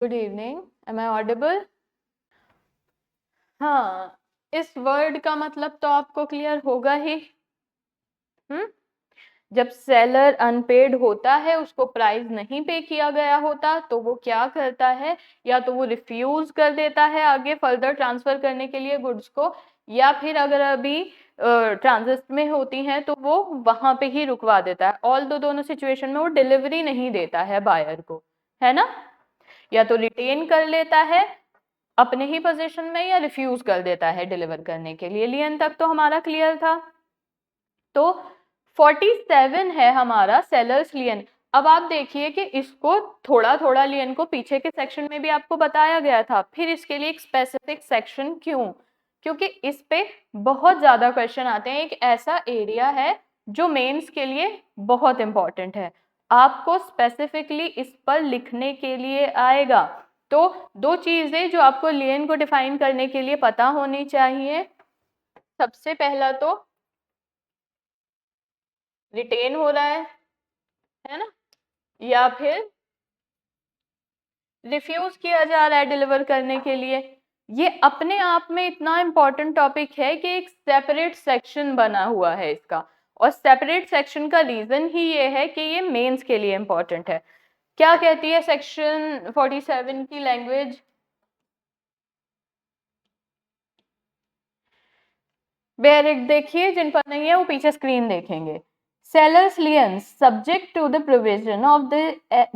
Good evening, am I audible? हाँ, इस word का मतलब तो आपको क्लियर होगा ही। हम्म जब सेलर अनपेड होता है, उसको प्राइस नहीं पे किया गया होता, तो वो क्या करता है, या तो वो रिफ्यूज कर देता है आगे फर्दर ट्रांसफर करने के लिए गुड्स को, या फिर अगर अभी ट्रांजिट में होती हैं तो वो वहां पे ही रुकवा देता है। ऑल दो दोनों सिचुएशन में वो डिलीवरी नहीं देता है बायर को, है ना। या तो रिटेन कर लेता है अपने ही पोजीशन में, या रिफ्यूज कर देता है डिलीवर करने के लिए। लियन तक तो हमारा क्लियर था। तो 47 है हमारा सेलर्स लियन। अब आप देखिए कि इसको थोड़ा थोड़ा लियन को पीछे के सेक्शन में भी आपको बताया गया था, फिर इसके लिए एक स्पेसिफिक सेक्शन क्यों? क्योंकि इस पे बहुत ज्यादा क्वेश्चन आते हैं। एक ऐसा एरिया है जो मेंस के लिए बहुत इंपॉर्टेंट है, आपको स्पेसिफिकली इस पर लिखने के लिए आएगा। तो दो चीजें जो आपको लियन को डिफाइन करने के लिए पता होनी चाहिए। सबसे पहला तो रिटेन हो रहा है ना, या फिर रिफ्यूज किया जा रहा है डिलीवर करने के लिए। ये अपने आप में इतना इंपॉर्टेंट टॉपिक है कि एक सेपरेट सेक्शन बना हुआ है इसका। और सेपरेट सेक्शन का रीजन ही ये है कि ये मेंस के लिए इंपॉर्टेंट है। क्या कहती है सेक्शन 47 की लैंग्वेज? बेरिक देखिए, जिन पर नहीं है वो पीछे स्क्रीन देखेंगे। Seller's liens subject to the provision of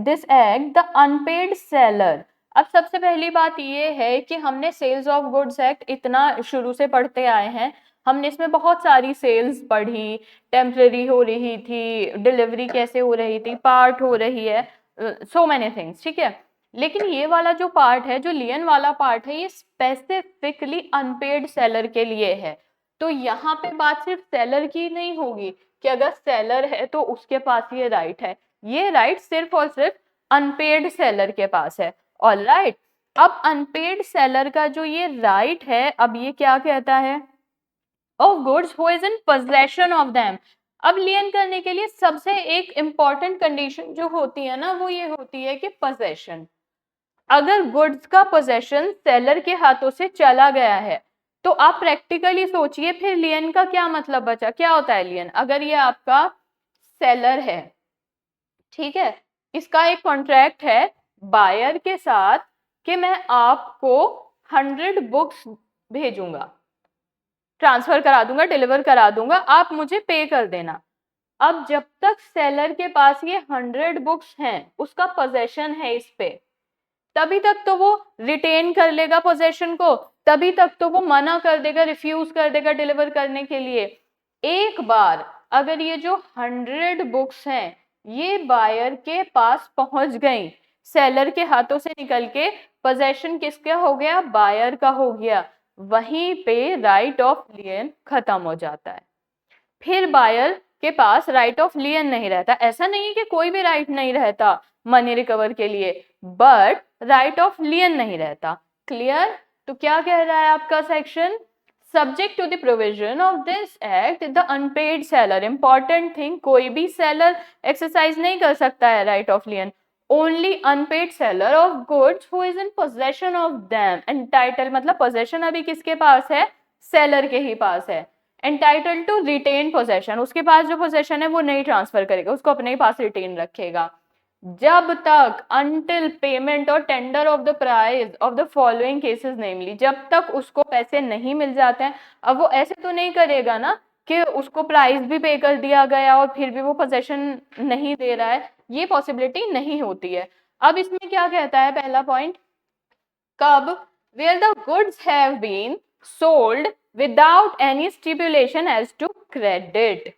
this act the unpaid seller। अब सबसे पहली बात ये है कि हमने सेल्स ऑफ गुड्स एक्ट इतना शुरू से पढ़ते आए हैं, हमने इसमें बहुत सारी सेल्स पढ़ी, टेम्पररी हो रही थी, डिलीवरी कैसे हो रही थी, पार्ट हो रही है, सो मैनी थिंग्स, ठीक है। लेकिन ये वाला जो पार्ट है, जो लियन वाला पार्ट है, ये स्पेसिफिकली अनपेड सेलर के लिए है। तो यहाँ पे बात सिर्फ सेलर की नहीं होगी कि अगर सेलर है तो उसके पास ये राइट है। ये राइट सिर्फ और सिर्फ अनपेड सेलर के पास है। ऑल राइट, अब अनपेड सेलर का जो ये राइट है, अब ये क्या कहता है? Of goods who is in possession of them. अब लियन करने के लिए सबसे एक इंपॉर्टेंट कंडीशन जो होती है ना, वो ये होती है कि पोजेशन। अगर गुड्स का पोजेशन सेलर के हाथों से चला गया है, तो आप प्रैक्टिकली सोचिए फिर लियन का क्या मतलब बचा। क्या होता है लियन? अगर ये आपका सेलर है, ठीक है, इसका एक कॉन्ट्रैक्ट है बायर के साथ कि मैं आपको 100 बुक्स भेजूंगा, ट्रांसफर करा दूंगा, डिलीवर करा दूंगा, आप मुझे पे कर देना। अब जब तक सेलर के पास ये 100 बुक्स हैं, उसका पोजेशन है इस पे, तभी तक तो वो रिटेन कर लेगा पोजेशन को, तभी तक तो वो मना कर देगा, रिफ्यूज कर देगा डिलीवर करने के लिए। एक बार अगर ये जो 100 बुक्स हैं ये बायर के पास पहुंच गई, सेलर के हाथों से निकल के, पोजेशन किसका हो गया? बायर का हो गया। वहीं पे राइट ऑफ लियन खत्म हो जाता है। फिर बायर के पास राइट ऑफ लियन नहीं रहता। ऐसा नहीं है कि कोई भी राइट नहीं रहता मनी रिकवर के लिए, बट राइट ऑफ लियन नहीं रहता। क्लियर? तो क्या कह रहा है आपका section? Subject to the provision of this act the unpaid seller, important thing, कोई भी सेलर एक्सरसाइज नहीं कर सकता है right of lien. Only unpaid seller of goods who is in possession of them. Entitle मतलब पोजेशन अभी किसके पास है? सेलर के ही पास है। एंटाइटल टू रिटेन पोजेशन, उसके पास जो पोजेशन है वो नहीं ट्रांसफर करेगा, उसको अपने ही पास रिटेन रखेगा जब तक अनटिल पेमेंट और tender of the price of the following cases, namely जब तक उसको पैसे नहीं मिल जाते हैं। अब वो ऐसे तो नहीं करेगा ना कि उसको प्राइस भी पे कर दिया गया और फिर भी वो पोजेशन नहीं दे रहा है, ये पॉसिबिलिटी नहीं होती है। अब इसमें क्या कहता है पहला पॉइंट? कब? where the goods have been sold without any stipulation as to credit।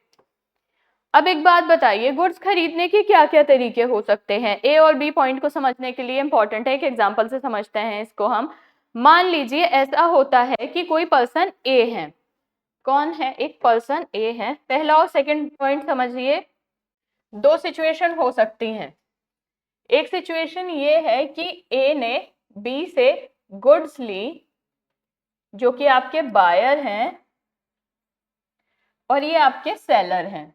अब एक बात बताइए, गुड्स खरीदने के क्या क्या तरीके हो सकते हैं? ए और बी पॉइंट को समझने के लिए इंपॉर्टेंट है, एक एग्जांपल से समझते हैं इसको हम। मान लीजिए ऐसा होता है कि कोई पर्सन ए है। कौन है? एक पर्सन ए है। पहला और सेकंड पॉइंट समझिए, दो सिचुएशन हो सकती हैं। एक सिचुएशन ये है कि ए ने बी से गुड्स ली जो कि आपके बायर हैं, और ये आपके सेलर हैं।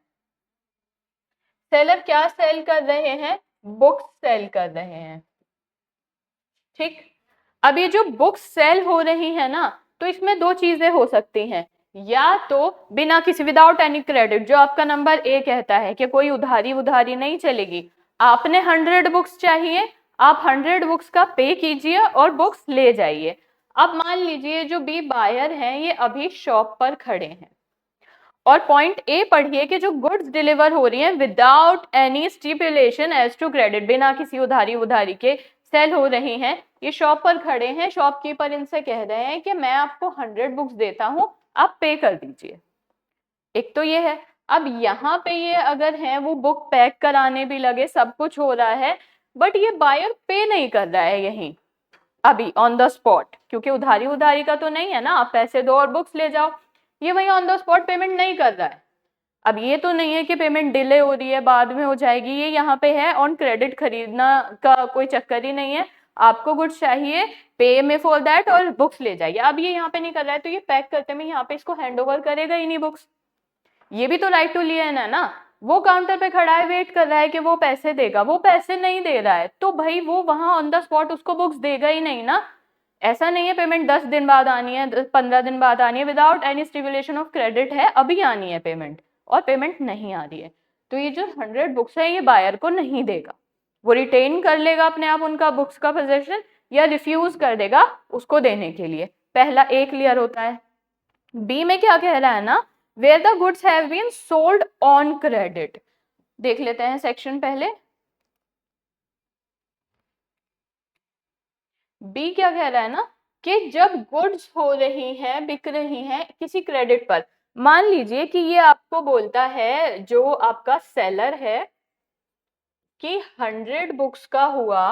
सेलर क्या सेल कर रहे हैं? बुक्स सेल कर रहे हैं। ठीक। अब ये जो बुक्स सेल हो रही है ना, तो इसमें दो चीजें हो सकती हैं, या तो बिना किसी विदाउट एनी क्रेडिट, जो आपका नंबर ए कहता है कि कोई उधारी उधारी नहीं चलेगी, आपने 100 बुक्स चाहिए, आप 100 बुक्स का पे कीजिए और बुक्स ले जाइए। अब मान लीजिए जो बी बायर हैं ये अभी शॉप पर खड़े हैं, और पॉइंट ए पढ़िए कि जो गुड्स डिलीवर हो रही हैं without any stipulation as to credit, बिना किसी उधारी उधारी के सेल हो रही हैं, ये शॉप पर खड़े हैं, शॉपकीपर इनसे कह रहे हैं कि मैं आपको 100 बुक्स देता हूं, आप पे कर दीजिए। एक तो ये है। अब यहाँ पे ये अगर है वो बुक पैक कराने भी लगे, सब कुछ हो रहा है, बट ये बायर पे नहीं कर रहा है यहीं अभी ऑन द स्पॉट, क्योंकि उधारी उधारी का तो नहीं है ना, आप पैसे दो और बुक्स ले जाओ, ये वही ऑन द स्पॉट पेमेंट नहीं कर रहा है। अब ये तो नहीं है कि पेमेंट डिले हो रही है बाद में हो जाएगी, ये यहाँ पे है ऑन क्रेडिट, खरीदना का कोई चक्कर ही नहीं है, आपको गुड्स चाहिए, पे में फॉर दैट और बुक्स ले जाइए। अब ये यहाँ पे नहीं कर रहा है, तो ये पैक करते में यहाँ पे इसको हैंड ओवर करेगा ही नहीं बुक्स, ये भी तो राइट टू लियन है ना, वो काउंटर पे खड़ा है, वेट कर रहा है कि वो पैसे देगा, वो पैसे नहीं दे रहा है, तो भाई वो वहां ऑन द स्पॉट उसको बुक्स देगा ही नहीं ना। ऐसा नहीं है पेमेंट 10 दिन बाद आनी है, 15 दिन बाद आनी है, without any stipulation of credit है, अभी आनी है पेमेंट, और पेमेंट नहीं आ रही है, तो ये जो 100 बुक्स है ये बायर को नहीं देगा, वो रिटेन कर लेगा अपने आप उनका बुक्स का पोजेशन, या रिफ्यूज कर देगा उसको देने के लिए। पहला ए क्लियर होता है। बी में क्या कह रहा है ना, where the goods have been sold on credit, देख लेते हैं सेक्शन पहले। बी क्या कह रहा है ना कि जब गुड्स हो रही हैं, बिक रही हैं किसी क्रेडिट पर, मान लीजिए कि ये आपको बोलता है जो आपका सेलर है कि 100 बुक्स का हुआ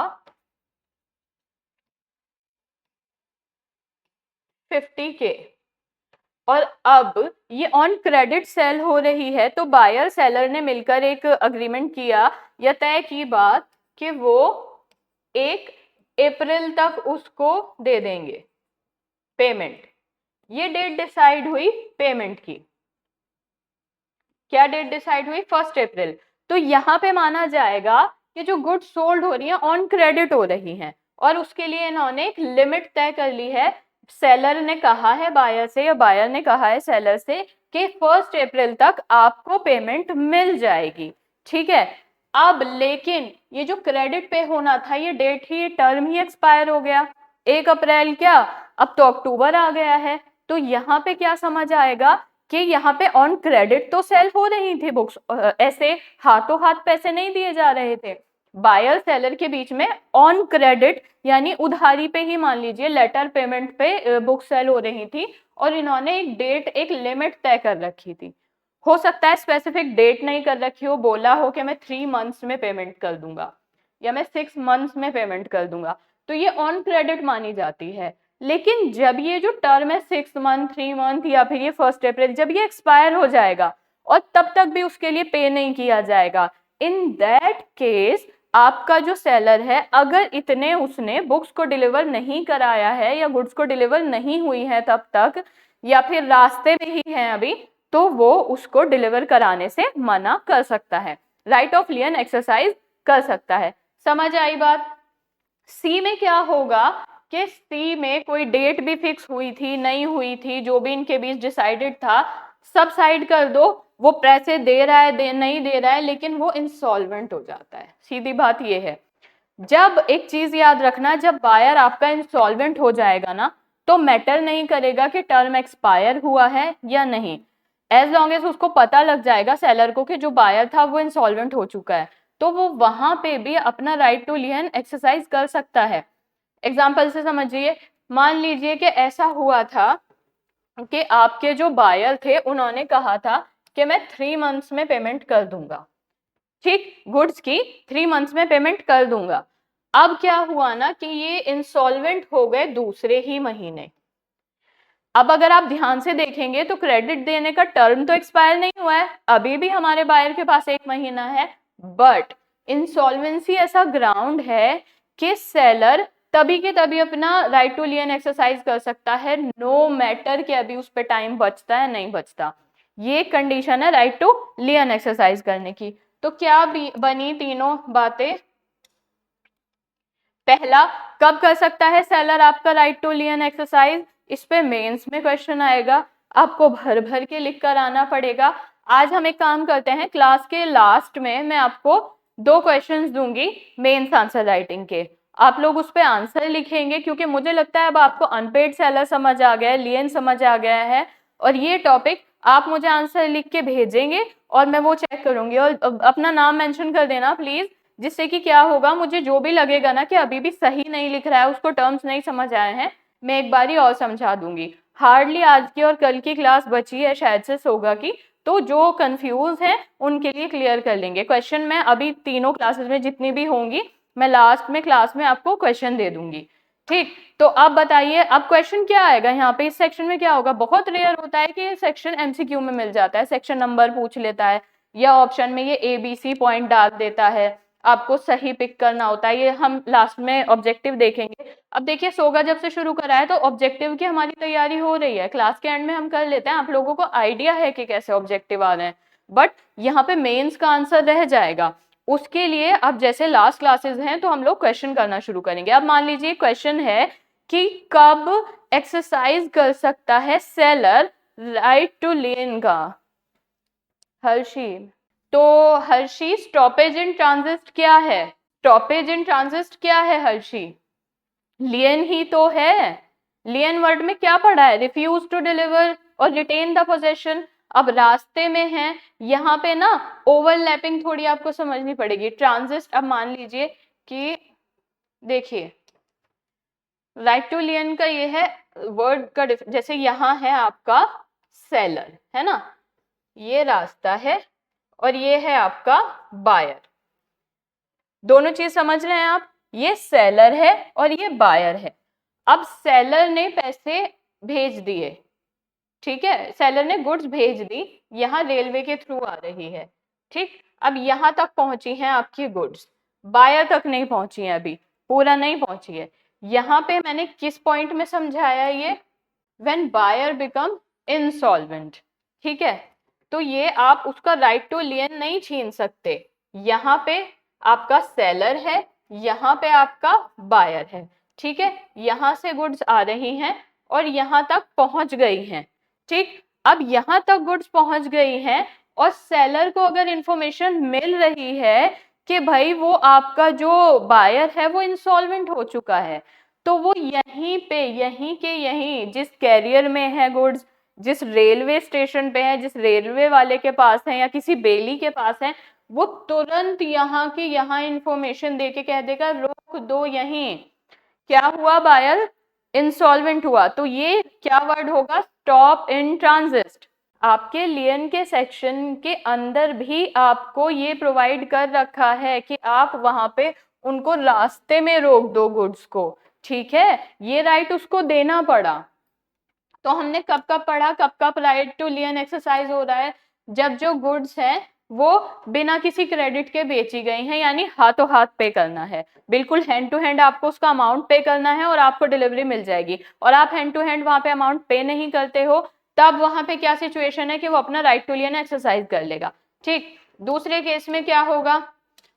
50K, और अब ये ऑन क्रेडिट सेल हो रही है, तो बायर सेलर ने मिलकर एक अग्रीमेंट किया या तय की बात कि वो 1 अप्रैल तक उसको दे देंगे पेमेंट। ये डेट डिसाइड हुई पेमेंट की, क्या डेट डिसाइड हुई, 1 अप्रैल। तो यहाँ पे माना जाएगा कि जो गुड्स सोल्ड हो रही है ऑन क्रेडिट हो रही हैं, और उसके लिए इन्होंने एक लिमिट तय कर ली है, सेलर ने कहा है बायर से या बायर ने कहा है सेलर से कि 1 अप्रैल तक आपको पेमेंट मिल जाएगी, ठीक है। अब लेकिन ये जो क्रेडिट पे होना था ये डेट ही, ये टर्म ही एक्सपायर हो गया, 1 अप्रैल क्या, अब तो अक्टूबर आ गया है, तो यहाँ पे क्या समझ आएगा कि यहाँ पे ऑन क्रेडिट तो सेल हो रही थी बुक्स, ऐसे हाथों हाथ पैसे नहीं दिए जा रहे थे, बायर सेलर के बीच में ऑन क्रेडिट यानी उधारी पे ही मान लीजिए लेटर पेमेंट पे बुक सेल हो रही थी, और इन्होंने एक डेट एक लिमिट तय कर रखी थी, हो सकता है स्पेसिफिक डेट नहीं कर रखी हो, बोला हो कि मैं 3 मंथ्स में पेमेंट कर दूंगा या मैं 6 मंथ्स में पेमेंट कर दूंगा, तो ये ऑन क्रेडिट मानी जाती है। लेकिन जब ये जो टर्म है 6 मंथ, 3 मंथ या फिर ये 1 अप्रैल, जब ये एक्सपायर हो जाएगा और तब तक भी उसके लिए पे नहीं किया जाएगा, इन दैट केस आपका जो सेलर है अगर इतने उसने बुक्स को डिलीवर नहीं कराया है या गुड्स को डिलीवर नहीं हुई है तब तक, या फिर रास्ते में ही है अभी, तो वो उसको डिलीवर कराने से मना कर सकता है, राइट ऑफ लियन एक्सरसाइज कर सकता है। समझ आई बात। सी में क्या होगा कि सी में कोई डेट भी फिक्स हुई थी नहीं हुई थी, जो भी इनके बीच डिसाइडेड था सब साइड कर दो, वो पैसे दे रहा है नहीं दे रहा है, लेकिन वो इंसॉल्वेंट हो जाता है, सीधी बात ये है। जब एक चीज याद रखना, जब बायर आपका इंसॉल्वेंट हो जाएगा ना, तो मैटर नहीं करेगा कि टर्म एक्सपायर हुआ है या नहीं, एज लॉन्ग एज उसको पता लग जाएगा सेलर को कि जो बायर था वो इंसॉल्वेंट हो चुका है, तो वो वहां पे भी अपना राइट टू लियन एक्सरसाइज कर सकता है। एग्जाम्पल से समझिए, मान लीजिए कि ऐसा हुआ था कि आपके जो बायर थे उन्होंने कहा था कि मैं 3 मंथ्स में पेमेंट कर दूंगा, ठीक, गुड्स की 3 मंथ्स में पेमेंट कर दूंगा। अब क्या हुआ ना कि ये इंसॉल्वेंट हो गए दूसरे ही महीने। अब अगर आप ध्यान से देखेंगे तो क्रेडिट देने का टर्म तो एक्सपायर नहीं हुआ है, अभी भी हमारे बायर के पास 1 महीना है, बट इंसॉल्वेंसी ऐसा ग्राउंड है कि सेलर तभी के तभी अपना राइट टू लियन एक्सरसाइज कर सकता है, नो मैटर कि अभी उस पर टाइम बचता है नहीं बचता, ये कंडीशन है राइट टू लियन एक्सरसाइज करने की। तो क्या बनी तीनों बातें, पहला, कब कर सकता है सेलर आपका राइट टू लियन एक्सरसाइज, इस पे मेंस में क्वेश्चन आएगा, आपको भर भर के लिख कर आना पड़ेगा। आज हम एक काम करते हैं, क्लास के लास्ट में मैं आपको 2 क्वेश्चंस दूंगी मेंस आंसर राइटिंग के, आप लोग उस पे आंसर लिखेंगे, क्योंकि मुझे लगता है अब आपको अनपेड सेलर समझ आ गया है, लियन समझ आ गया है, और ये टॉपिक आप मुझे आंसर लिख के भेजेंगे और मैं वो चेक करूंगी, और अपना नाम मेंशन कर देना प्लीज, जिससे कि क्या होगा, मुझे जो भी लगेगा ना कि अभी भी सही नहीं लिख रहा है, उसको टर्म्स नहीं समझ आए हैं, मैं एक बारी और समझा दूंगी। हार्डली आज की और कल की क्लास बची है शायद से सोगा की, तो जो कंफ्यूज है उनके लिए क्लियर कर लेंगे क्वेश्चन। मैं अभी तीनों क्लासेस में जितनी भी होंगी मैं लास्ट में क्लास में आपको क्वेश्चन दे दूंगी, ठीक। तो अब बताइए, अब क्वेश्चन क्या आएगा यहाँ पे, इस सेक्शन में क्या होगा, बहुत रेयर होता है कि ये सेक्शन एमसीक्यू में मिल जाता है, सेक्शन नंबर पूछ लेता है या ऑप्शन में ये ABC पॉइंट डाल देता है, आपको सही पिक करना होता है, ये हम लास्ट में ऑब्जेक्टिव देखेंगे। अब देखिए सोगा जब से शुरू करा है तो ऑब्जेक्टिव की हमारी तैयारी हो रही है, क्लास के एंड में हम कर लेते हैं, आप लोगों को आइडिया है कि कैसे ऑब्जेक्टिव आ रहे हैं, बट यहाँ पे मेंस का आंसर रह जाएगा। उसके लिए अब जैसे लास्ट क्लासेस हैं तो हम लोग क्वेश्चन करना शुरू करेंगे। अब मान लीजिए क्वेश्चन है कि कब एक्सरसाइज कर सकता है सेलर राइट टू लियन का, हर्षी। तो हर्षी स्टॉपेज इन ट्रांजिस्ट क्या है, स्टॉपेज इन ट्रांजिस्ट क्या है हर्षी, लियन ही तो है। लियन वर्ड में क्या पढ़ा है, रिफ्यूज टू डिलीवर और रिटेन द पोजेशन। अब रास्ते में है, यहाँ पे ना ओवरलैपिंग थोड़ी आपको समझनी पड़ेगी, ट्रांजिस्ट। अब मान लीजिए कि देखिए राइट टू लियन का ये है वर्ड का जैसे यहाँ है आपका सेलर, है ना, ये रास्ता है और ये है आपका बायर, दोनों चीज समझ रहे हैं आप, ये सेलर है और ये बायर है। अब सेलर ने पैसे भेज दिए, ठीक है, सेलर ने गुड्स भेज दी, यहाँ रेलवे के थ्रू आ रही है, ठीक। अब यहाँ तक पहुंची हैं आपकी गुड्स, बायर तक नहीं पहुंची है, अभी पूरा नहीं पहुंची है। यहाँ पे मैंने किस पॉइंट में समझाया ये, व्हेन बायर बिकम इंसॉल्वेंट, ठीक है। तो ये आप उसका राइट टू लियन नहीं छीन सकते, यहाँ पे आपका सेलर है, यहाँ पे आपका बायर है, ठीक है, यहाँ से गुड्स आ रही हैं और यहाँ तक पहुंच गई हैं, ठीक। अब यहाँ तक गुड्स पहुंच गई हैं और सेलर को अगर इंफॉर्मेशन मिल रही है कि भाई वो आपका जो बायर है वो इंसॉल्वेंट हो चुका है, तो वो यहीं पे यहीं के यहीं जिस कैरियर में है गुड्स, जिस रेलवे स्टेशन पे है, जिस रेलवे वाले के पास है या किसी बेली के पास है, वो तुरंत यहाँ की यहाँ इंफॉर्मेशन देके कह देगा रोक दो यहीं, क्या हुआ, बायर इंसॉल्वेंट हुआ। तो ये क्या वर्ड होगा, स्टॉप इन ट्रांजिस्ट। आपके लियन के सेक्शन के अंदर भी आपको ये प्रोवाइड कर रखा है कि आप वहां पे उनको रास्ते में रोक दो गुड्स को, ठीक है, ये राइट उसको देना पड़ा। तो हमने कब कब पढ़ा, कब कब राइट टू लियन एक्सरसाइज हो रहा है, जब जो गुड्स हैं वो बिना किसी क्रेडिट के बेची गई हैं, यानी हाथों हाथ पे करना है, बिल्कुल हैंड टू हैंड आपको उसका अमाउंट पे करना है और आपको डिलीवरी मिल जाएगी, और आप हैंड टू हैंड वहां पे अमाउंट पे नहीं करते हो, तब वहां पे क्या सिचुएशन है कि वो अपना राइट टू लियन एक्सरसाइज कर लेगा, ठीक। दूसरे केस में क्या होगा,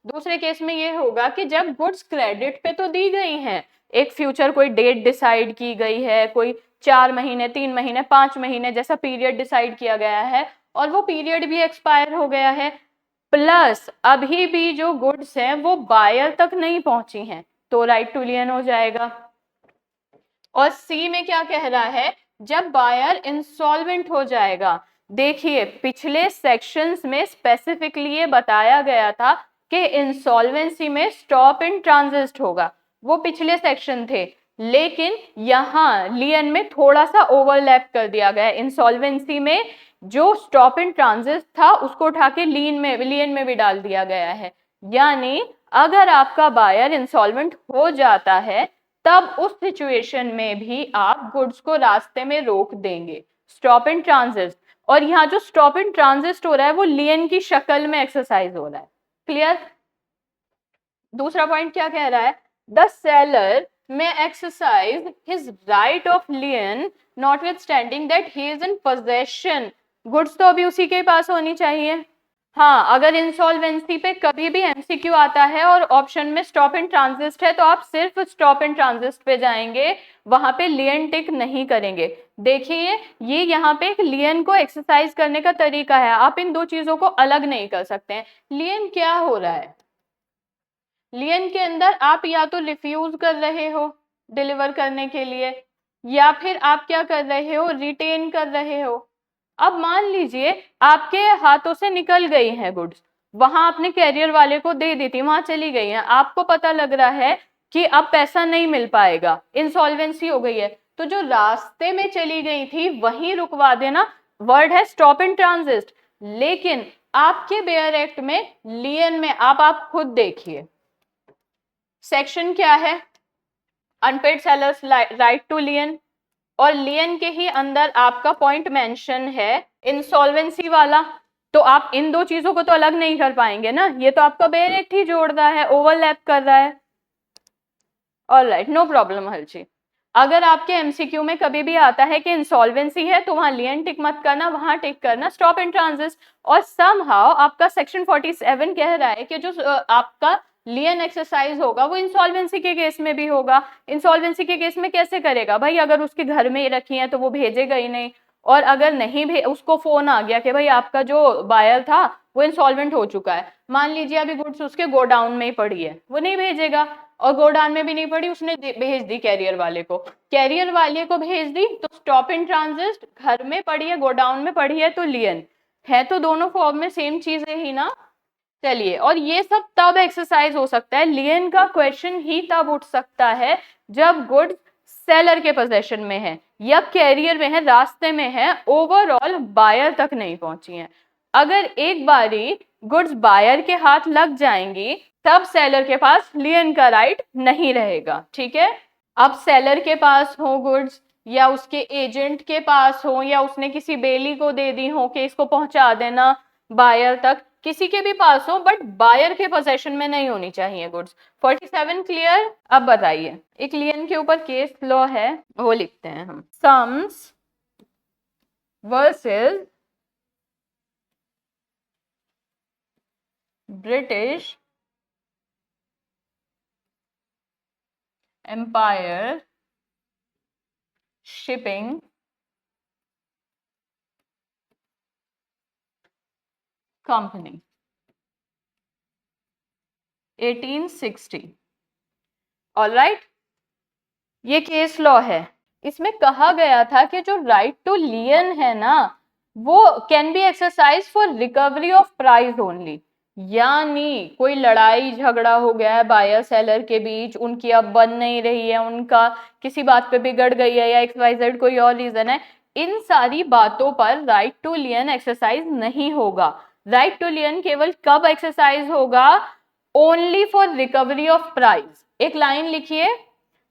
दूसरे केस में ये होगा कि जब गुड्स क्रेडिट पे तो दी गई हैं, एक फ्यूचर कोई डेट डिसाइड की गई है, कोई 4 महीने 3 महीने 5 महीने जैसा पीरियड डिसाइड किया गया है और वो पीरियड भी एक्सपायर हो गया है, प्लस अभी भी जो गुड्स हैं वो बायर तक नहीं पहुंची हैं, तो राइट टू लियन हो जाएगा। और सी में क्या कह रहा है, जब बायर इंसॉल्वेंट हो जाएगा, देखिए पिछले सेक्शंस में स्पेसिफिकली ये बताया गया था कि इंसॉल्वेंसी में स्टॉप इन ट्रांजिस्ट होगा, वो पिछले सेक्शन थे, लेकिन यहाँ लियन में थोड़ा सा ओवरलैप कर दिया गया, इंसॉल्वेंसी में जो स्टॉप इन ट्रांजिस्ट था उसको उठा के लियन में भी डाल दिया गया है, यानी अगर आपका बायर इंसॉल्वेंट हो जाता है तब उस सिचुएशन में भी आप गुड्स को रास्ते में रोक देंगे, स्टॉप इन ट्रांजिस्ट। और यहाँ जो स्टॉप इन ट्रांजिस्ट हो रहा है वो लियन की शक्ल में एक्सरसाइज हो रहा है, क्लियर। दूसरा पॉइंट क्या कह रहा है, द सेलर में exercise his right of लियन notwithstanding that he is in possession, goods तो अभी उसी के पास होनी चाहिए, हाँ, अगर इंसॉल्वेंसी पे कभी भी एमसीक्यू आता है और ऑप्शन में स्टॉप एंड ट्रांजिस्ट है तो आप सिर्फ स्टॉप एंड ट्रांजिस्ट पे जाएंगे, वहां पे लियन टिक नहीं करेंगे। देखिए ये यहाँ पे एक लियन को एक्सरसाइज करने का तरीका है, आप इन दो चीजों को अलग नहीं कर सकते हैं। लियन क्या हो रहा है, लियन के अंदर आप या तो रिफ्यूज कर रहे हो डिलीवर करने के लिए, या फिर आप क्या कर रहे हो, रिटेन कर रहे हो। अब मान लीजिए आपके हाथों से निकल गई है गुड्स, वहां आपने कैरियर वाले को दे दी थी, वहां चली गई है, आपको पता लग रहा है कि अब पैसा नहीं मिल पाएगा, इंसॉल्वेंसी हो गई है, तो जो रास्ते में चली गई थी वहीं रुकवा देना, वर्ड है स्टॉप इन ट्रांजिट। लेकिन आपके बेयर एक्ट में लियन में आप खुद देखिए सेक्शन क्या है, unpaid seller's right to lien, और लियन के ही अंदर आपका पॉइंट मेंशन है इंसॉल्वेंसी वाला, तो आप इन दो चीजों को तो अलग नहीं कर पाएंगे ना, ये तो आपका बेयर एक्ट ही जोड़ रहा है, ओवरलैप कर रहा है। Alright, no problem Harshi. अगर आपके एमसीक्यू में कभी भी आता है कि इंसॉल्वेंसी है तो वहां लियन टिक मत करना, वहां टिक करना स्टॉप इन ट्रांजिट। और समहाउ आपका सेक्शन 47 कह रहा है कि जो आपका लियन एक्सरसाइज होगा वो इंसॉल्वेंसी के केस में भी होगा। इंसॉल्वेंसी के केस में कैसे करेगा भाई, अगर उसके घर में रखी है तो वो भेजेगा ही नहीं, और अगर नहीं उसको फोन आ गया कि भाई आपका जो बायर था वो इंसॉल्वेंट हो चुका है, मान लीजिए अभी गुड्स उसके गोडाउन में ही पड़ी है, वो नहीं भेजेगा, और गोडाउन में भी नहीं पड़ी, उसने भेज दी कैरियर वाले को, कैरियर वाले को भेज दी तो स्टॉप इन ट्रांजिट, घर में पड़ी है गोडाउन में पड़ी है तो लियन है, तो दोनों फॉर्म में सेम चीजें ही ना। चलिए, और ये सब तब एक्सरसाइज हो सकता है, लियन का क्वेश्चन ही तब उठ सकता है जब गुड्स सेलर के पोजेशन में है या कैरियर में है, रास्ते में है, ओवरऑल बायर तक नहीं पहुंची है। अगर एक बारी गुड्स बायर के हाथ लग जाएंगी तब सेलर के पास लियन का राइट नहीं रहेगा, ठीक है। अब सेलर के पास हो गुड्स या उसके एजेंट के पास हो या उसने किसी बेली को दे दी हो कि इसको पहुंचा देना बायर तक, किसी के भी पास हो बट बायर के पोजेशन में नहीं होनी चाहिए गुड्स। 47 क्लियर। अब बताइए, एक लियन के ऊपर केस लॉ है वो लिखते हैं हम, Sums versus British Empire shipping company 1860। Alright, ये केस लॉ है, इसमें कहा गया था कि जो राइट टू लियन है ना वो can be exercise for recovery of price only, यानी कोई लड़ाई झगड़ा हो गया है बायर सेलर के बीच, उनकी अब बन नहीं रही है, उनका किसी बात पे बिगड़ गई है या XYZ कोई और रीजन है, इन सारी बातों पर राइट टू लियन एक्सरसाइज नहीं होगा। राइट टू लियन केवल कब एक्सरसाइज होगा, only for recovery of price. एक लाइन लिखिए,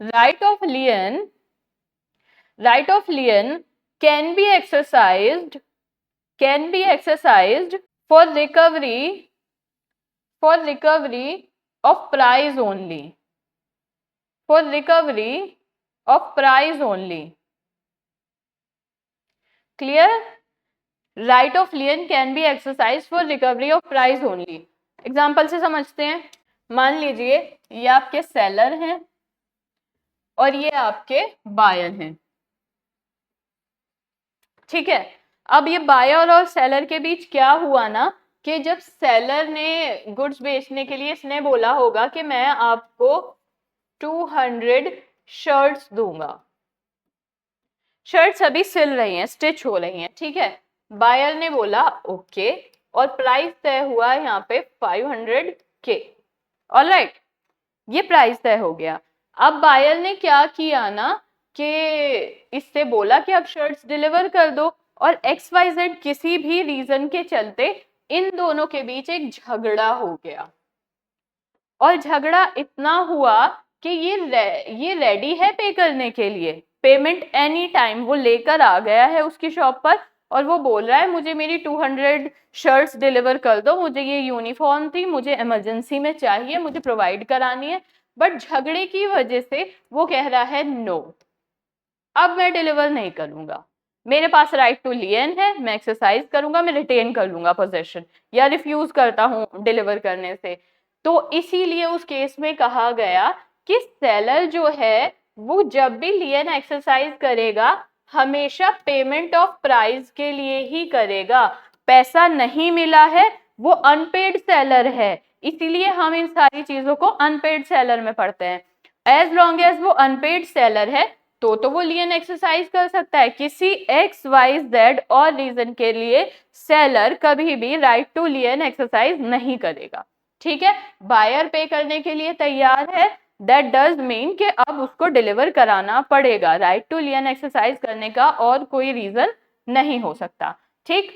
right of lien can be exercised for recovery of price only, for recovery of price only. Clear? Right of lien can be exercised for recovery of price only. Example से समझते हैं, मान लीजिए ये आपके seller हैं और ये आपके बायर हैं, ठीक है। अब ये बायर और सेलर के बीच क्या हुआ ना कि जब सेलर ने गुड्स बेचने के लिए इसने बोला होगा कि मैं आपको 200 शर्ट्स दूंगा, शर्ट्स अभी सिल रही हैं, स्टिच हो रही हैं, ठीक है। बायर ने बोला ओके, और प्राइस तय हुआ यहाँ पे 500K। ऑलराइट, ये प्राइस तय हो गया। अब बायर ने क्या किया ना कि इससे बोला कि अब शर्ट्स डिलीवर कर दो, और XYZ किसी भी रीजन के चलते इन दोनों के बीच एक झगड़ा हो गया, और झगड़ा इतना हुआ कि ये रेडी है पे करने के लिए, पेमेंट एनी टाइम, वो लेकर आ गया है उसकी शॉप पर और वो बोल रहा है मुझे मेरी 200 शर्ट्स डिलीवर कर दो, मुझे ये यूनिफॉर्म थी, मुझे इमरजेंसी में चाहिए, मुझे प्रोवाइड करानी है। बट झगड़े की वजह से वो कह रहा है नो, अब मैं डिलीवर नहीं करूंगा। मेरे पास राइट टू लियन है, मैं एक्सरसाइज करूंगा, मैं रिटेन कर लूंगा पोजेशन, या रिफ्यूज करता हूं डिलीवर करने से। तो इसीलिए उस केस में कहा गया कि सेलर जो है वो जब भी लियन एक्सरसाइज करेगा हमेशा पेमेंट ऑफ प्राइस के लिए ही करेगा। पैसा नहीं मिला है, वो अनपेड सेलर है, इसीलिए हम इन सारी चीजों को अनपेड सेलर में पढ़ते हैं। एज लॉन्ग एज वो अनपेड सेलर है तो वो लियन एक्सरसाइज कर सकता है। किसी एक्स वाई जेड और रीजन के लिए सेलर कभी भी राइट टू लियन एक्सरसाइज नहीं करेगा। ठीक है, बायर पे करने के लिए तैयार है, दैट डज मीन कि अब उसको डिलीवर कराना पड़ेगा। राइट टू लियन एक्सरसाइज करने का और कोई रीजन नहीं हो सकता। ठीक,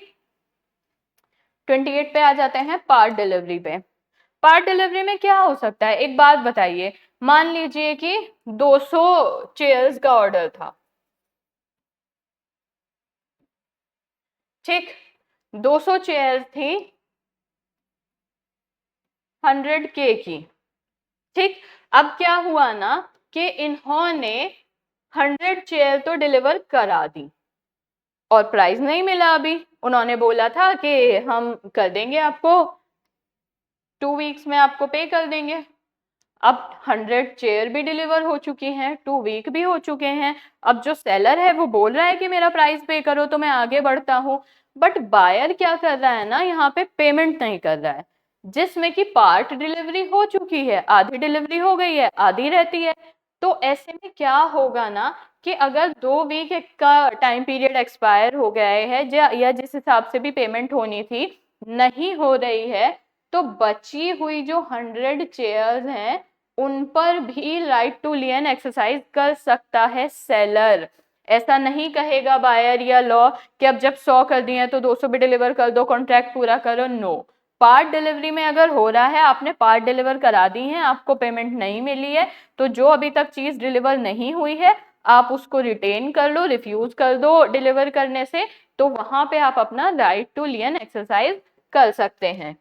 28 पे आ जाते हैं पार्ट डिलीवरी पे। पार्ट डिलीवरी में क्या हो सकता है, एक बात बताइए, मान लीजिए कि 200 चेयर्स का ऑर्डर था। ठीक, 200 चेयर्स थी 100K की। ठीक, अब क्या हुआ ना कि इन्होंने 100 चेयर तो डिलीवर करा दी और प्राइस नहीं मिला। अभी उन्होंने बोला था कि हम कर देंगे आपको 2 वीक्स में, आपको पे कर देंगे। अब 100 चेयर भी डिलीवर हो चुकी हैं, 2 वीक भी हो चुके हैं। अब जो सेलर है वो बोल रहा है कि मेरा प्राइस पे करो तो मैं आगे बढ़ता हूँ, बट बायर क्या कर रहा है ना, यहाँ पे पेमेंट नहीं कर रहा है, जिसमें कि पार्ट डिलीवरी हो चुकी है, आधी डिलीवरी हो गई है, आधी रहती है। तो ऐसे में क्या होगा ना कि अगर 2 वीक का टाइम पीरियड एक्सपायर हो गया है या जिस हिसाब से भी पेमेंट होनी थी नहीं हो रही है, तो बची हुई जो 100 चेयर्स हैं उन पर भी राइट टू लियन एक्सरसाइज कर सकता है सेलर। ऐसा नहीं कहेगा बायर या लॉ कि अब जब 100 कर दिए तो 200 भी डिलीवर कर दो, कॉन्ट्रैक्ट पूरा करो। नो, पार्ट डिलीवरी में अगर हो रहा है, आपने पार्ट डिलीवर करा दी है, आपको पेमेंट नहीं मिली है, तो जो अभी तक चीज डिलीवर नहीं हुई है आप उसको रिटेन कर लो, रिफ्यूज कर दो डिलीवर करने से, तो वहां पे आप अपना राइट टू लियन एक्सरसाइज कर सकते हैं।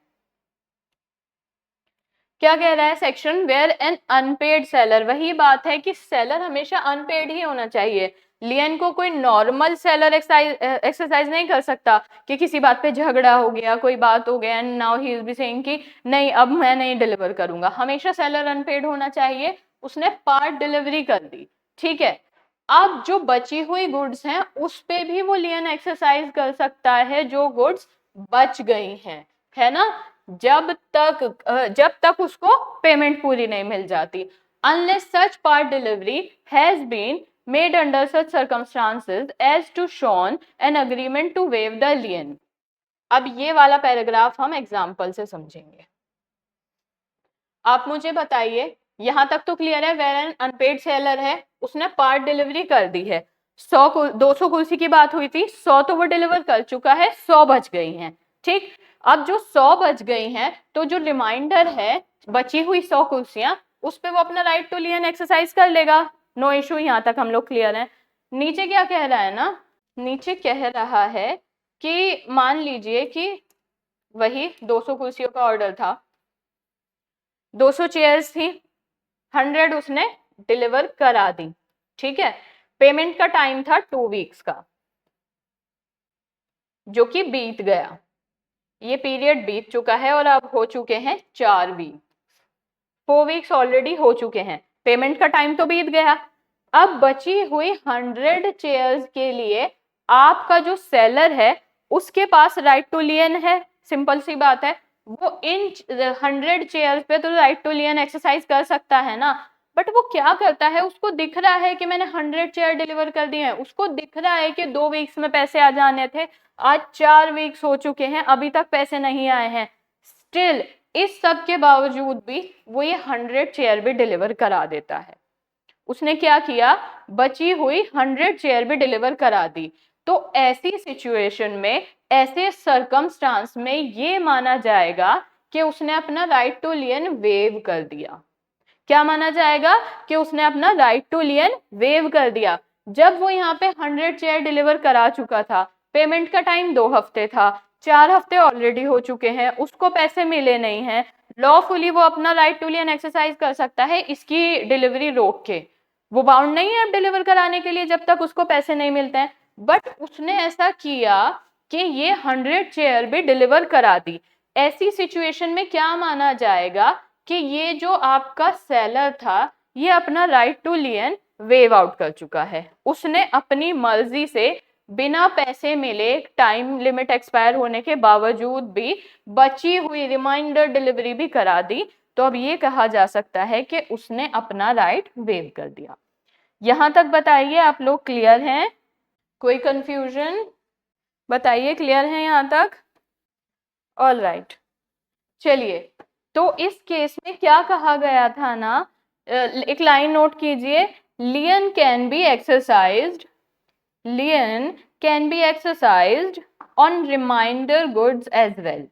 क्या कह रहा है section, where an unpaid seller, वही बात है कि सेलर हमेशा अनपेड ही होना चाहिए। लियन को कोई नॉर्मल सेलर एक्सरसाइज नहीं कर सकता कि किसी बात पे झगड़ा हो गया, कोई बात हो गया and now he is be saying कि नहीं अब मैं नहीं डिलीवर करूंगा। हमेशा सेलर अनपेड होना चाहिए। उसने पार्ट डिलीवरी कर दी, ठीक है, अब जो बची हुई गुड्स हैं उस पे भी वो लियन एक्सरसाइज कर सकता है जो गुड्स बच गई हैं, है ना, जब तक उसको पेमेंट पूरी नहीं मिल जाती। Unless such part delivery has been made under such circumstances as to shown an agreement to waive the lien। अब ये वाला पैराग्राफ हम एग्जाम्पल से समझेंगे। आप मुझे बताइए, यहां तक तो क्लियर है, वेयर एन अनपेड सेलर है, उसने पार्ट डिलीवरी कर दी है, 200 कुर्सी की बात हुई थी, 100 तो वो डिलीवर कर चुका है, 100 बच गई हैं। ठीक, अब जो 100 बच गई हैं तो जो रिमाइंडर है बची हुई 100 कुर्सियां, उस पे वो अपना राइट टू लियन एक्सरसाइज कर लेगा। नो इशू, यहां तक हम लोग क्लियर हैं। नीचे क्या कह रहा है ना, नीचे कह रहा है कि मान लीजिए कि वही 200 कुर्सियों का ऑर्डर था, 200 चेयर्स थी, 100 उसने डिलीवर करा दी, ठीक है, पेमेंट का टाइम था 2 वीक्स का जो कि बीत गया, ये पीरियड बीत चुका है और अब हो चुके हैं 4 वीक, 4 वीक्स ऑलरेडी हो चुके हैं, पेमेंट का टाइम तो बीत गया। अब बची हुई 100 चेयर्स के लिए आपका जो सेलर है उसके पास राइट टू लियन है, सिंपल सी बात है, वो इन 100 चेयर्स पे तो राइट टू लियन एक्सरसाइज कर सकता है ना, बट वो क्या करता है, उसको दिख रहा है कि मैंने 100 चेयर डिलीवर कर दिए हैं, उसको दिख रहा है कि 2 वीक्स में पैसे आ जाने थे, आज 4 वीक्स हो चुके हैं अभी तक पैसे नहीं आए हैं, स्टिल इस सब के बावजूद भी वो ये 100 चेयर भी डिलीवर करा देता है। उसने क्या किया, बची हुई 100 चेयर भी डिलीवर करा दी। तो ऐसी सिचुएशन में, ऐसे सरकमस्टांस में ये माना जाएगा कि उसने अपना राइट टू लियन वेव कर दिया। क्या माना जाएगा कि उसने अपना राइट टू लियन वेव कर दिया। जब वो यहाँ पे 100 चेयर डिलीवर करा चुका था, पेमेंट का टाइम 2 हफ्ते था, 4 हफ्ते ऑलरेडी हो चुके हैं, उसको पैसे मिले नहीं हैं, लॉफुली वो अपना राइट टू लियन एक्सरसाइज कर सकता है इसकी डिलीवरी रोक के, वो बाउंड नहीं है अब डिलीवर कराने के लिए जब तक उसको पैसे नहीं मिलते हैं। बट उसने ऐसा किया कि ये 100 चेयर भी डिलीवर करा दी। ऐसी सिचुएशन में क्या माना जाएगा कि ये जो आपका सेलर था ये अपना right to lien waive out कर चुका है, उसने अपनी मर्जी से बिना पैसे मिले टाइम लिमिट एक्सपायर होने के बावजूद भी बची हुई रिमाइंडर डिलीवरी भी करा दी। तो अब ये कहा जा सकता है कि उसने अपना राइट वेव कर दिया। यहां तक बताइए आप लोग क्लियर हैं? कोई कंफ्यूजन? बताइए क्लियर है यहां तक? ऑल राइट, चलिए। तो इस केस में क्या कहा गया था ना, एक लाइन नोट कीजिए, lien can be exercised, lien can be exercised on reminder goods as well,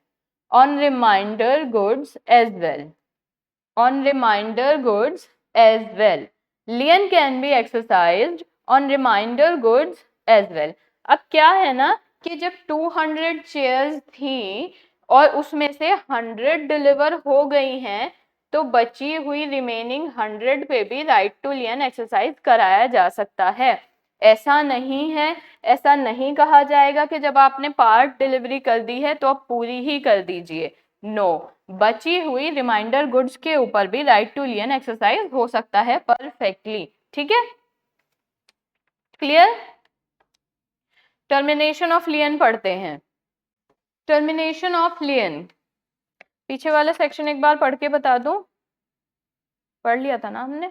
on reminder goods as well, on reminder goods as well, lien can be exercised on reminder goods as well। अब क्या है ना कि जब 200 chairs थी और उसमें से 100 डिलीवर हो गई हैं तो बची हुई रिमेनिंग 100 पे भी राइट टू लियन एक्सरसाइज कराया जा सकता है। ऐसा नहीं है, ऐसा नहीं कहा जाएगा कि जब आपने पार्ट डिलीवरी कर दी है तो आप पूरी ही कर दीजिए। नो, बची हुई रिमाइंडर गुड्स के ऊपर भी राइट टू लियन एक्सरसाइज हो सकता है परफेक्टली। ठीक है, क्लियर? टर्मिनेशन ऑफ लियन पढ़ते हैं। टर्मिनेशन ऑफ लियन, पीछे वाला सेक्शन एक बार पढ़ के बता दूं, पढ़ लिया था ना हमने।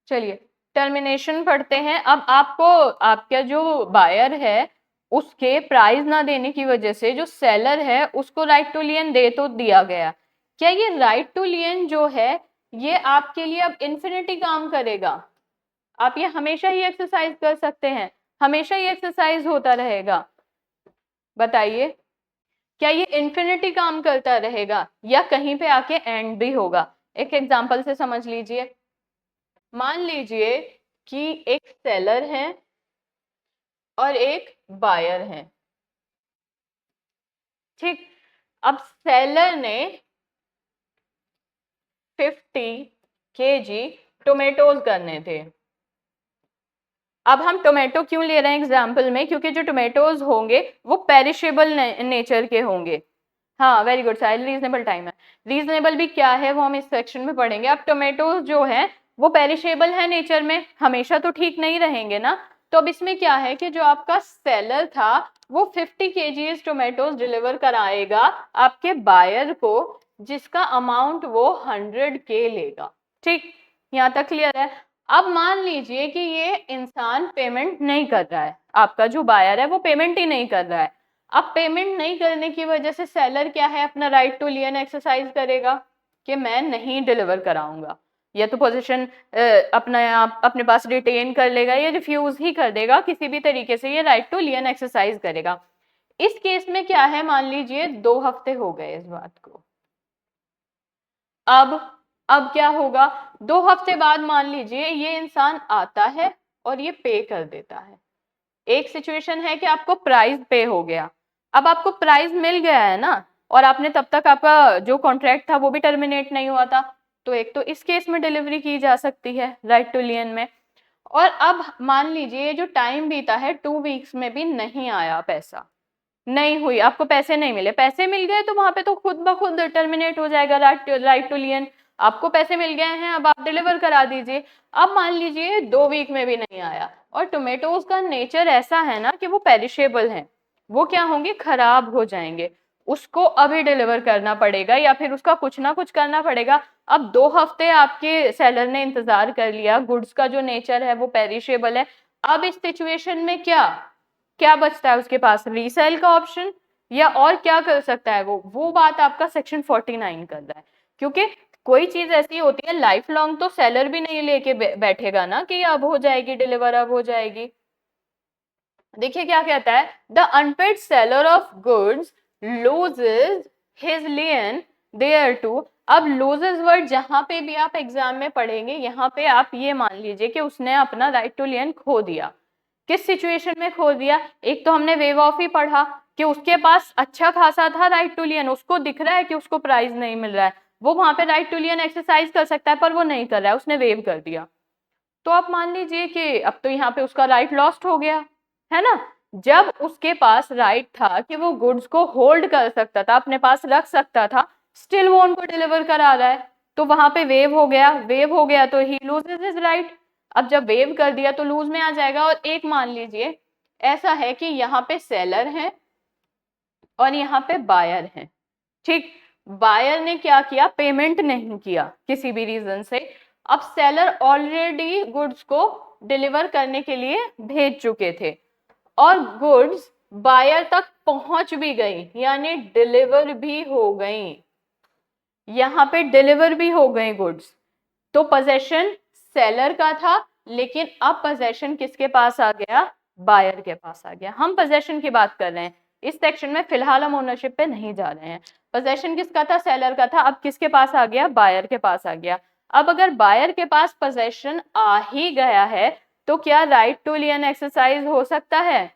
चलिए टर्मिनेशन पढ़ते हैं। अब आपको आपका जो बायर है उसके प्राइस ना देने की वजह से जो सेलर है उसको राइट टू लियन दे तो दिया गया, क्या ये राइट टू लियन जो है ये आपके लिए अब इन्फिनिटी काम करेगा? आप ये हमेशा ही एक्सरसाइज कर सकते हैं, हमेशा ही एक्सरसाइज होता रहेगा? बताइए, क्या ये इन्फिनिटी काम करता रहेगा या कहीं पे आके एंड भी होगा? एक एग्जांपल से समझ लीजिए। मान लीजिए कि एक सेलर है और एक बायर है, ठीक। अब सेलर ने 50 kg टोमेटोज करने थे। अब हम टोमेटो क्यों ले रहे हैं एग्जाम्पल में, क्योंकि जो टोमेटोज होंगे वो पेरिशेबल नेचर के होंगे। हाँ वेरी गुड साहिल, रीजनेबल टाइम है। रीजनेबल भी क्या है वो हम इस सेक्शन में पढ़ेंगे। अब टोमेटोज जो है वो पेरिशेबल है नेचर में, हमेशा तो ठीक नहीं रहेंगे ना। तो अब इसमें क्या है कि जो आपका सेलर था वो 50 kg टोमेटोज डिलीवर कराएगा आपके बायर को, जिसका अमाउंट वो 100K लेगा। ठीक, यहाँ तक क्लियर है? अब मान लीजिए कि ये इंसान पेमेंट नहीं कर रहा है, आपका जो बायर है वो पेमेंट ही नहीं कर रहा है। अब पेमेंट नहीं करने की वजह से सेलर क्या है, अपना राइट टू लियन एक्सरसाइज करेगा कि मैं नहीं डिलीवर कराऊंगा, या तो पोजीशन अपना आप अपने पास रिटेन कर लेगा या रिफ्यूज ही कर देगा, किसी भी तरीके से ये राइट टू लियन एक्सरसाइज करेगा। इस केस में क्या है, मान लीजिए 2 हफ्ते हो गए इस बात को। अब क्या होगा, 2 हफ्ते बाद मान लीजिए ये इंसान आता है और ये पे कर देता है। एक सिचुएशन है कि आपको प्राइस पे हो गया, अब आपको प्राइस मिल गया है ना, और आपने तब तक आपका जो कॉन्ट्रैक्ट था वो भी टर्मिनेट नहीं हुआ था, तो एक तो इस केस में डिलीवरी की जा सकती है राइट टू लियन में। और अब मान लीजिए जो टाइम बीता है 2 वीक्स में भी नहीं आया, पैसा नहीं हुई, आपको पैसे नहीं मिले, पैसे मिल गए तो वहां पे तो खुद ब खुद टर्मिनेट हो जाएगा राइट टू लियन। आपको पैसे मिल गए हैं, अब आप डिलीवर करा दीजिए। अब मान लीजिए 2 वीक में भी नहीं आया, और टोमेटोज का नेचर ऐसा है ना कि वो पेरिशेबल हैं, वो क्या होंगे, खराब हो जाएंगे, उसको अभी डिलीवर करना पड़ेगा या फिर उसका कुछ ना कुछ करना पड़ेगा। अब 2 हफ्ते आपके सेलर ने इंतजार कर लिया, गुड्स का जो नेचर है वो पेरिशेबल है। अब इस सिचुएशन में क्या क्या बचता है उसके पास, रीसेल का ऑप्शन, या और क्या कर सकता है वो बात आपका सेक्शन 49 कर रहा है। क्योंकि कोई चीज ऐसी होती है लाइफ लॉन्ग तो सेलर भी नहीं लेके बैठेगा ना कि अब हो जाएगी डिलीवर, अब हो जाएगी। देखिए क्या कहता है, the unpaid seller of goods loses his lien thereto. अब लूजेस वर्ड जहां पे भी आप एग्जाम में पढ़ेंगे, यहाँ पे आप ये मान लीजिए कि उसने अपना राइट टू लियन खो दिया। किस सिचुएशन में खो दिया, एक तो हमने वेव ऑफ ही पढ़ा कि उसके पास अच्छा खासा था राइट टू लियन, उसको दिख रहा है कि उसको प्राइज नहीं मिल रहा है, वो वहां पे राइट टू लियन एक्सरसाइज कर सकता है पर वो नहीं कर रहा है, उसने वेव कर दिया। तो आप मान लीजिए कि अब तो यहाँ पे उसका राइट लॉस्ट हो गया है ना। जब उसके पास राइट था कि वो गुड्स को होल्ड कर सकता था, अपने पास रख सकता था, स्टिल वो उनको डिलीवर करा रहा है, तो वहां पे वेव हो गया, वेव हो गया तो ही लूजेस हिज राइट। अब जब वेव कर दिया तो लूज में आ जाएगा। और एक मान लीजिए ऐसा है कि यहाँ पे सेलर है और यहाँ पे बायर है, ठीक। बायर ने क्या किया, पेमेंट नहीं किया किसी भी रीजन से। अब सेलर ऑलरेडी गुड्स को डिलीवर करने के लिए भेज चुके थे और गुड्स बायर तक पहुंच भी गई, यानी डिलीवर भी हो गई, यहाँ पे डिलीवर भी हो गए गुड्स। तो पोजेशन सेलर का था, लेकिन अब पोजेशन किसके पास आ गया, बायर के पास आ गया। हम पोजेशन की बात कर रहे हैं इस सेक्शन में, फिलहाल हम ओनरशिप पे नहीं जा रहे हैं। पोजेशन किसका था, सेलर का था, अब किसके पास आ गया, बायर के पास आ गया। अब अगर बायर के पास पोजेशन आ ही गया है तो क्या राइट टू लियन एक्सरसाइज हो सकता है,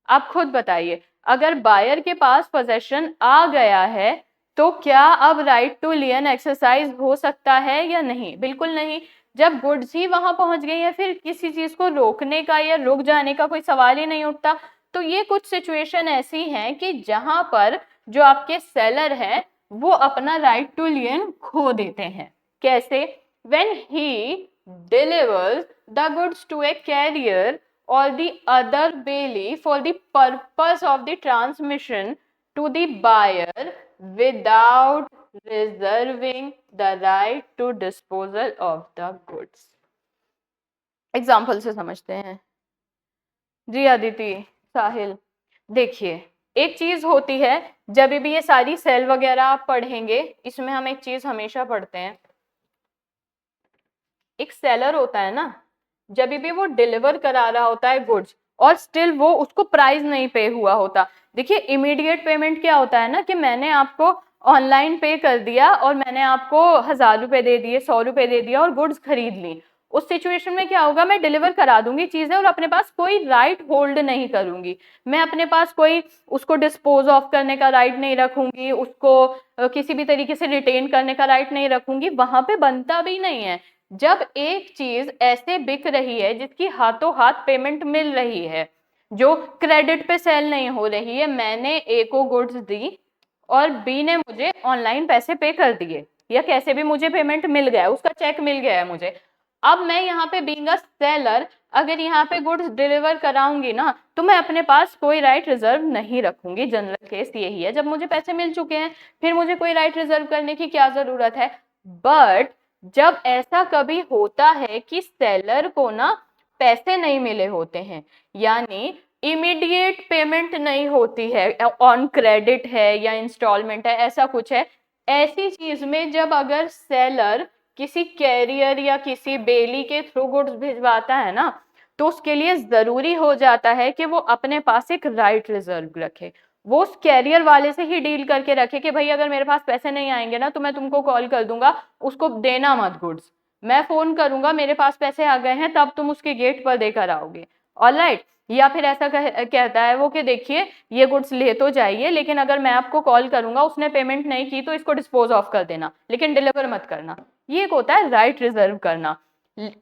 आप खुद बताइए। अगर बायर के पास पोजेशन आ गया है तो क्या अब राइट टू लियन एक्सरसाइज हो सकता है या नहीं, बिल्कुल नहीं। जब गुड्स ही वहां पहुंच गई है, फिर किसी चीज को रोकने का या रुक जाने का कोई सवाल ही नहीं उठता। तो ये कुछ सिचुएशन ऐसी हैं कि जहां पर जो आपके सेलर है वो अपना राइट टू लियन खो देते हैं। कैसे, when he delivers the goods to a carrier or the other bailey for the purpose of the transmission to the buyer without reserving the right to disposal of the goods। Example से समझते हैं। जी अदिति, साहिल, देखिए एक चीज होती है, जब भी ये सारी सेल वगैरह आप पढ़ेंगे, इसमें हम एक चीज हमेशा पढ़ते हैं, एक सेलर होता है ना, जब भी वो डिलीवर करा रहा होता है गुड्स और स्टिल वो उसको प्राइस नहीं पे हुआ होता। देखिए इमीडिएट पेमेंट क्या होता है ना, कि मैंने आपको ऑनलाइन पे कर दिया और मैंने आपको 1000 रुपए दे दिए, 100 रुपए दे दिया और गुड्स खरीद ली। उस सिचुएशन में क्या होगा, मैं डिलीवर करा दूंगी चीजें और अपने पास कोई राइट होल्ड नहीं करूंगी, मैं अपने पास कोई उसको डिस्पोज ऑफ करने का राइट नहीं रखूंगी, उसको किसी भी तरीके से रिटेन करने का राइट नहीं रखूंगी, वहां पे बनता भी नहीं है। जब एक चीज ऐसे बिक रही है जिसकी हाथों हाथ पेमेंट मिल रही है, जो क्रेडिट पे सेल नहीं हो रही है, मैंने ए को गुड्स दी और बी ने मुझे ऑनलाइन पैसे पे कर दिए या कैसे भी मुझे पेमेंट मिल गया, उसका चेक मिल गया है मुझे। अब मैं यहाँ पे बीइंग अ सेलर अगर यहाँ पे गुड्स डिलीवर कराऊंगी ना, तो मैं अपने पास कोई राइट रिजर्व नहीं रखूंगी। जनरल केस यही है, जब मुझे पैसे मिल चुके हैं फिर मुझे कोई राइट रिजर्व करने की क्या जरूरत है। बट जब ऐसा कभी होता है कि सेलर को ना पैसे नहीं मिले होते हैं, यानी इमीडिएट पेमेंट नहीं होती है, ऑन क्रेडिट है या इंस्टॉलमेंट है, ऐसा कुछ है, ऐसी चीज में जब अगर सेलर किसी कैरियर या किसी बेली के थ्रू गुड्स भिजवाता है ना, तो उसके लिए जरूरी हो जाता है कि वो अपने पास एक राइट रिजर्व रखे, वो उस कैरियर वाले से ही डील करके रखे कि भाई अगर मेरे पास पैसे नहीं आएंगे ना तो मैं तुमको कॉल कर दूंगा, उसको देना मत गुड्स, मैं फोन करूंगा मेरे पास पैसे आ गए हैं तब तुम उसके गेट पर देकर आओगे, ऑलराइट। या फिर ऐसा कहता है वो कि देखिए ये गुड्स ले तो जाइए, लेकिन अगर मैं आपको कॉल करूंगा उसने पेमेंट नहीं की तो इसको डिस्पोज ऑफ कर देना, लेकिन डिलीवर मत करना। ये एक होता है राइट रिजर्व करना।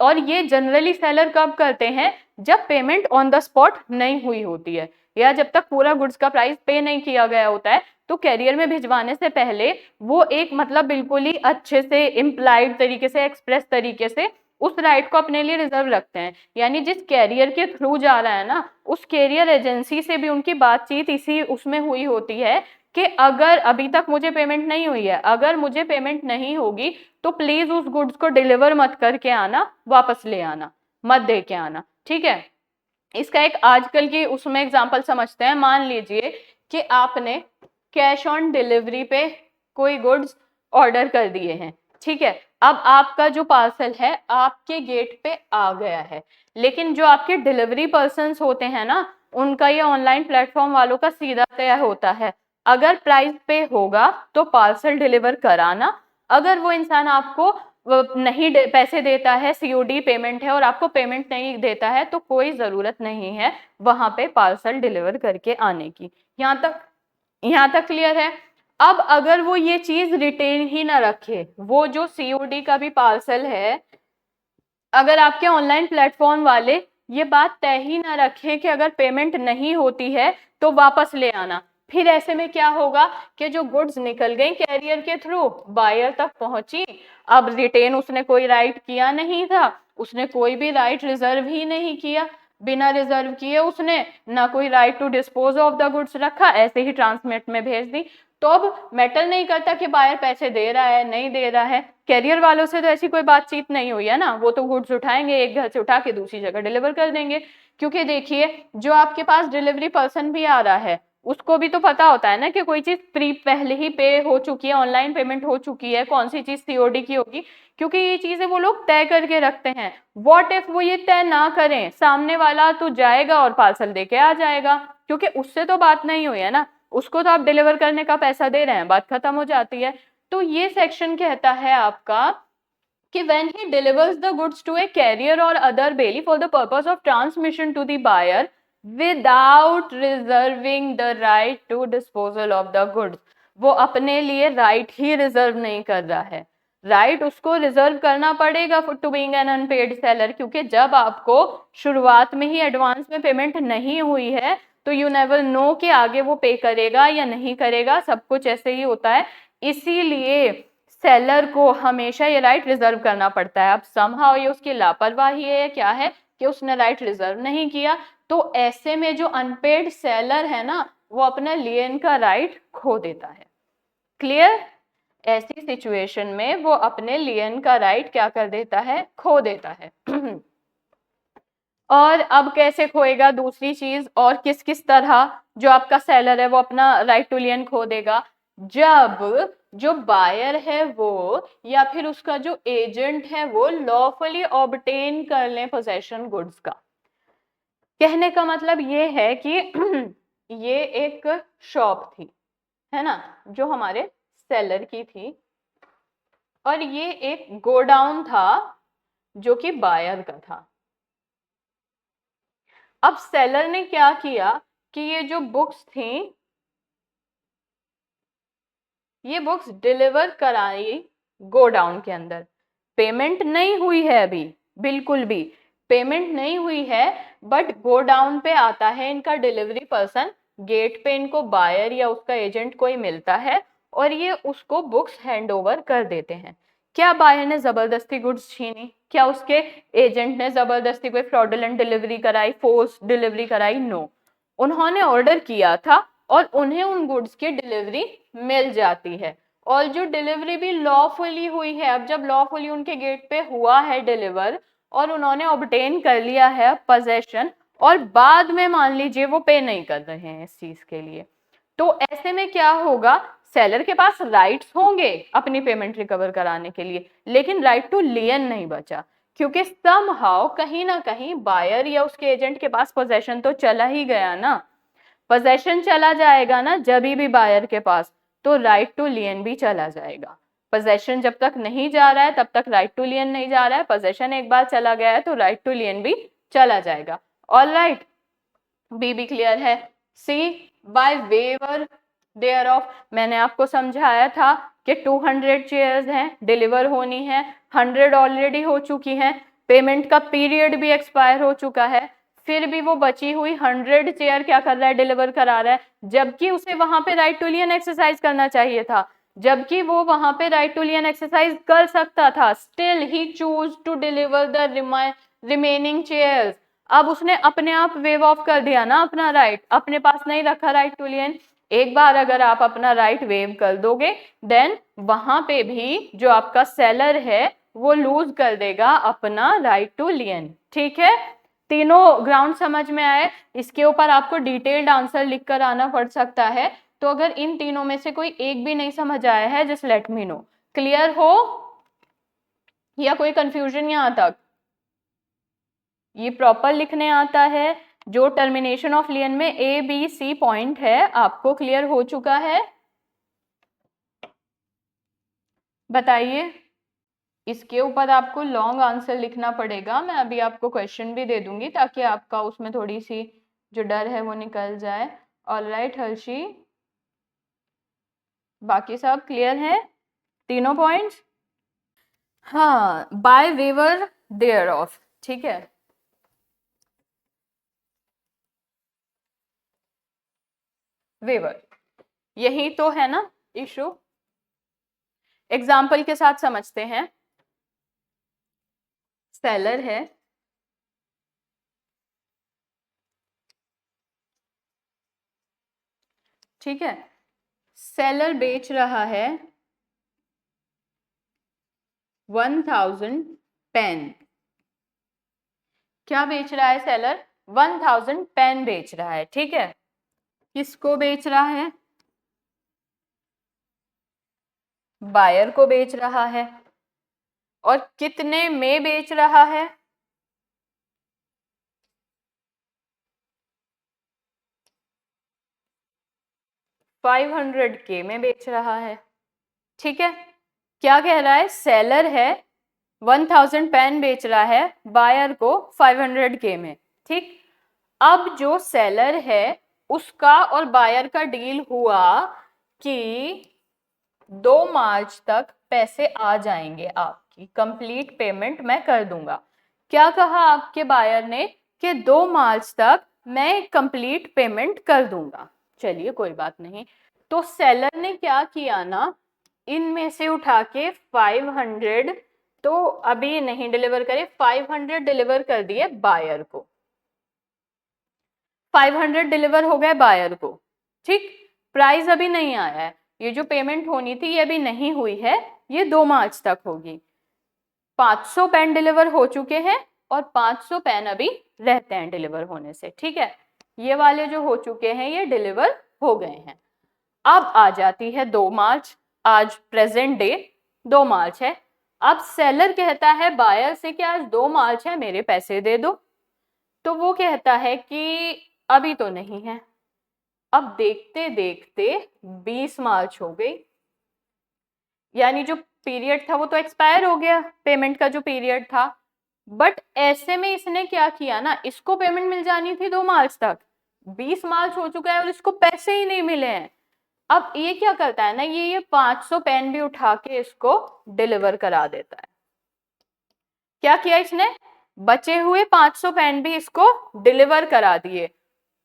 और ये जनरली सेलर कब करते हैं, जब पेमेंट ऑन द स्पॉट नहीं हुई होती है या जब तक पूरा गुड्स का प्राइस पे नहीं किया गया होता है, तो कैरियर में भिजवाने से पहले वो एक मतलब बिल्कुल ही अच्छे से इम्प्लाइड तरीके से, एक्सप्रेस तरीके से उस राइट को अपने लिए रिजर्व रखते हैं। यानी जिस कैरियर के थ्रू जा रहा है ना, उस कैरियर एजेंसी से भी उनकी बातचीत इसी उसमें हुई होती है कि अगर अभी तक मुझे पेमेंट नहीं हुई है, अगर मुझे पेमेंट नहीं होगी तो प्लीज उस गुड्स को डिलीवर मत करके आना, वापस ले आना, मत दे के आना, ठीक है। इसका एक आजकल की उसमें एग्जांपल समझते हैं। मान लीजिए कि आपने कैश ऑन डिलीवरी पे कोई गुड्स ऑर्डर कर दिए हैं, ठीक है। अब आपका जो पार्सल है आपके गेट पे आ गया है, लेकिन जो आपके डिलीवरी पर्सन्स होते हैं ना, उनका ये ऑनलाइन प्लेटफॉर्म वालों का सीधा तय होता है, अगर प्राइस पे होगा तो पार्सल डिलीवर कराना, अगर वो इंसान आपको नहीं पैसे देता है, सीओडी पेमेंट है और आपको पेमेंट नहीं देता है, तो कोई जरूरत नहीं है वहां पे पार्सल डिलीवर करके आने की। यहाँ तक क्लियर है। अब अगर वो ये चीज रिटेन ही ना रखे, वो जो सीओडी का भी पार्सल है, अगर आपके ऑनलाइन प्लेटफॉर्म वाले ये बात तय ही ना रखें कि अगर पेमेंट नहीं होती है तो वापस ले आना। फिर ऐसे में क्या होगा कि जो गुड्स निकल गई कैरियर के थ्रू, बायर तक पहुंची, अब रिटेन उसने कोई राइट किया नहीं था, उसने कोई भी राइट रिजर्व ही नहीं किया, बिना रिजर्व किए उसने ना कोई right to dispose of the goods रखा, ऐसे ही ट्रांसमिट में भेज दी। तो अब मैटर नहीं करता कि बायर पैसे दे रहा है नहीं दे रहा है, कैरियर वालों से तो ऐसी कोई बातचीत नहीं हुई है ना, वो तो गुड्स उठाएंगे, एक घर से उठा के दूसरी जगह डिलीवर कर देंगे। क्योंकि देखिए जो आपके पास डिलीवरी पर्सन भी आ रहा है उसको भी तो पता होता है ना कि कोई चीज प्री पहले ही पे हो चुकी है, ऑनलाइन पेमेंट हो चुकी है, कौन सी चीज सीओडी की होगी, क्योंकि ये चीजें वो लोग तय करके रखते हैं। व्हाट इफ वो ये तय ना करें, सामने वाला तो जाएगा और पार्सल देके आ जाएगा, क्योंकि उससे तो बात नहीं हुई है ना, उसको तो आप डिलीवर करने का पैसा दे रहे हैं, बात खत्म हो जाती है। तो ये सेक्शन कहता है आपका कि when he delivers the goods to a carrier or other bailey for the purpose of transmission to the buyer without reserving the right to disposal of the goods, वो अपने लिए राइट ही रिजर्व नहीं कर रहा है, राइट उसको reserve करना पड़ेगा to being an unpaid seller, क्योंकि जब आपको शुरुआत में ही एडवांस में पेमेंट नहीं हुई है तो यू नेवर नो कि आगे वो पे करेगा या नहीं करेगा, सब कुछ ऐसे ही होता है। इसीलिए सेलर को हमेशा ये राइट रिजर्व करना पड़ता है। अब समहाउ ये उसकी लापरवाही है, क्या है कि उसने राइट रिजर्व नहीं किया, तो ऐसे में जो अनपेड सेलर है ना वो अपना लियन का राइट खो देता है। क्लियर? ऐसी सिचुएशन में वो अपने लियन का राइट क्या कर देता है, खो देता है। और अब कैसे खोएगा दूसरी चीज, और किस किस तरह जो आपका सेलर है वो अपना राइट टू लियन खो देगा, जब जो बायर है वो या फिर उसका जो एजेंट है वो लॉफुली ऑब्टेन कर ले पोजेशन गुड्स का। कहने का मतलब ये है कि ये एक शॉप थी, है ना, जो हमारे सेलर की थी, और ये एक गोडाउन था जो कि बायर का था। अब सेलर ने क्या किया कि ये जो बुक्स थी ये बुक्स डिलीवर कराई गोडाउन के अंदर, पेमेंट नहीं हुई है अभी, बिल्कुल भी पेमेंट नहीं हुई है, बट गोडाउन पे आता है इनका डिलीवरी पर्सन, गेट पे इनको बायर या उसका एजेंट कोई मिलता है और ये उसको बुक्स हैंड ओवर कर देते हैं। क्या बायर ने जबरदस्ती गुड्स छीनी, क्या उसके एजेंट ने जबरदस्ती कोई फ्रॉडुलेंट डिलीवरी कराई, फोर्स डिलीवरी कराई? नो, उन्होंने ऑर्डर किया था और उन्हें उन गुड्स की डिलीवरी मिल जाती है, और जो डिलीवरी भी लॉफुली हुई है। अब जब लॉफुली उनके गेट पे हुआ है डिलीवर और उन्होंने ऑब्टेन कर लिया है पोजेशन, और बाद में मान लीजिए वो पे नहीं कर रहे हैं इस चीज के लिए, तो ऐसे में क्या होगा, सेलर के पास राइट्स होंगे अपनी पेमेंट रिकवर कराने के लिए, लेकिन राइट टू लियन नहीं बचा, क्योंकि समहाउ कहीं ना कहीं बायर या उसके एजेंट के पास पोजेशन तो चला ही गया ना, पोजेशन चला जाएगा ना जब भी बायर के पास, तो राइट टू लियन भी चला जाएगा। पोजेशन जब तक नहीं जा रहा है तब तक राइट टू लियन नहीं जा रहा है, पोजेशन एक बार चला गया है तो राइट टू लियन भी चला जाएगा। ऑल राइट, बी भी क्लियर है। सी, बाय वेवर देयर ऑफ, मैंने आपको समझाया था कि 200 चेयर्स हैं, डिलीवर होनी है, 100 ऑलरेडी हो चुकी हैं, पेमेंट का पीरियड भी एक्सपायर हो चुका है, फिर भी वो बची हुई 100 चेयर क्या कर रहा है, डिलीवर करा रहा है, जबकि उसे वहां पे राइट टू लियन एक्सरसाइज करना चाहिए था, जबकि वो वहां पे राइट टू लियन एक्सरसाइज कर सकता था, still he choose to deliver the remaining chairs. अब उसने अपने आप वेव ऑफ कर दिया ना अपना राइट, अपने पास नहीं रखा राइट टू लियन। एक बार अगर आप अपना राइट वेव कर दोगे देन वहां पे भी जो आपका सेलर है वो लूज कर देगा अपना राइट टू लियन। ठीक है, तीनों ग्राउंड समझ में आए? इसके ऊपर आपको डिटेल्ड आंसर लिख कर आना पड़ सकता है, तो अगर इन तीनों में से कोई एक भी नहीं समझ आया है just let me know. Clear हो या कोई कंफ्यूजन यहां तक? ये प्रॉपर लिखने आता है, जो टर्मिनेशन ऑफ लियन में ए बी सी पॉइंट है आपको क्लियर हो चुका है? बताइए, इसके ऊपर आपको लॉन्ग आंसर लिखना पड़ेगा, मैं अभी आपको क्वेश्चन भी दे दूंगी ताकि आपका उसमें थोड़ी सी जो डर है वो निकल जाए। ऑलराइट हर्षी, बाकी सब क्लियर है तीनों पॉइंट्स? हाँ, बाय वेवर देयर ऑफ, ठीक है। वेवर। यही तो है ना इशू। एग्जाम्पल के साथ समझते हैं। सेलर है, ठीक है, सेलर बेच रहा है 1000 पेन। क्या बेच रहा है सेलर? 1000 पेन बेच रहा है, ठीक है। किसको बेच रहा है? बायर को बेच रहा है। और कितने में बेच रहा है? 500K में बेच रहा है, ठीक है। क्या कह रहा है? सेलर है 1000 पेन बेच रहा है बायर को 500K में, ठीक। अब जो सेलर है उसका और बायर का डील हुआ कि 2 मार्च तक पैसे आ जाएंगे, आपकी कंप्लीट पेमेंट मैं कर दूंगा। क्या कहा आपके बायर ने? कि 2 मार्च तक मैं कंप्लीट पेमेंट कर दूंगा। चलिए कोई बात नहीं। तो सेलर ने क्या किया ना, इनमें से उठा के 500 तो अभी नहीं डिलीवर करे, 500 डिलीवर कर दिए बायर को। 500 डिलीवर हो गए बायर को, ठीक। प्राइस अभी नहीं आया है, ये जो पेमेंट होनी थी ये अभी नहीं हुई है, ये 2 मार्च तक होगी। 500 पेन डिलीवर हो चुके हैं और 500 पेन अभी रहते हैं डिलीवर होने से, ठीक है। ये वाले जो हो चुके हैं ये डिलीवर हो गए हैं। अब आ जाती है 2 मार्च, आज प्रेजेंट डे 2 मार्च है। अब सेलर कहता है बायर से कि आज 2 मार्च है, मेरे पैसे दे दो। तो वो कहता है कि अभी तो नहीं है। अब देखते देखते 20 मार्च हो गई, यानी जो पीरियड था वो तो एक्सपायर हो गया, पेमेंट का जो पीरियड था। बट ऐसे में इसने क्या किया ना, इसको पेमेंट मिल जानी थी 2 मार्च तक, 20 मार्च हो चुका है और इसको पैसे ही नहीं मिले हैं। अब ये क्या करता है ना, ये 500 पेन भी उठा के इसको डिलीवर करा देता है। क्या किया इसने? बचे हुए 500 पेन भी इसको डिलीवर करा दिए।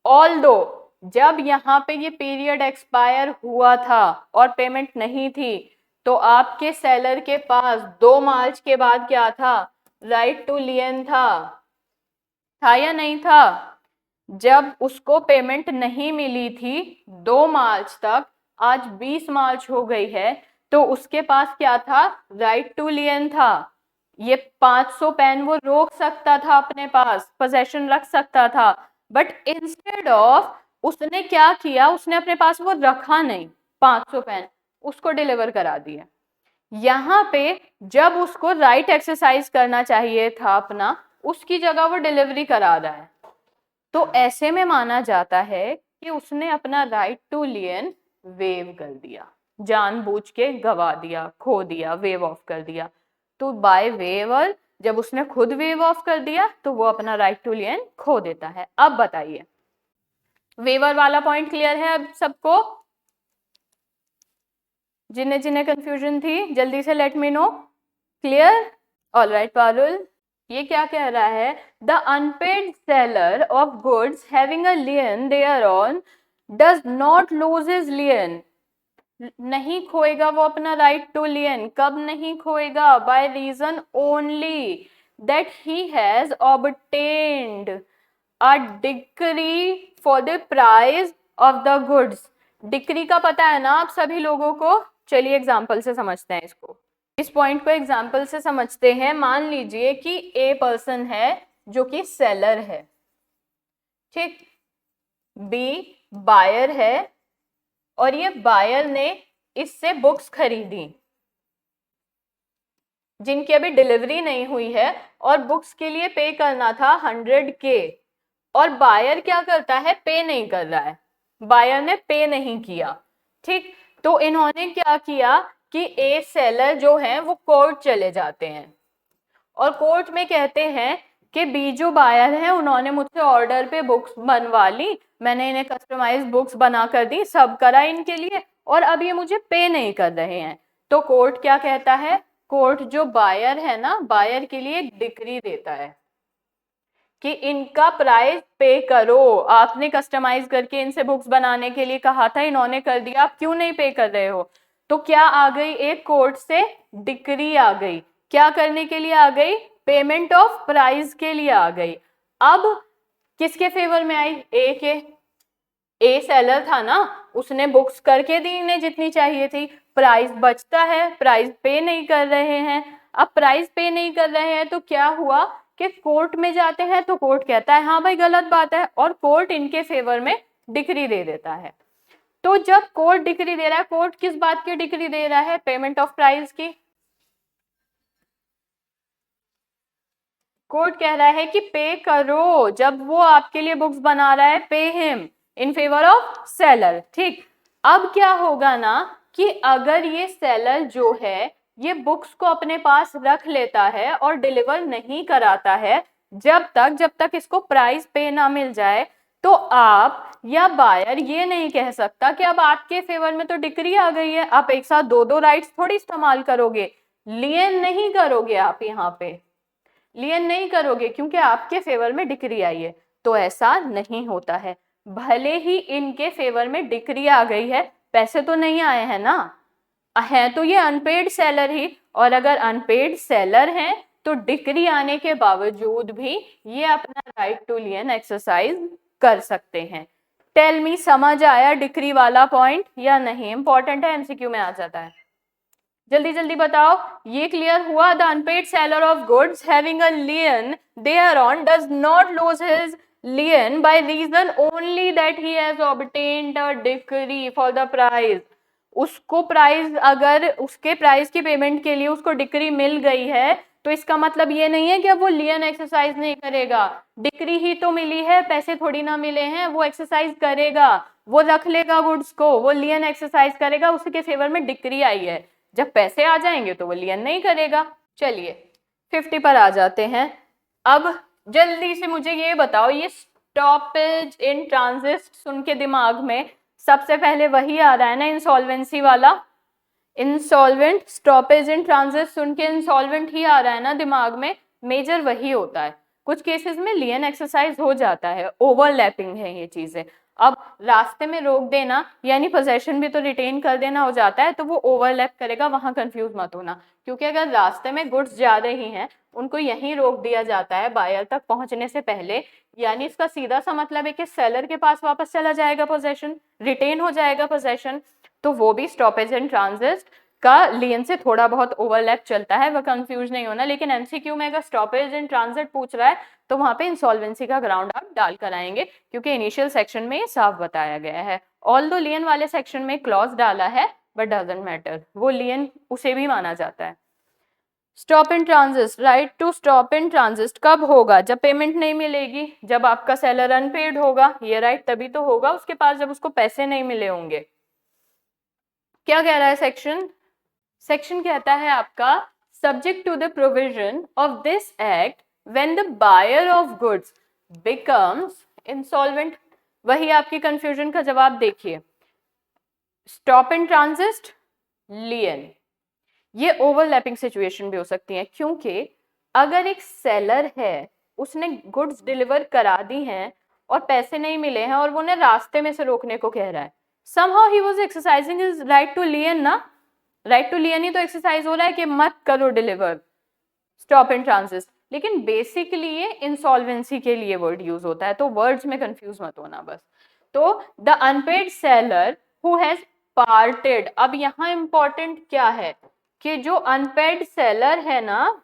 ऑल दो जब यहाँ पे ये पीरियड एक्सपायर हुआ था और पेमेंट नहीं थी, तो आपके सेलर के पास 2 मार्च के बाद क्या था? राइट टू लियन था या नहीं था? जब उसको पेमेंट नहीं मिली थी 2 मार्च तक, आज 20 मार्च हो गई है, तो उसके पास क्या था? राइट टू लियन था। ये 500 पेन वो रोक सकता था, अपने पास पोजेशन रख सकता था। बट इंस्टेड ऑफ उसने क्या किया, उसने अपने पास वो रखा नहीं, 500 पेन उसको डिलीवर करा दिया। यहाँ पे जब उसको राइट एक्सरसाइज करना चाहिए था अपना, उसकी जगह वो डिलीवरी करा रहा है। तो ऐसे में माना जाता है कि उसने अपना राइट टू लियन वेव कर दिया, जानबूझ के गवा दिया, खो दिया, वेव ऑफ कर दिया। तो बाय वेवर जब उसने खुद वेव ऑफ कर दिया तो वो अपना राइट टू लियन खो देता है। अब बताइए, वेवर वाला पॉइंट क्लियर है अब सबको? जिन्हें जिन्हें कंफ्यूजन थी जल्दी से let me know. Clear? Alright Parul, ये क्या कह रहा है? The unpaid seller of goods having a lien thereon does not lose his lien. नहीं खोएगा वो अपना राइट टू लियन। कब नहीं खोएगा? By reason only that he has obtained a decree for the price of the goods. Decree का पता है ना आप सभी लोगों को? चलिए एग्जाम्पल से समझते हैं इसको। इस पॉइंट को एग्जाम्पल से समझते हैं। मान लीजिए कि ए पर्सन है जो कि सेलर है, ठीक। बी बायर है और ये बायर ने इससे बुक्स खरीदी जिनकी अभी डिलीवरी नहीं हुई है और बुक्स के लिए पे करना था 100K। और बायर क्या करता है? पे नहीं कर रहा है, बायर ने पे नहीं किया, ठीक। तो इन्होंने क्या किया कि ए सेलर जो है वो कोर्ट चले जाते हैं और कोर्ट में कहते हैं कि बी जो बायर है उन्होंने मुझसे ऑर्डर पे बुक्स बनवा ली, मैंने इन्हें कस्टमाइज बुक्स बना कर दी, सब करा इनके लिए, और अब ये मुझे पे नहीं कर रहे हैं। तो कोर्ट क्या कहता है? कोर्ट जो बायर है ना, बायर के लिए एक डिक्री देता है कि इनका प्राइस पे करो। आपने कस्टमाइज करके इनसे बुक्स बनाने के लिए कहा था, इन्होंने कर दिया, आप क्यों नहीं पे कर रहे हो? तो क्या आ गई, एक कोर्ट से डिक्री आ गई, क्या करने के लिए आ गई? पेमेंट ऑफ प्राइस के लिए आ गई। अब किसके फेवर में आई? ए के। ए सेलर था ना, उसने बुक्स करके दी इन्हें जितनी चाहिए थी, प्राइस बचता है, प्राइस पे नहीं कर रहे हैं। अब प्राइस पे नहीं कर रहे हैं तो क्या हुआ कि कोर्ट में जाते हैं तो कोर्ट कहता है हाँ भाई गलत बात है, और कोर्ट इनके फेवर में डिक्री दे देता है। तो जब कोर्ट डिक्री दे रहा है, कोर्ट किस बात की डिक्री दे रहा है? पेमेंट ऑफ प्राइस की। कोर्ट कह रहा है कि पे करो, जब वो आपके लिए बुक्स बना रहा है, pay him in favour of seller. ठीक, अब क्या होगा ना कि अगर ये सेलर जो है ये बुक्स को अपने पास रख लेता है और डिलीवर नहीं कराता है जब तक इसको प्राइस पे ना मिल जाए, तो आप या बायर ये नहीं कह सकता कि अब आपके फेवर में तो डिक्री आ गई है, आप एक साथ दो दो राइट्स थोड़ी इस्तेमाल करोगे, लियन नहीं करोगे, आप यहाँ पे लियन नहीं करोगे क्योंकि आपके फेवर में डिक्री आई है। तो ऐसा नहीं होता है, भले ही इनके फेवर में डिक्री आ गई है, पैसे तो नहीं आए हैं ना, है तो ये अनपेड सेलर ही, और अगर अनपेड सेलर हैं तो डिक्री आने के बावजूद भी ये अपना राइट टू लियन एक्सरसाइज कर सकते हैं। टेल मी, समझ आया डिक्री वाला पॉइंट या नहीं? इंपॉर्टेंट है, एमसीक्यू में आ जाता है। जल्दी जल्दी बताओ, ये क्लियर हुआ? The unpaid seller of goods having a lien thereon does not lose his lien by reason only that he has obtained a decree for the price। उसको प्राइस, अगर उसके प्राइस की पेमेंट के लिए उसको डिक्री मिल गई है तो इसका मतलब ये नहीं है कि अब वो लियन एक्सरसाइज नहीं करेगा। डिक्री ही तो मिली है, पैसे थोड़ी ना मिले हैं, वो एक्सरसाइज करेगा, वो रख लेगा गुड्स को, वो लियन एक्सरसाइज करेगा, उसके फेवर में डिक्री आई है। जब पैसे आ जाएंगे तो वो लियन नहीं करेगा। चलिए 50 पर आ जाते हैं। अब जल्दी से मुझे ये बताओ, ये स्टॉपेज इन ट्रांजिट सुन के दिमाग में सबसे पहले वही आ रहा है ना, इंसॉल्वेंसी वाला। इंसॉल्वेंट, स्टॉपेज इन ट्रांजिट सुन के इंसॉल्वेंट ही आ रहा है ना दिमाग में, मेजर वही होता है। कुछ केसेस में लियन एक्सरसाइज हो जाता है, ओवरलैपिंग है ये चीजें। अब रास्ते में रोक देना यानी पोजेशन भी तो रिटेन कर देना हो जाता है, तो वो ओवरलैप करेगा, वहां कंफ्यूज मत होना। क्योंकि अगर रास्ते में गुड्स जा रही हैं, उनको यहीं रोक दिया जाता है बायर तक पहुंचने से पहले, यानी इसका सीधा सा मतलब है कि सेलर के पास वापस चला जाएगा पोजेशन, रिटेन हो जाएगा पोजेशन। तो वो भी स्टॉपेज एंड ट्रांजिट का लियन से थोड़ा बहुत ओवरलैप चलता है, वह कंफ्यूज नहीं होना। लेकिन एमसीक्यू में अगर स्टॉपेज एंड ट्रांजिट पूछ रहा है तो वहां पे इंसॉल्वेंसी का ग्राउंड आप डाल कर आएंगे, क्योंकि इनिशियल सेक्शन में साफ बताया गया है। ऑल्दो लियन वाले सेक्शन में क्लॉज डाला है, बट डजंट मैटर, वो लियन उसे भी माना जाता है। Stop in transit, right to stop in transit कब होगा? जब पेमेंट नहीं मिलेगी, जब आपका सेलर अनपेड होगा, ये राइट तभी तो होगा उसके पास जब उसको पैसे नहीं मिले होंगे। क्या कह रहा है सेक्शन? सेक्शन कहता है आपका, subject to the provision of this act when the buyer of goods becomes insolvent. वही आपकी कंफ्यूजन का जवाब देखिए, स्टॉप इन ट्रांजिट, लियन, ये ओवरलैपिंग सिचुएशन भी हो सकती है, क्योंकि अगर एक सेलर है, उसने गुड्स डिलीवर करा दी हैं और पैसे नहीं मिले हैं और वो उन्हें रास्ते में से रोकने को कह रहा है, somehow he was exercising his right to lien ना, राइट टू लियन ही तो एक्सरसाइज हो रहा है कि मत करो डिलीवर, स्टॉप इन ट्रांजिट। लेकिन बेसिकली ये इंसॉल्वेंसी के लिए वर्ड यूज होता है, तो वर्ड्स में कंफ्यूज मत होना बस। तो the unpaid seller who has parted, अब यहाँ इंपॉर्टेंट क्या है कि जो अनपेड सेलर है ना,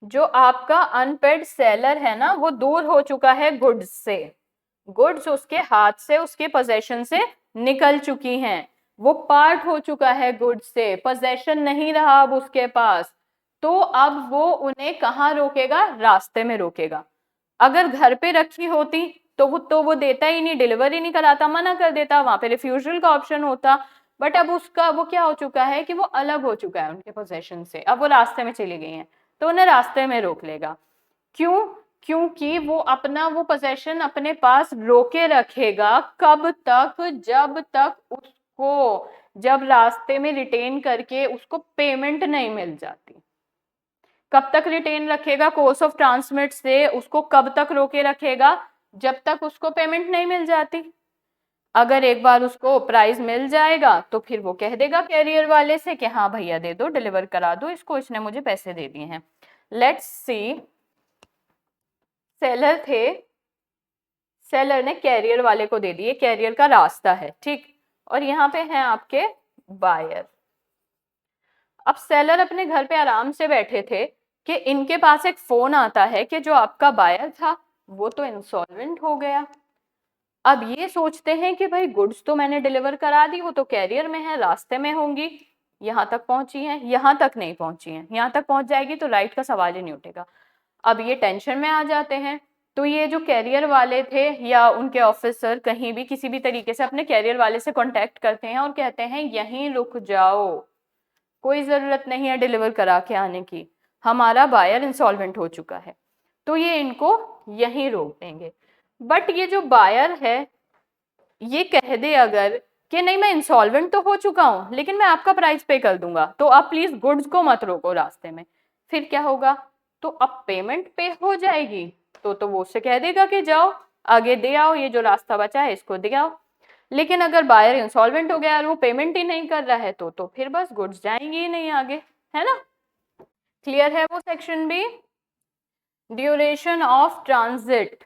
जो आपका अनपेड सेलर है ना, वो दूर हो चुका है गुड्स से, गुड्स उसके हाथ से, उसके पोजेशन से निकल चुकी हैं, वो पार्ट हो चुका है गुड्स से, पोजेशन नहीं रहा अब उसके पास, तो अब वो उन्हें कहाँ रोकेगा? रास्ते में रोकेगा। अगर घर पे रखी होती तो वो देता ही नहीं, डिलीवर ही नहीं कराता, मना कर देता, वहां पे रिफ्यूजल का ऑप्शन होता। बट अब उसका वो क्या हो चुका है कि वो अलग हो चुका है उनके पोजेशन से, अब वो रास्ते में चली गई हैं, तो उन्हें रास्ते में रोक लेगा। क्यों? क्योंकि वो अपना वो पोजेशन अपने पास रोके रखेगा, कब तक? जब तक उसको, जब रास्ते में रिटेन करके उसको पेमेंट नहीं मिल जाती। कब तक रिटेन रखेगा कोर्स ऑफ ट्रांसमिट से, उसको कब तक रोके रखेगा, जब तक उसको पेमेंट नहीं मिल जाती। अगर एक बार उसको प्राइस मिल जाएगा तो फिर वो कह देगा कैरियर वाले से कि हाँ भैया दे दो, डिलीवर करा दो इसको, इसने मुझे पैसे दे दिए हैं। लेट्स सी, सेलर थे, सेलर ने कैरियर वाले को दे दिए, कैरियर का रास्ता है, ठीक। और यहाँ पे हैं आपके बायर। अब सेलर अपने घर पे आराम से बैठे थे कि इनके पास एक फोन आता है कि जो आपका बायर था वो तो इंसॉल्वेंट हो गया। अब ये सोचते हैं कि भाई गुड्स तो मैंने डिलीवर करा दी, वो तो कैरियर में है, रास्ते में होंगी, यहाँ तक पहुंची हैं, यहाँ तक नहीं पहुंची हैं, यहाँ तक पहुंच जाएगी तो राइट का सवाल ही नहीं उठेगा। अब ये टेंशन में आ जाते हैं। तो ये जो कैरियर वाले थे या उनके ऑफिसर कहीं भी किसी भी तरीके से अपने कैरियर वाले से कांटेक्ट करते हैं और कहते हैं यहीं रुक जाओ, कोई जरूरत नहीं है डिलीवर करा के आने की, हमारा बायर इंसॉल्वेंट हो चुका है, तो ये इनको यहीं रोक देंगे। बट ये जो बायर है ये कह दे अगर कि नहीं मैं इंसॉल्वेंट तो हो चुका हूं लेकिन मैं आपका प्राइस पे कर दूंगा, तो आप प्लीज गुड्स को मत रोको रास्ते में, फिर क्या होगा, तो अब पेमेंट पे हो जाएगी, तो वो उससे कह देगा कि जाओ आगे दे आओ, ये जो रास्ता बचा है इसको दे आओ। लेकिन अगर बायर इंसॉल्वेंट हो गया और वो पेमेंट ही नहीं कर रहा है तो फिर बस गुड्स जाएंगी ही नहीं आगे, है ना। क्लियर है वो सेक्शन भी। ड्यूरेशन ऑफ ट्रांजिट,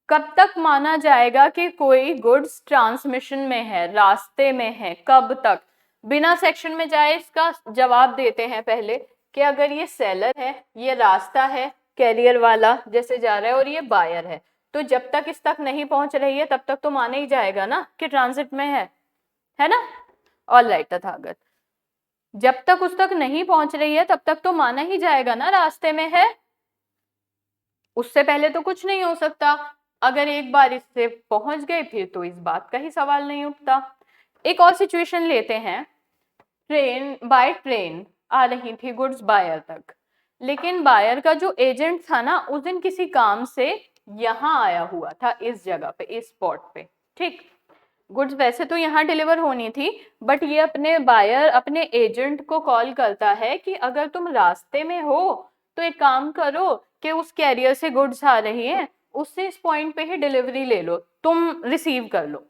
कब तक माना जाएगा कि कोई गुड्स ट्रांसमिशन में है, रास्ते में है, कब तक। बिना सेक्शन में जाए इसका जवाब देते हैं पहले कि अगर ये सेलर है, ये रास्ता है कैरियर वाला जैसे जा रहा है और ये बायर है, तो जब तक इस तक नहीं पहुंच रही है तब तक तो माना ही जाएगा ना कि ट्रांजिट में है ना। ऑल राइट तथागत, जब तक उस तक नहीं पहुंच रही है तब तक तो माना ही जाएगा ना रास्ते में है, उससे पहले तो कुछ नहीं हो सकता। अगर एक बार इससे पहुंच गए फिर तो इस बात का ही सवाल नहीं उठता। एक और सिचुएशन लेते हैं, ट्रेन बाय ट्रेन आ रही थी गुड्स बायर तक, लेकिन बायर का जो एजेंट था ना उस दिन किसी काम से यहाँ आया हुआ था, इस जगह पे, इस स्पॉट पे, ठीक। गुड्स वैसे तो यहाँ डिलीवर होनी थी बट ये अपने बायर अपने एजेंट को कॉल करता है कि अगर तुम रास्ते में हो तो एक काम करो कि उस कैरियर से गुड्स आ रही है उससे इस पॉइंट पे ही डिलीवरी ले लो, तुम रिसीव कर लो।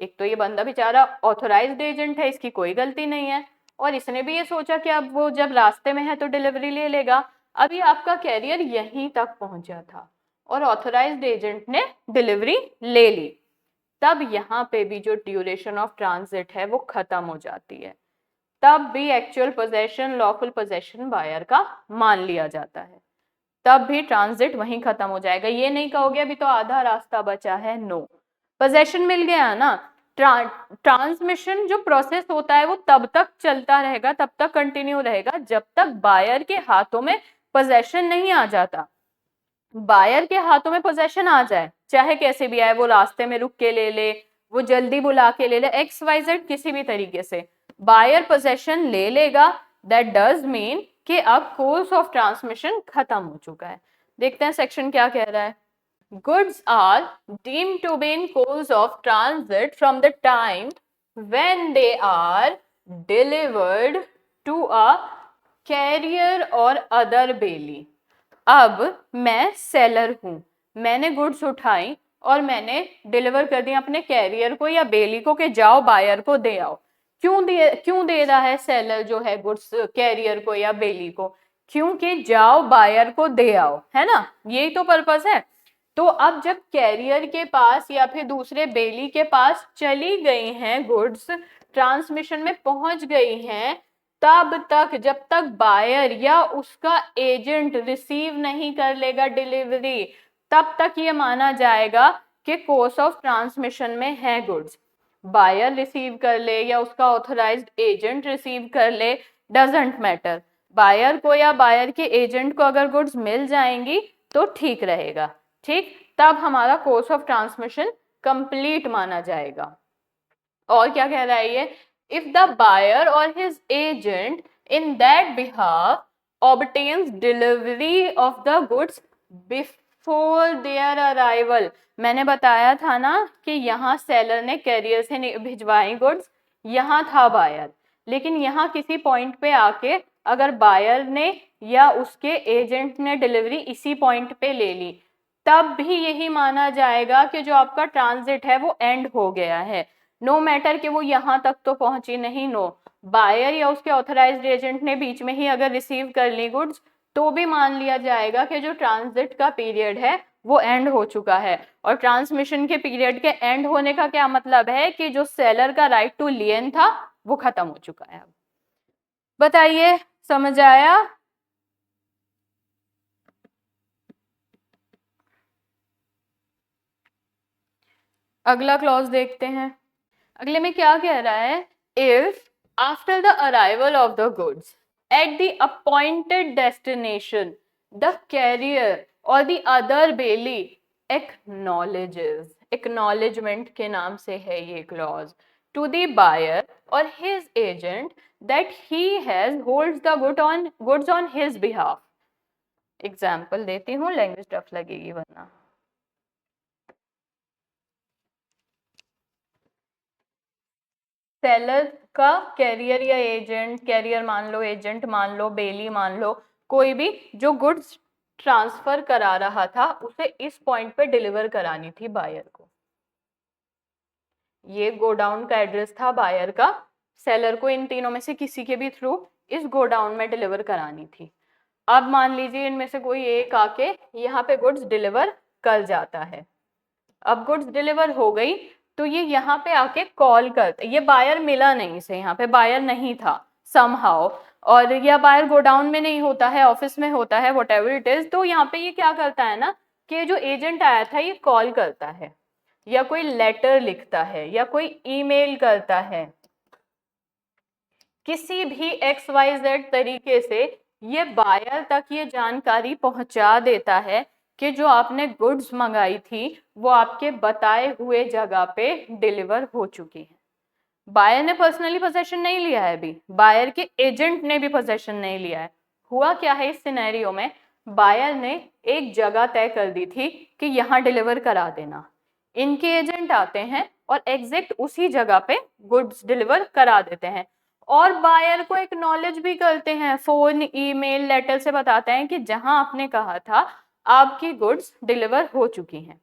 एक तो ये बंदा बेचारा ऑथोराइज्ड एजेंट है, इसकी कोई गलती नहीं है, और इसने भी ये सोचा कि अब वो जब रास्ते में है तो डिलीवरी ले लेगा। अभी आपका कैरियर यहीं तक पहुंचा था और ऑथोराइज्ड एजेंट ने डिलीवरी ले ली, तब यहाँ पे भी जो ड्यूरेशन ऑफ ट्रांजिट है वो खत्म हो जाती है, तब भी actual possession lawful possession buyer का मान लिया जाता है, तब भी ट्रांजिट वहीं खत्म हो जाएगा। ये नहीं कहोगे अभी तो आधा रास्ता बचा है, नो, पोजेशन मिल गया ना। ट्रांसमिशन जो प्रोसेस होता है वो तब तक चलता रहेगा, तब तक कंटिन्यू रहेगा जब तक बायर के हाथों में पोजेशन नहीं आ जाता। बायर के हाथों में पोजेशन आ जाए चाहे कैसे भी आए, वो रास्ते में रुक के ले ले, वो जल्दी बुला के ले ले, XYZ किसी भी तरीके से बायर पोजेशन ले लेगा, दैट डज मीन कि अब कोर्स ऑफ ट्रांसमिशन खत्म हो चुका है। देखते हैं सेक्शन क्या कह रहा है। Goods are deemed to be in course of transit from the time when they are delivered to a carrier or other bailey। अब मैं सेलर हूं, मैंने गुड्स उठाई और मैंने डिलीवर कर दिया अपने कैरियर को या बेली को कि जाओ बायर को दे आओ। क्यों दे रहा है सेलर जो है गुड्स कैरियर को या बेली को, क्योंकि जाओ बायर को दे आओ, है ना, यही तो पर्पस है। तो अब जब कैरियर के पास या फिर दूसरे बेली के पास चली गई हैं गुड्स, ट्रांसमिशन में पहुंच गई हैं, तब तक जब तक बायर या उसका एजेंट रिसीव नहीं कर लेगा डिलीवरी, तब तक ये माना जाएगा कि कोर्स ऑफ ट्रांसमिशन में है गुड्स। बायर रिसीव कर ले या उसका ऑथराइज्ड एजेंट रिसीव कर ले, डजंट मैटर, बायर को या बायर के एजेंट को अगर गुड्स मिल जाएंगी तो ठीक रहेगा, ठीक, तब हमारा कोर्स ऑफ ट्रांसमिशन कंप्लीट माना जाएगा। और क्या कह रहा है ये, if the buyer or his agent in that behalf obtains delivery of the goods before their arrival। मैंने बताया था ना कि यहाँ सेलर ने कैरियर से भिजवाई गुड्स, यहाँ था बायर, लेकिन यहाँ किसी पॉइंट पे आके अगर बायर ने या उसके एजेंट ने डिलीवरी इसी पॉइंट पे ले ली, तब भी यही माना जाएगा कि जो आपका ट्रांजिट है वो एंड हो गया है, नो मैटर कि वो यहाँ तक तो पहुंची नहीं। नो, बायर या उसके ऑथराइज्ड एजेंट ने बीच में ही अगर रिसीव कर ली गुड्स, तो भी मान लिया जाएगा कि जो ट्रांजिट का पीरियड है वो एंड हो चुका है। और ट्रांसमिशन के पीरियड के एंड होने का क्या मतलब है कि जो सेलर का राइट टू लियन था वो खत्म हो चुका है। बताइए, समझ आया? अगला क्लॉज देखते हैं। अगले में क्या कह रहा है, if after the arrival of the goods at the appointed destination the carrier और the other bailee acknowledges, acknowledgement के नाम से है ये क्लॉज, टू द बायर और his agent that he has holds the goods on his behalf. Example देती हूँ, language tough लगेगी वरना। सेलर का कैरियर या एजेंट, कैरियर मान लो, एजेंट मान लो, बेली मान लो, कोई भी जो गुड्स ट्रांसफर करा रहा था उसे इस पॉइंट पे डिलीवर करानी थी बायर को। ये गोडाउन का एड्रेस था बायर का, सेलर को इन तीनों में से किसी के भी थ्रू इस गोडाउन में डिलीवर करानी थी। अब मान लीजिए इनमें से कोई एक आके यहाँ पे गुड्स डिलीवर कर जाता है। अब गुड्स डिलीवर हो गई तो ये यहाँ पे आके कॉल करते, ये बायर मिला नहीं से, यहाँ पे बायर नहीं था समहाउ, और या बायर गोडाउन में नहीं होता है, ऑफिस में होता है, व्हाटएवर इट इज, तो यहाँ पे ये क्या करता है ना कि जो एजेंट आया था ये कॉल करता है या कोई लेटर लिखता है या कोई ईमेल करता है, किसी भी XYZ तरीके से ये बायर तक ये जानकारी पहुंचा देता है कि जो आपने गुड्स मंगाई थी वो आपके बताए हुए जगह पे डिलीवर हो चुकी है। बायर ने पर्सनली पोजेशन नहीं लिया है, अभी बायर के एजेंट ने भी पोजेशन नहीं लिया है। हुआ क्या है इस सिनेरियो में, बायर ने एक जगह तय कर दी थी कि यहाँ डिलीवर करा देना, इनके एजेंट आते हैं और एग्जैक्ट उसी जगह पे गुड्स डिलीवर करा देते हैं, और बायर को एक्नॉलेज भी करते हैं, फोन ईमेल लेटर से बताते हैं कि जहां आपने कहा था आपकी गुड्स डिलीवर हो चुकी हैं।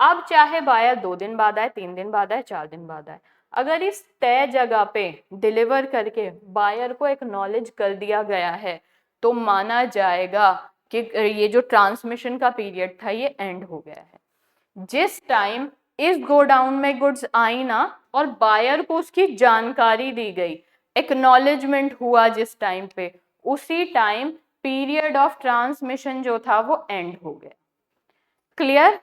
अब चाहे बायर 2 दिन बाद आए, 3 दिन बाद आए, 4 दिन बाद आए, अगर इस तय जगह पे डिलीवर करके बायर को एक्नॉलेज कर दिया गया है तो माना जाएगा कि ये जो ट्रांसमिशन का पीरियड था ये एंड हो गया है। जिस टाइम इस गोडाउन में गुड्स आई ना और बायर को उसकी जानकारी दी गई, एक्नॉलेजमेंट हुआ जिस टाइम पे, उसी टाइम पीरियड ऑफ ट्रांसमिशन जो था वो एंड हो गया। क्लियर?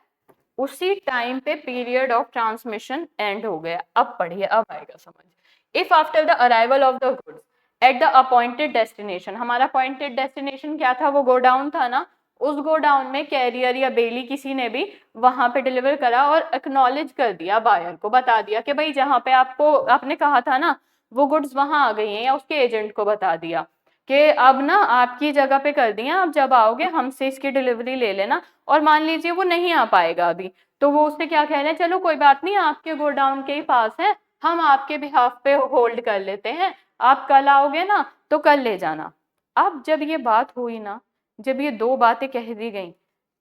उसी टाइम पे पीरियड ऑफ ट्रांसमिशन एंड हो गया। अब पढ़िए, अब आएगा समझ। If after the arrival of the goods at the appointed destination, हमारा अपॉइंटेड डेस्टिनेशन क्या था, वो गोडाउन था ना, उस गोडाउन में कैरियर या बेली किसी ने भी वहां पे डिलीवर करा और एक्नॉलेज कर दिया, बायर को बता दिया कि भाई जहाँ पे आपने कहा था ना वो गुड्स वहां आ गई हैं, या उसके एजेंट को बता दिया कि अब ना आपकी जगह पे कर दिया, आप जब आओगे हमसे इसकी डिलीवरी ले लेना। और मान लीजिए वो नहीं आ पाएगा अभी, तो वो उसने क्या कहना है, चलो कोई बात नहीं, आपके गोडाउन के ही पास है, हम आपके बिहाफ पे होल्ड कर लेते हैं, आप कल आओगे ना तो कल ले जाना। अब जब ये बात हुई ना, जब ये दो बातें कह दी गई,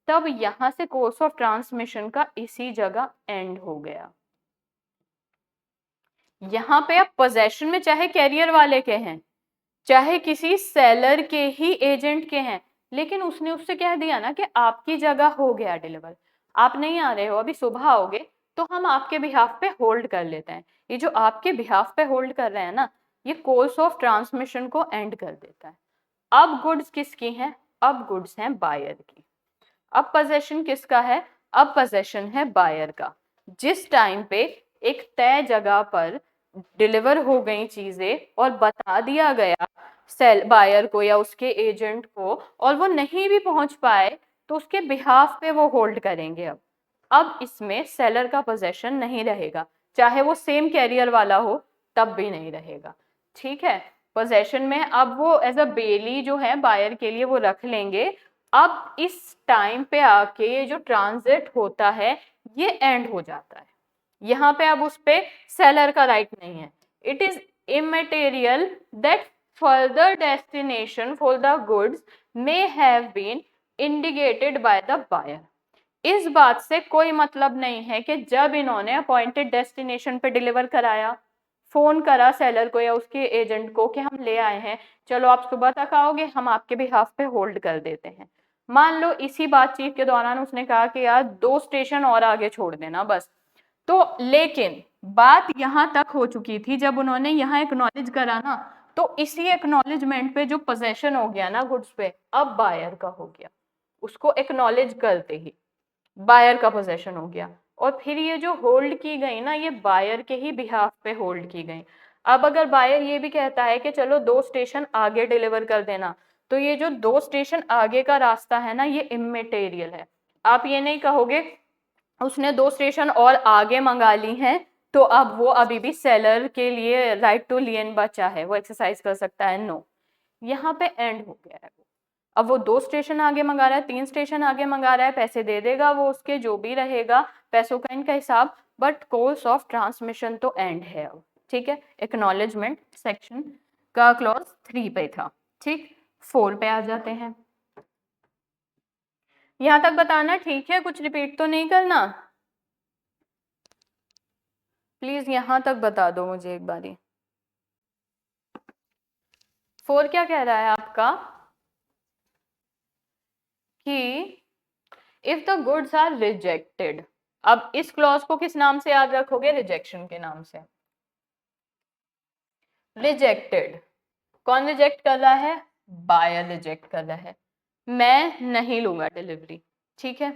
तब यहां से कोर्स ऑफ ट्रांसमिशन का इसी जगह एंड हो गया। यहाँ पे अब पोजेशन में चाहे कैरियर वाले के हैं चाहे किसी सेलर के ही एजेंट के हैं, लेकिन उसने उससे कह दिया ना कि आपकी जगह हो गया डिलीवर, आप नहीं आ रहे हो, अभी सुबह आओगे तो हम आपके बिहाफ पे होल्ड कर लेते हैं। ये जो आपके बिहाफ पे होल्ड कर रहे हैं ना, ये कोर्स ऑफ ट्रांसमिशन को एंड कर देता है। अब गुड्स किसकी हैं? अब गुड्स हैं बायर की। अब पोजेशन किसका है? अब पोजेशन है बायर का। जिस टाइम पे एक तय जगह पर डिलीवर हो गई चीजें और बता दिया गया सेल बायर को या उसके एजेंट को, और वो नहीं भी पहुंच पाए तो उसके बिहाफ पे वो होल्ड करेंगे। अब इसमें सेलर का पोजेशन नहीं रहेगा, चाहे वो सेम कैरियर वाला हो तब भी नहीं रहेगा। ठीक है, पोजेशन में अब वो एज अ बेली जो है बायर के लिए वो रख लेंगे। अब इस टाइम पे आके ये जो ट्रांजिट होता है ये एंड हो जाता है। यहाँ पे अब उस पे सेलर का राइट नहीं है। It is immaterial that further destination for the goods may have been indicated by the buyer। इस बात से कोई मतलब नहीं है कि जब इन्होंने अपॉइंटेड डेस्टिनेशन पे डिलीवर कराया, फोन करा सेलर को या उसके एजेंट को कि हम ले आए हैं, चलो आप सुबह तक आओगे, हम आपके बिहाफ पे होल्ड कर देते हैं। मान लो इसी बातचीत के दौरान उसने कहा कि यार 2 स्टेशन और आगे छोड़ देना बस, तो लेकिन बात यहां तक हो चुकी थी जब उन्होंने यहाँ एक्नॉलेज करा ना, तो इसी एक्नॉलेजमेंट पे जो पोजेशन हो गया ना गुड्स पे, अब बायर का हो गया। उसको एक्नॉलेज करते ही बायर का पोजेशन हो गया, और फिर ये जो होल्ड की गई ना, ये बायर के ही बिहाफ पे होल्ड की गई। अब अगर बायर ये भी कहता है कि चलो 2 स्टेशन आगे डिलीवर कर देना, तो ये जो 2 स्टेशन आगे का रास्ता है ना, ये इमेटेरियल है। आप ये नहीं कहोगे उसने 2 स्टेशन और आगे मंगा ली हैं तो अब वो अभी भी सेलर के लिए राइट टू लियन बचा है, वो एक्सरसाइज कर सकता है। नो, यहाँ पे एंड हो गया है। अब वो 2 स्टेशन आगे मंगा रहा है, 3 स्टेशन आगे मंगा रहा है, पैसे दे देगा वो, उसके जो भी रहेगा पैसों का इनका हिसाब, बट कोर्स ऑफ ट्रांसमिशन तो एंड है अब। ठीक है, एक्नॉलेजमेंट सेक्शन का क्लॉज 3 पे था। ठीक, 4 पे आ जाते हैं। यहां तक बताना ठीक है, कुछ रिपीट तो नहीं करना, प्लीज यहां तक बता दो मुझे एक बारी। 4 क्या कह रहा है आपका कि if the goods are rejected. अब इस क्लॉज को किस नाम से याद रखोगे? रिजेक्शन के नाम से। रिजेक्टेड, कौन रिजेक्ट कर रहा है? बायर रिजेक्ट कर रहा है, मैं नहीं लूंगा डिलीवरी। ठीक है,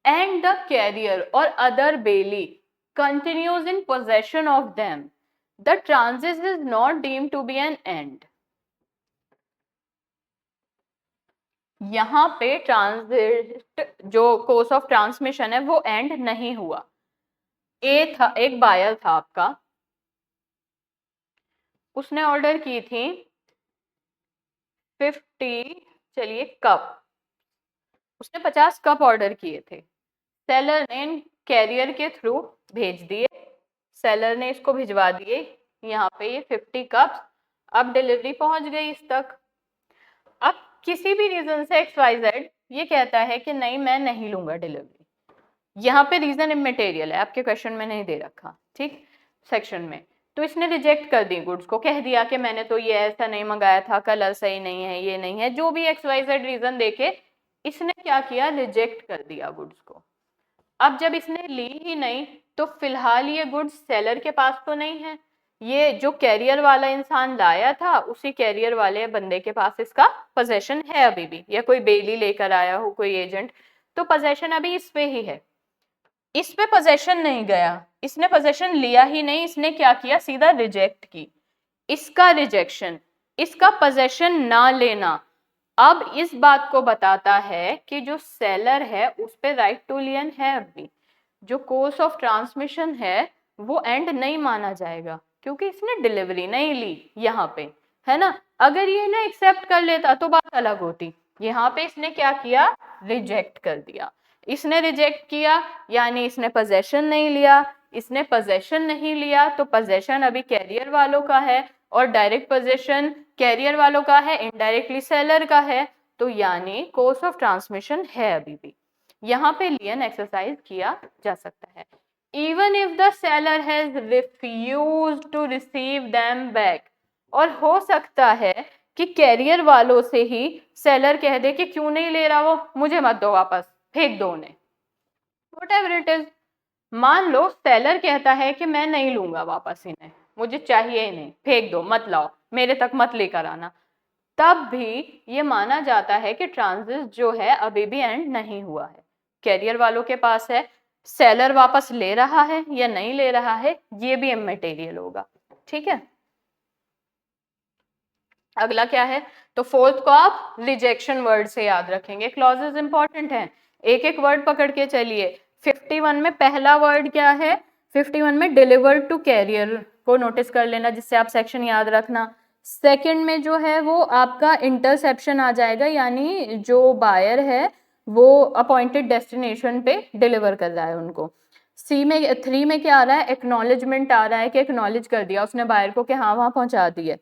एंड द कैरियर और other bailee continues in possession of them, the transit is not deemed to be an end। यहां पे ट्रांजिट जो कोर्स ऑफ ट्रांसमिशन है वो एंड नहीं हुआ। एक बायर था आपका, उसने ऑर्डर की थी 50, चलिए कप, उसने 50 कप ऑर्डर किए थे, सेलर ने कैरियर के थ्रू भेज दिए, सेलर ने इसको भिजवा दिए यहाँ पे ये 50 कप्स। अब डिलीवरी पहुंच गई इस तक। अब किसी भी रीजन से XYZ ये कहता है कि नहीं मैं नहीं लूंगा डिलीवरी, यहाँ पे रीजन इमेटेरियल है, आपके क्वेश्चन में नहीं दे रखा, ठीक, सेक्शन में। तो इसने रिजेक्ट कर दी गुड्स को, कह दिया कि मैंने तो ये ऐसा नहीं मंगाया था, कलर सही नहीं है, ये नहीं है, जो भी XYZ रीजन देके इसने क्या किया, रिजेक्ट कर दिया गुड्स को। अब जब इसने ली ही नहीं तो फिलहाल ये गुड्स सेलर के पास तो नहीं है, ये जो कैरियर वाला इंसान लाया था उसी कैरियर वाले बंदे के पास इसका पोजेशन है अभी भी, या कोई बेली लेकर आया हो कोई एजेंट, तो पोजेशन अभी इस पे ही है। इस पे पोजेशन नहीं गया, इसने पोजेशन लिया ही नहीं, इसने क्या किया, सीधा रिजेक्ट की। इसका रिजेक्शन, इसका पोजेशन ना लेना, अब इस बात को बताता है कि जो सेलर है उस पे राइट टू लियन है, अभी जो कोर्स ऑफ ट्रांसमिशन है वो एंड नहीं माना जाएगा क्योंकि इसने डिलीवरी नहीं ली यहाँ पे, है ना। अगर ये ना एक्सेप्ट कर लेता तो बात अलग होती, यहाँ पे इसने क्या किया, रिजेक्ट कर दिया। इसने रिजेक्ट किया यानी इसने पोजेशन नहीं लिया, इसने पोजेशन नहीं लिया तो पोजेशन अभी कैरियर वालों का है, और डायरेक्ट पोजेशन कैरियर वालों का है, इनडायरेक्टली सेलर का है, तो यानी कोर्स ऑफ ट्रांसमिशन है अभी भी। यहाँ पे लियन एक्सरसाइज किया जा सकता है। Even if the seller has refused to receive them back, और हो सकता है कि कैरियर वालों से ही सेलर कह दे कि क्यों नहीं ले रहा वो, मुझे मत दो वापस, फेंक दो उन्हें, व्हाटएवर इट इज। मान लो सेलर कहता है कि मैं नहीं लूंगा वापस इन्हें, मुझे चाहिए ही नहीं, फेंक दो, मत लाओ, मेरे तक मत लेकर आना, तब भी ये माना जाता है कि ट्रांजिट जो है अभी भी एंड नहीं हुआ है, कैरियर वालों के पास है, सेलर वापस ले रहा है या नहीं ले रहा है ये भी इमैटेरियल होगा। ठीक है, अगला क्या है, तो फोर्थ को आप रिजेक्शन वर्ड से याद रखेंगे, क्लॉजेस इंपॉर्टेंट हैं, एक एक वर्ड पकड़ के चलिए। 51 में पहला वर्ड क्या है, 51 में डिलीवर टू कैरियर को नोटिस कर लेना जिससे आप सेक्शन याद रखना। सेकंड में जो है वो आपका इंटरसेप्शन आ जाएगा, यानी जो बायर है वो अपॉइंटेड डेस्टिनेशन पे डिलीवर कर रहा है उनको। सी में 3 में क्या आ रहा है, एक्नॉलेजमेंट आ रहा है कि एक्नॉलेज कर दिया उसने बायर को कि हाँ वहाँ पहुँचा दिए।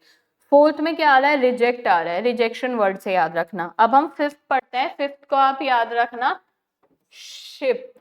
फोर्थ में क्या आ रहा है, रिजेक्ट आ रहा है, रिजेक्शन वर्ड से याद रखना। अब हम फिफ्थ पढ़ते हैं, फिफ्थ को आप याद रखना शिप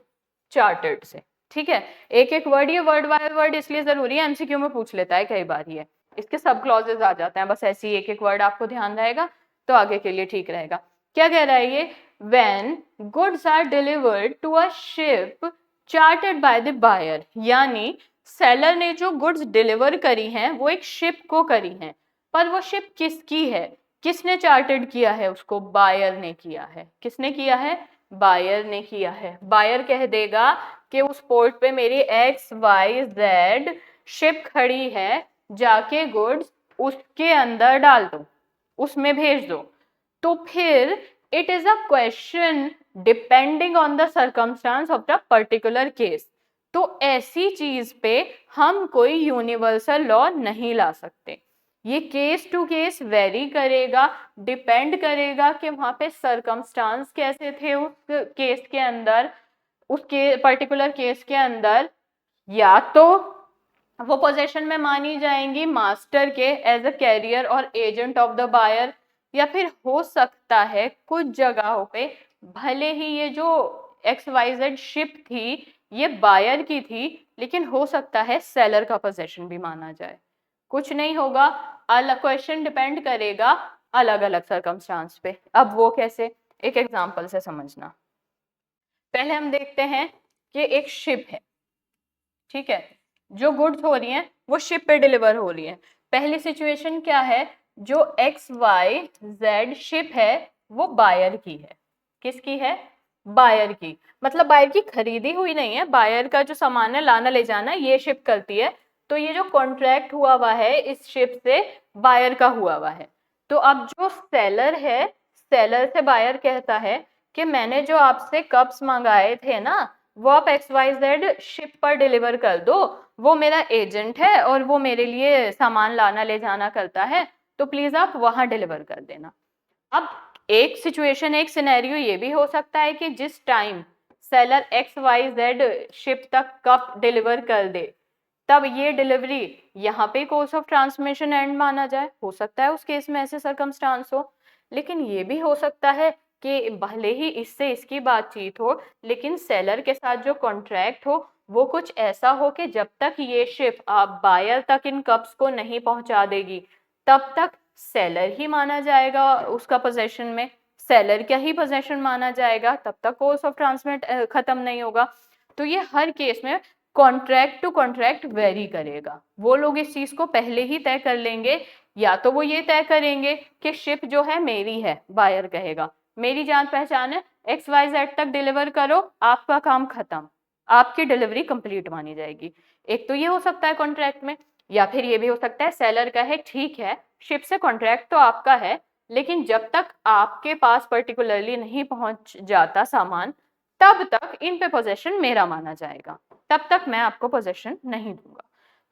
चार्टर्ड से, ठीक है। एक एक वर्ड, ये वर्ड बाय वर्ड इसलिए जरूरी है, एमसीक्यू में पूछ लेता है कई बार ये, इसके सब क्लॉजेस आ जाते हैं, बस ऐसे ही एक एक वर्ड आपको ध्यान रहेगा तो आगे के लिए ठीक रहेगा। क्या कह रहा है ये, when goods are delivered to a ship chartered by the buyer, यानी सेलर ने जो गुड्स डिलीवर करी हैं वो एक शिप को करी हैं, पर वो शिप किसकी है, किसने चार्टर्ड किया है उसको, बायर ने किया है। किसने किया है, बायर ने किया है। बायर कह देगा कि उस पोर्ट पे मेरी XYZ शिप खड़ी है, जाके गुड्स उसके अंदर डाल दो, उसमें भेज दो। तो फिर it is a question depending on the circumstance of the particular case. तो ऐसी चीज पे हम कोई यूनिवर्सल लॉ नहीं ला सकते, ये केस टू केस वेरी करेगा, डिपेंड करेगा कि वहां पे सर्कमस्टांस कैसे थे उस केस के अंदर, उसके पर्टिकुलर केस के अंदर। या तो वो पोजीशन में मानी जाएंगी मास्टर के एज अ कैरियर और एजेंट ऑफ द बायर, या फिर हो सकता है कुछ जगहों पे भले ही ये जो XYZ शिप थी ये बायर की थी, लेकिन हो सकता है सेलर का पोजीशन भी माना जाए। कुछ नहीं होगा, अलग क्वेश्चन डिपेंड करेगा अलग अलग सर्कमस्टांस पे। अब वो कैसे, एक एग्जांपल से समझना। पहले हम देखते हैं कि एक शिप है, ठीक है, जो गुड्स हो रही हैं वो शिप पे डिलीवर हो रही है। पहली सिचुएशन क्या है, जो XYZ शिप है वो बायर की है। किसकी है, बायर की, मतलब बायर की खरीदी हुई नहीं है, बायर का जो सामान है लाना ले जाना ये शिप करती है। तो ये जो कॉन्ट्रैक्ट हुआ हुआ है इस शिप से बायर का हुआ हुआ है। तो अब जो सेलर है, सेलर से बायर कहता है कि मैंने जो आपसे कप्स मंगाए थे ना वो आप XYZ शिप पर डिलीवर कर दो, वो मेरा एजेंट है और वो मेरे लिए सामान लाना ले जाना करता है, तो प्लीज आप वहां डिलीवर कर देना। अब एक सिचुएशन, एक सिनेरियो ये भी हो सकता है कि जिस टाइम सेलर XYZ शिप तक कप डिलीवर कर दे तब ये डिलीवरी यहाँ पे कोर्स ऑफ ट्रांसमिशन एंड माना जाए, हो सकता है उस केस में ऐसे सर्कमस्टांस हो। लेकिन ये भी हो सकता है कि भले ही इससे इसकी बातचीत हो लेकिन सेलर के साथ जो कॉन्ट्रैक्ट हो वो कुछ ऐसा हो कि जब तक ये शिप आप बायर तक इन कप्स को नहीं पहुंचा देगी तब तक सेलर ही माना जाएगा उसका पोजेशन में, सेलर का ही पोजेशन माना जाएगा, तब तक कोर्स ऑफ ट्रांसमिट खत्म नहीं होगा। तो ये हर केस में कॉन्ट्रैक्ट टू कॉन्ट्रैक्ट वेरी करेगा। वो लोग इस चीज को पहले ही तय कर लेंगे, या तो वो ये तय करेंगे कि शिप जो है मेरी है, बायर कहेगा मेरी जान पहचान है, XYZ तक डिलीवर करो, आपका काम खत्म, आपकी डिलीवरी कंप्लीट मानी जाएगी। एक तो ये हो सकता है कॉन्ट्रैक्ट में, या फिर ये भी हो सकता है सेलर का है ठीक है शिप से कॉन्ट्रैक्ट तो आपका है लेकिन जब तक आपके पास पर्टिकुलरली नहीं पहुंच जाता सामान तब तक इन पे पोजेशन मेरा माना जाएगा, तब तक मैं आपको पोजेशन नहीं दूंगा।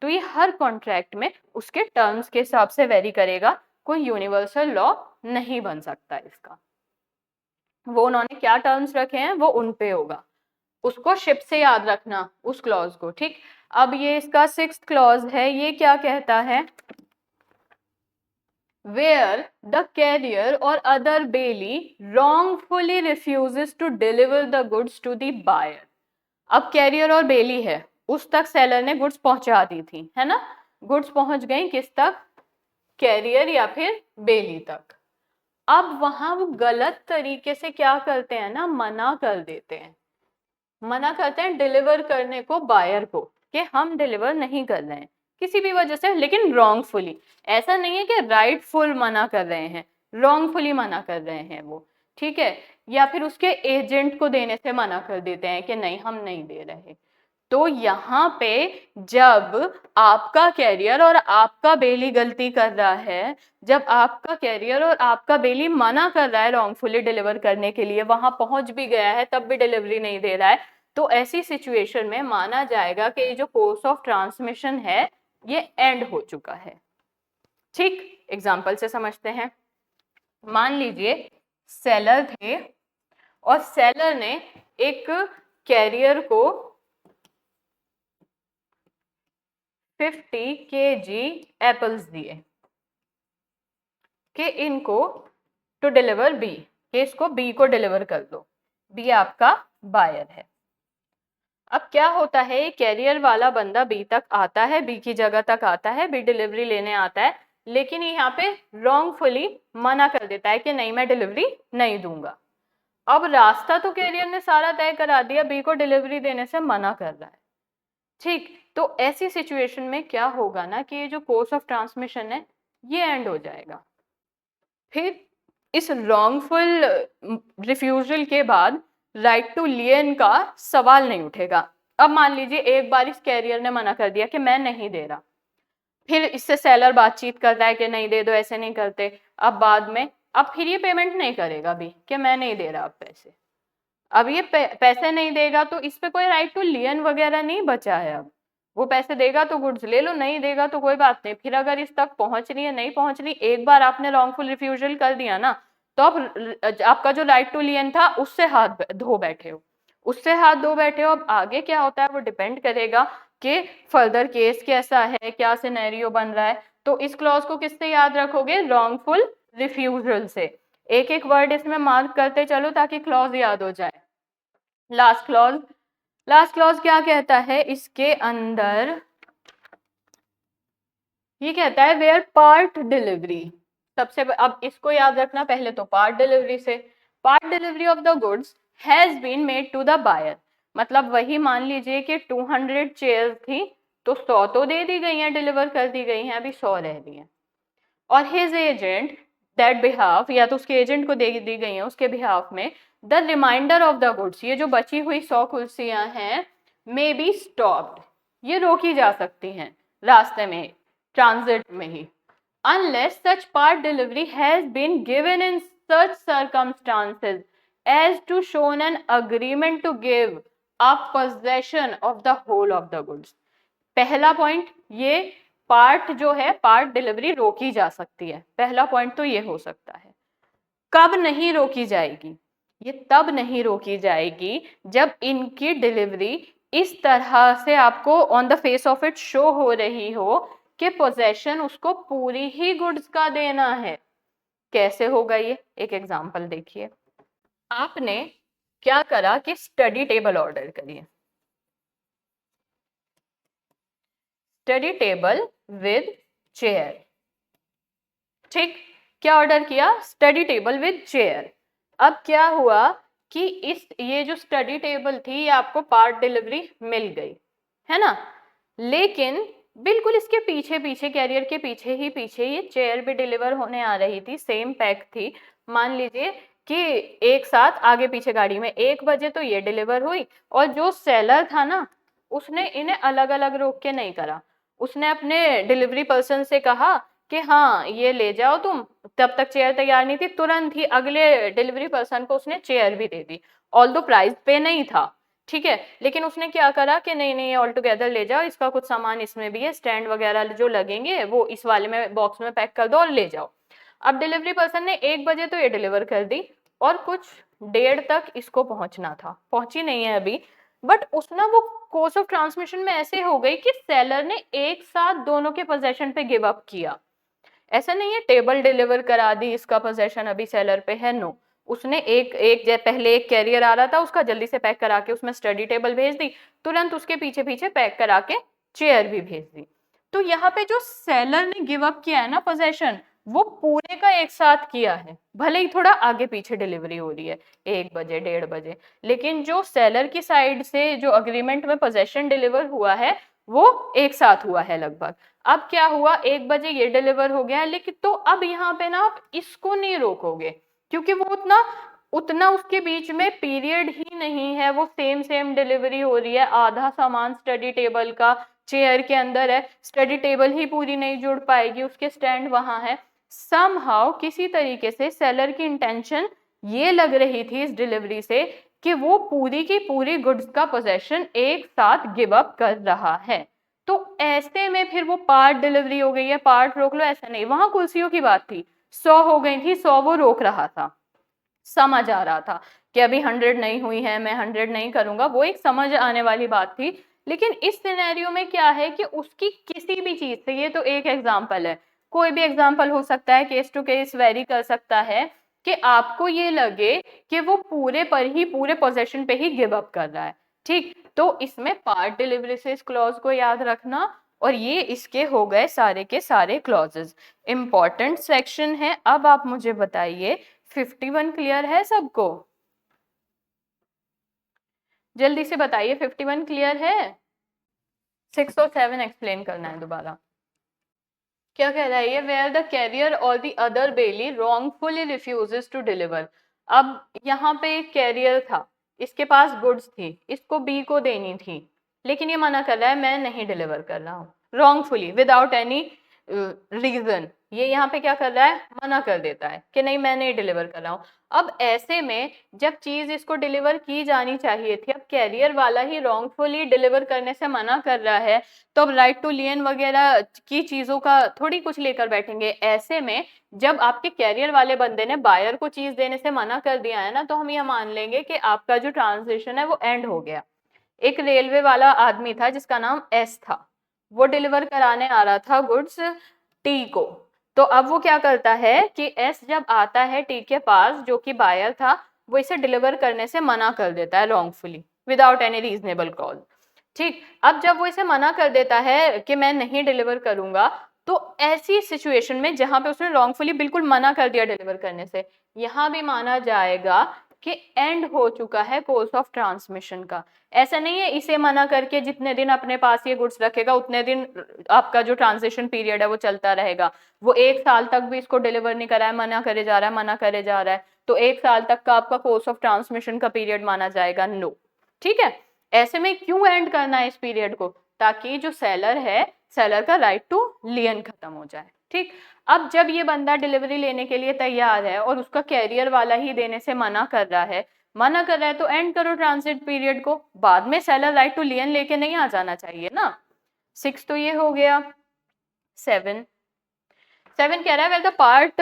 तो ये हर कॉन्ट्रैक्ट में उसके टर्म्स के हिसाब से वेरी करेगा, कोई यूनिवर्सल लॉ नहीं बन सकता इसका। वो उन्होंने क्या टर्म्स रखे हैं वो उन पे होगा, उसको शिप से याद रखना उस क्लॉज को, ठीक। अब ये इसका 6th क्लॉज है, ये क्या कहता है, where the carrier or other bailee wrongfully refuses to deliver the goods to the buyer। अब कैरियर और बेली है, उस तक सेलर ने गुड्स पहुंचा दी थी, है ना, गुड्स पहुंच गई किस तक, कैरियर या फिर बेली तक। अब वहां वो गलत तरीके से क्या करते हैं ना, मना कर देते हैं, मना करते हैं डिलीवर करने को बायर को कि हम डिलीवर नहीं कर रहे हैं किसी भी वजह से, लेकिन रॉन्गफुली, ऐसा नहीं है कि राइटफुल मना कर रहे हैं, रॉन्गफुली मना कर रहे हैं वो, ठीक है। या फिर उसके एजेंट को देने से मना कर देते हैं कि नहीं हम नहीं दे रहे। तो यहाँ पे जब आपका कैरियर और आपका बेली गलती कर रहा है, जब आपका कैरियर और आपका बेली मना कर रहा है रॉन्गफुली डिलीवर करने के लिए, वहां पहुंच भी गया है तब भी डिलीवरी नहीं दे रहा है, तो ऐसी सिचुएशन में माना जाएगा कि ये जो कोर्स ऑफ ट्रांसमिशन है ये एंड हो चुका है, ठीक। एग्जाम्पल से समझते हैं। मान लीजिए सेलर थे और सेलर ने एक कैरियर को 50 kg एप्पल्स दिए, कि इनको टू डिलीवर बी, कि इसको बी को डिलीवर कर दो, बी आपका बायर है। अब क्या होता है, कैरियर वाला बंदा बी तक आता है, बी की जगह तक आता है, बी डिलीवरी लेने आता है, लेकिन यहाँ पे रॉन्गफुली मना कर देता है कि नहीं मैं डिलीवरी नहीं दूंगा। अब रास्ता तो कैरियर ने सारा तय करा दिया, बी को डिलीवरी देने से मना कर रहा है। ठीक, तो ऐसी सिचुएशन में क्या होगा ना कि ये जो कोर्स ऑफ ट्रांसमिशन है ये एंड हो जाएगा। फिर इस रॉन्गफुल रिफ्यूजल के बाद राइट टू लियन का सवाल नहीं उठेगा। अब मान लीजिए एक बार इस कैरियर ने मना कर दिया कि मैं नहीं दे रहा, फिर इससे सेलर बातचीत कर रहा है कि नहीं दे दो, ऐसे नहीं करते। अब बाद में अब फिर ये पेमेंट नहीं करेगा भी कि मैं नहीं दे रहा अब पैसे। अब ये पैसे नहीं देगा तो इस पे कोई राइट टू लियन वगैरह नहीं बचा है। अब वो पैसे देगा तो गुड्स ले लो, नहीं देगा तो कोई बात नहीं। फिर अगर इस तक पहुंच रही है नहीं पहुंच रही, एक बार आपने रॉन्गफुल रिफ्यूजल कर दिया ना, तो अब आपका जो राइट टू लियन था उससे हाथ धो बैठे हो, उससे हाथ धो बैठे हो। अब आगे क्या होता है वो डिपेंड करेगा कि फर्दर केस कैसा है, क्या सिनेरियो बन रहा है। तो इस क्लॉज को किससे याद रखोगे, रॉन्गफुल रिफ्यूजल से। एक एक वर्ड इसमें मार्क करते चलो ताकि क्लॉज याद हो जाए। लास्ट क्लॉज, लास्ट क्लॉज क्या कहता है इसके अंदर, ये कहता है वेयर पार्ट डिलीवरी। सबसे अब इसको याद रखना पहले तो पार्ट डिलीवरी से, part delivery of the goods has been made to the buyer, मतलब वही मान लीजिए कि 200 चेयर्स थी तो 100 तो दे दी गई हैं, डिलीवर कर दी गई हैं, अभी 100 रह रही हैं। और हिज एजेंट दैट बिहाफ, या तो उसके एजेंट को दे दी गई हैं उसके बिहाफ में, the remainder of the goods, ये जो बची हुई 100 कुर्सियां हैं, मे बी स्टॉप्ड, ये रोकी जा सकती हैं रास्ते में, ट्रांजिट में ही, unless such part delivery has been given in such circumstances as to shown an agreement to give up possession of the whole of the goods। पहला पॉइंट, ये पार्ट जो है पार्ट डिलीवरी रोकी जा सकती है, पहला पॉइंट तो ये हो सकता है। कब नहीं रोकी जाएगी, ये तब नहीं रोकी जाएगी जब इनकी डिलीवरी इस तरह से आपको on the face of it show हो रही हो कि पोजेशन उसको पूरी ही गुड्स का देना है। कैसे होगा ये, एक एग्जांपल देखिए। आपने क्या करा कि स्टडी टेबल ऑर्डर करिए, स्टडी टेबल विद चेयर। ठीक, क्या ऑर्डर किया, स्टडी टेबल विद चेयर। अब क्या हुआ कि ये जो स्टडी टेबल थी ये आपको पार्ट डिलीवरी मिल गई है ना, लेकिन बिल्कुल इसके पीछे पीछे, कैरियर के पीछे ही पीछे ये चेयर भी डिलीवर होने आ रही थी, सेम पैक थी। मान लीजिए कि एक साथ आगे पीछे गाड़ी में 1 बजे तो ये डिलीवर हुई, और जो सेलर था ना उसने इन्हें अलग अलग रोक के नहीं करा, उसने अपने डिलीवरी पर्सन से कहा कि हाँ ये ले जाओ तुम, तब तक चेयर तैयार नहीं थी, तुरंत ही अगले डिलीवरी पर्सन को उसने चेयर भी दे दी, ऑल्दो प्राइस पे नहीं था, ठीक है, लेकिन उसने क्या करा कि नहीं नहीं ऑल टुगेदर ले जाओ, इसका कुछ सामान इसमें भी है, स्टैंड वगैरह जो लगेंगे वो इस वाले में बॉक्स में पैक कर दो और ले जाओ। अब डिलीवरी पर्सन ने 1 बजे तो ये डिलीवर कर दी, और कुछ देर तक इसको पहुंचना था, पहुंची नहीं है अभी, बट उसने वो कोर्स ऑफ ट्रांसमिशन में ऐसे हो गई कि सेलर ने एक साथ दोनों के पोजेशन पे गिव अप किया। ऐसा नहीं है टेबल डिलीवर करा दी, इसका पोजेशन अभी सेलर पे है, नो, उसने पहले एक कैरियर आ रहा था उसका जल्दी से पैक करा के उसमें स्टडी टेबल भेज दी, तुरंत उसके पीछे पीछे पैक करा के चेयर भी भेज दी। तो यहाँ पे जो सेलर ने गिव अप किया है ना पोजेशन, वो पूरे का एक साथ किया है, भले ही थोड़ा आगे पीछे डिलीवरी हो रही है 1 बजे 1:30 बजे, लेकिन जो सेलर की साइड से जो अग्रीमेंट में पोजेशन डिलीवर हुआ है वो एक साथ हुआ है लगभग। अब क्या हुआ, 1 बजे ये डिलीवर हो गया, लेकिन तो अब यहाँ पे ना आप इसको नहीं रोकोगे, क्योंकि वो उतना उतना उसके बीच में पीरियड ही नहीं है, वो सेम डिलीवरी हो रही है, आधा सामान स्टडी टेबल का चेयर के अंदर है, स्टडी टेबल ही पूरी नहीं जुड़ पाएगी, उसके स्टैंड वहां है। समहाउ किसी तरीके से सेलर की इंटेंशन ये लग रही थी इस डिलीवरी से कि वो पूरी की पूरी गुड्स का पोजेशन एक साथ गिव अप कर रहा है। तो ऐसे में फिर वो पार्ट डिलीवरी हो गई है, पार्ट रोक लो, ऐसा नहीं, वहां कुर्सियों की बात थी, 100 हो गई थी, 100 वो रोक रहा था, समझ आ रहा था कि अभी 100 नहीं हुई है, मैं 100 नहीं करूंगा, वो एक समझ आने वाली बात थी। लेकिन इस सिनेरियो में क्या है कि उसकी किसी भी चीज से, ये तो एक एग्जांपल है, कोई भी एग्जाम्पल हो सकता है, केस टू केस वेरी कर सकता है कि आपको ये लगे कि वो पूरे पर ही, पूरे पोजेशन पे ही गिव अप कर रहा है, ठीक। तो इसमें पार्ट डिलीवरेसेस क्लॉज को याद रखना, और ये इसके हो गए सारे के सारे क्लॉजेस। इंपॉर्टेंट सेक्शन है। अब आप मुझे बताइए 51 क्लियर है सबको? जल्दी से बताइए 51 क्लियर है? 6 और 7 एक्सप्लेन करना है दोबारा। क्या कह रहा है ये? वेयर द कैरियर और the other bailee wrongfully refuses to deliver. अब यहाँ पे एक कैरियर था, इसके पास गुड्स थी, इसको बी को देनी थी, लेकिन ये मना कर रहा है मैं नहीं डिलीवर कर रहा हूँ, रॉन्गफुली, विदाउट एनी रीजन। ये यहाँ पे क्या कर रहा है? मना कर देता है कि नहीं मैं नहीं डिलीवर कर रहा हूँ। अब ऐसे में जब चीज इसको डिलीवर की जानी चाहिए थी, अब कैरियर वाला ही रॉन्गफुली डिलीवर करने से मना कर रहा है, तो अब राइट टू लियन वगैरह की चीजों का थोड़ी कुछ लेकर बैठेंगे। ऐसे में जब आपके कैरियर वाले बंदे ने बायर को चीज देने से मना कर दिया है ना, तो हम ये मान लेंगे कि आपका जो ट्रांजेक्शन है वो एंड हो गया। एक रेलवे वाला आदमी था जिसका नाम एस था, वो डिलीवर कराने आ रहा था गुड्स टी को। तो अब वो क्या करता है कि एस जब आता है टी के पास, जो कि बायर था, वो इसे डिलीवर करने से मना कर देता है wrongfully, without any reasonable cause, ठीक। अब जब वो इसे मना कर देता है कि मैं नहीं डिलीवर करूंगा, तो ऐसी सिचुएशन में जहां पे उसने रॉन्गफुली बिल्कुल मना कर दिया डिलीवर करने से, यहां भी माना जाएगा कि एंड हो चुका है कोर्स ऑफ ट्रांसमिशन का। ऐसा नहीं है इसे मना करके जितने दिन अपने पास ये गुड्स रखेगा उतने दिन आपका जो ट्रांजिशन पीरियड है वो चलता रहेगा। वो 1 साल तक भी इसको डिलीवर नहीं करा है, मना करे जा रहा है, मना करे जा रहा है, तो 1 साल तक का आपका कोर्स ऑफ ट्रांसमिशन का पीरियड माना जाएगा? नो, ठीक है। ऐसे में क्यों एंड करना है इस पीरियड को? ताकि जो सेलर है, सेलर का राइट टू लियन खत्म हो जाए, ठीक। अब जब ये बंदा डिलीवरी लेने के लिए तैयार है और उसका कैरियर वाला ही देने से मना कर रहा है, तो एंड करो ट्रांजिट पीरियड को, बाद में सेलर राइट टू लियन लेके नहीं आ जाना चाहिए ना। 6 तो ये हो गया। 7 कह रहा है well the part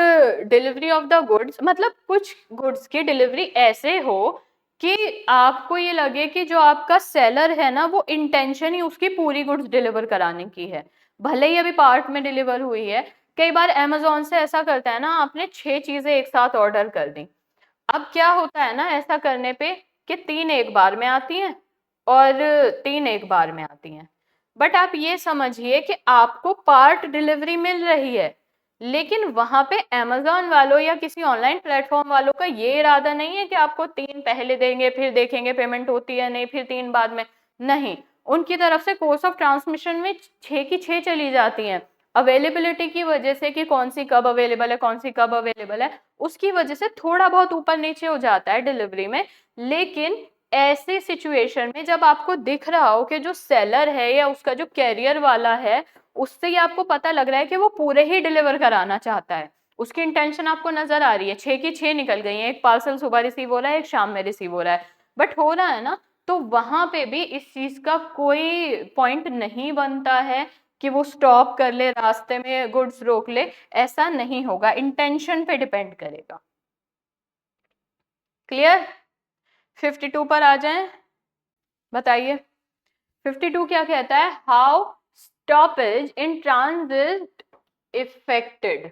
delivery of the goods, मतलब कुछ गुड्स की डिलीवरी ऐसे हो कि आपको ये लगे कि जो आपका सेलर है ना, वो इंटेंशन ही उसकी पूरी गुड्स डिलीवर कराने की है, भले ही अभी पार्ट में डिलीवर हुई है। कई बार अमेजोन से ऐसा करता है ना, आपने 6 चीजें एक साथ ऑर्डर कर दी, अब क्या होता है ना ऐसा करने पे कि 3 एक बार में आती हैं और 3 एक बार में आती हैं। बट आप ये समझिए कि आपको पार्ट डिलीवरी मिल रही है, लेकिन वहां पे अमेजोन वालों या किसी ऑनलाइन प्लेटफॉर्म वालों का ये इरादा नहीं है कि आपको 3 पहले देंगे, फिर देखेंगे पेमेंट होती है नहीं, फिर 3 बाद में, नहीं। उनकी तरफ से कोर्स ऑफ ट्रांसमिशन में 6 की 6 चली जाती हैं। अवेलेबिलिटी की वजह से कि कौन सी कब अवेलेबल है, कौन सी कब अवेलेबल है, उसकी वजह से थोड़ा बहुत ऊपर नीचे हो जाता है डिलीवरी में। लेकिन ऐसे सिचुएशन में जब आपको दिख रहा हो कि जो सेलर है या उसका जो कैरियर वाला है, उससे ही आपको पता लग रहा है कि वो पूरे ही डिलीवर कराना चाहता है, उसकी इंटेंशन आपको नजर आ रही है, 6 की 6 निकल गई है, एक पार्सल सुबह रिसीव हो रहा है, एक शाम में रिसीव हो रहा है, बट हो रहा है ना, तो वहां पे भी इस चीज का कोई पॉइंट नहीं बनता है कि वो स्टॉप कर ले, रास्ते में गुड्स रोक ले, ऐसा नहीं होगा, इंटेंशन पे डिपेंड करेगा। क्लियर? 52 पर आ जाएं, बताइए 52 क्या कहता है? How stoppage in transit affected.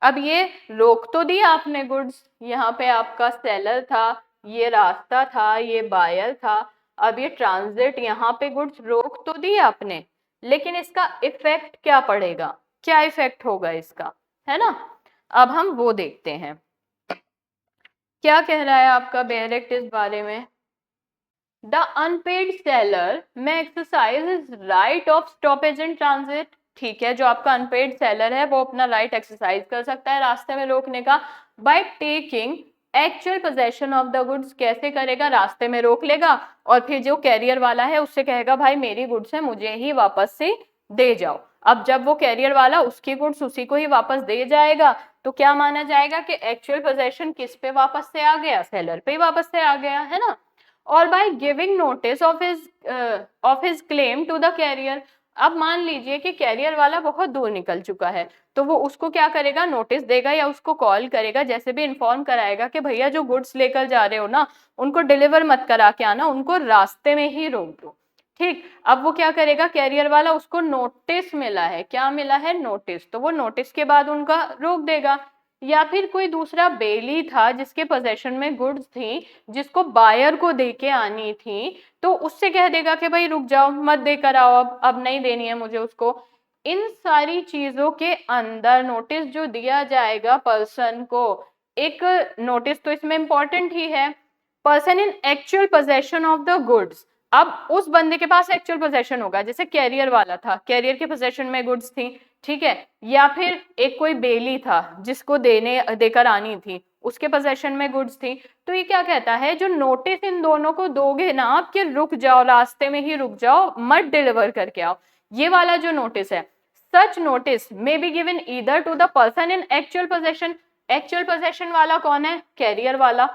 अब ये रोक तो दिया आपने गुड्स, यहाँ पे आपका सेलर था, ये रास्ता था, ये बायर था, अब ये ट्रांजिट, यहाँ पे गुड्स रोक तो दिया आपने, लेकिन इसका इफेक्ट क्या पड़ेगा, क्या इफेक्ट होगा इसका, है ना? अब हम वो देखते हैं क्या कह रहा है आपका बेयरेक्ट इस बारे में। द अनपेड सेलर में exercise right of stoppage in transit, ठीक है, जो आपका अनपेड सेलर है वो अपना राइट एक्सरसाइज कर सकता है रास्ते में रोकने का, by taking actual possession of the goods. कैसे करेगा? रास्ते में रोक लेगा और फिर जो कैरियर वाला है उससे कहेगा भाई मेरी गुड्स है, मुझे ही वापस से दे जाओ। अब जब वो कैरियर वाला उसकी गुड्स उसी को ही वापस दे जाएगा, तो क्या माना जाएगा कि एक्चुअल पोजेशन किस पे वापस से आ गया? सेलर पे वापस से आ गया, है ना? और by giving notice of his claim to the carrier. अब मान लीजिए कि कैरियर वाला बहुत दूर निकल चुका है, तो वो उसको क्या करेगा? नोटिस देगा या उसको कॉल करेगा, जैसे भी इन्फॉर्म कराएगा कि भैया जो गुड्स लेकर जा रहे हो ना, उनको डिलीवर मत करा के आना, उनको रास्ते में ही रोक दो, ठीक, अब वो क्या करेगा, कैरियर वाला, उसको नोटिस मिला है, क्या मिला है, नोटिस, तो वो नोटिस के बाद उनका रोक देगा। या फिर कोई दूसरा बेली था जिसके पोजेशन में गुड्स थी, जिसको बायर को दे के आनी थी, तो उससे कह देगा कि भाई रुक जाओ, मत देकर आओ, अब नहीं देनी है मुझे उसको। इन सारी चीजों के अंदर नोटिस जो दिया जाएगा पर्सन को, एक नोटिस तो इसमें इंपॉर्टेंट ही है, person in actual possession of the goods. अब उस बंदे के पास एक्चुअल पोजेशन होगा, जैसे कैरियर वाला था, कैरियर के पोजेशन में गुड्स थी, ठीक है, या फिर एक कोई बेली था जिसको देकर आनी थी, उसके पोजेशन में गुड्स थी। तो ये क्या कहता है, जो नोटिस इन दोनों को दोगे ना आप, कि रुक जाओ, रास्ते में ही रुक जाओ, मत डिलीवर करके आओ, ये वाला जो नोटिस है, such notice may be given either to the person in actual possession. Actual possession वाला कौन है, कैरियर वाला,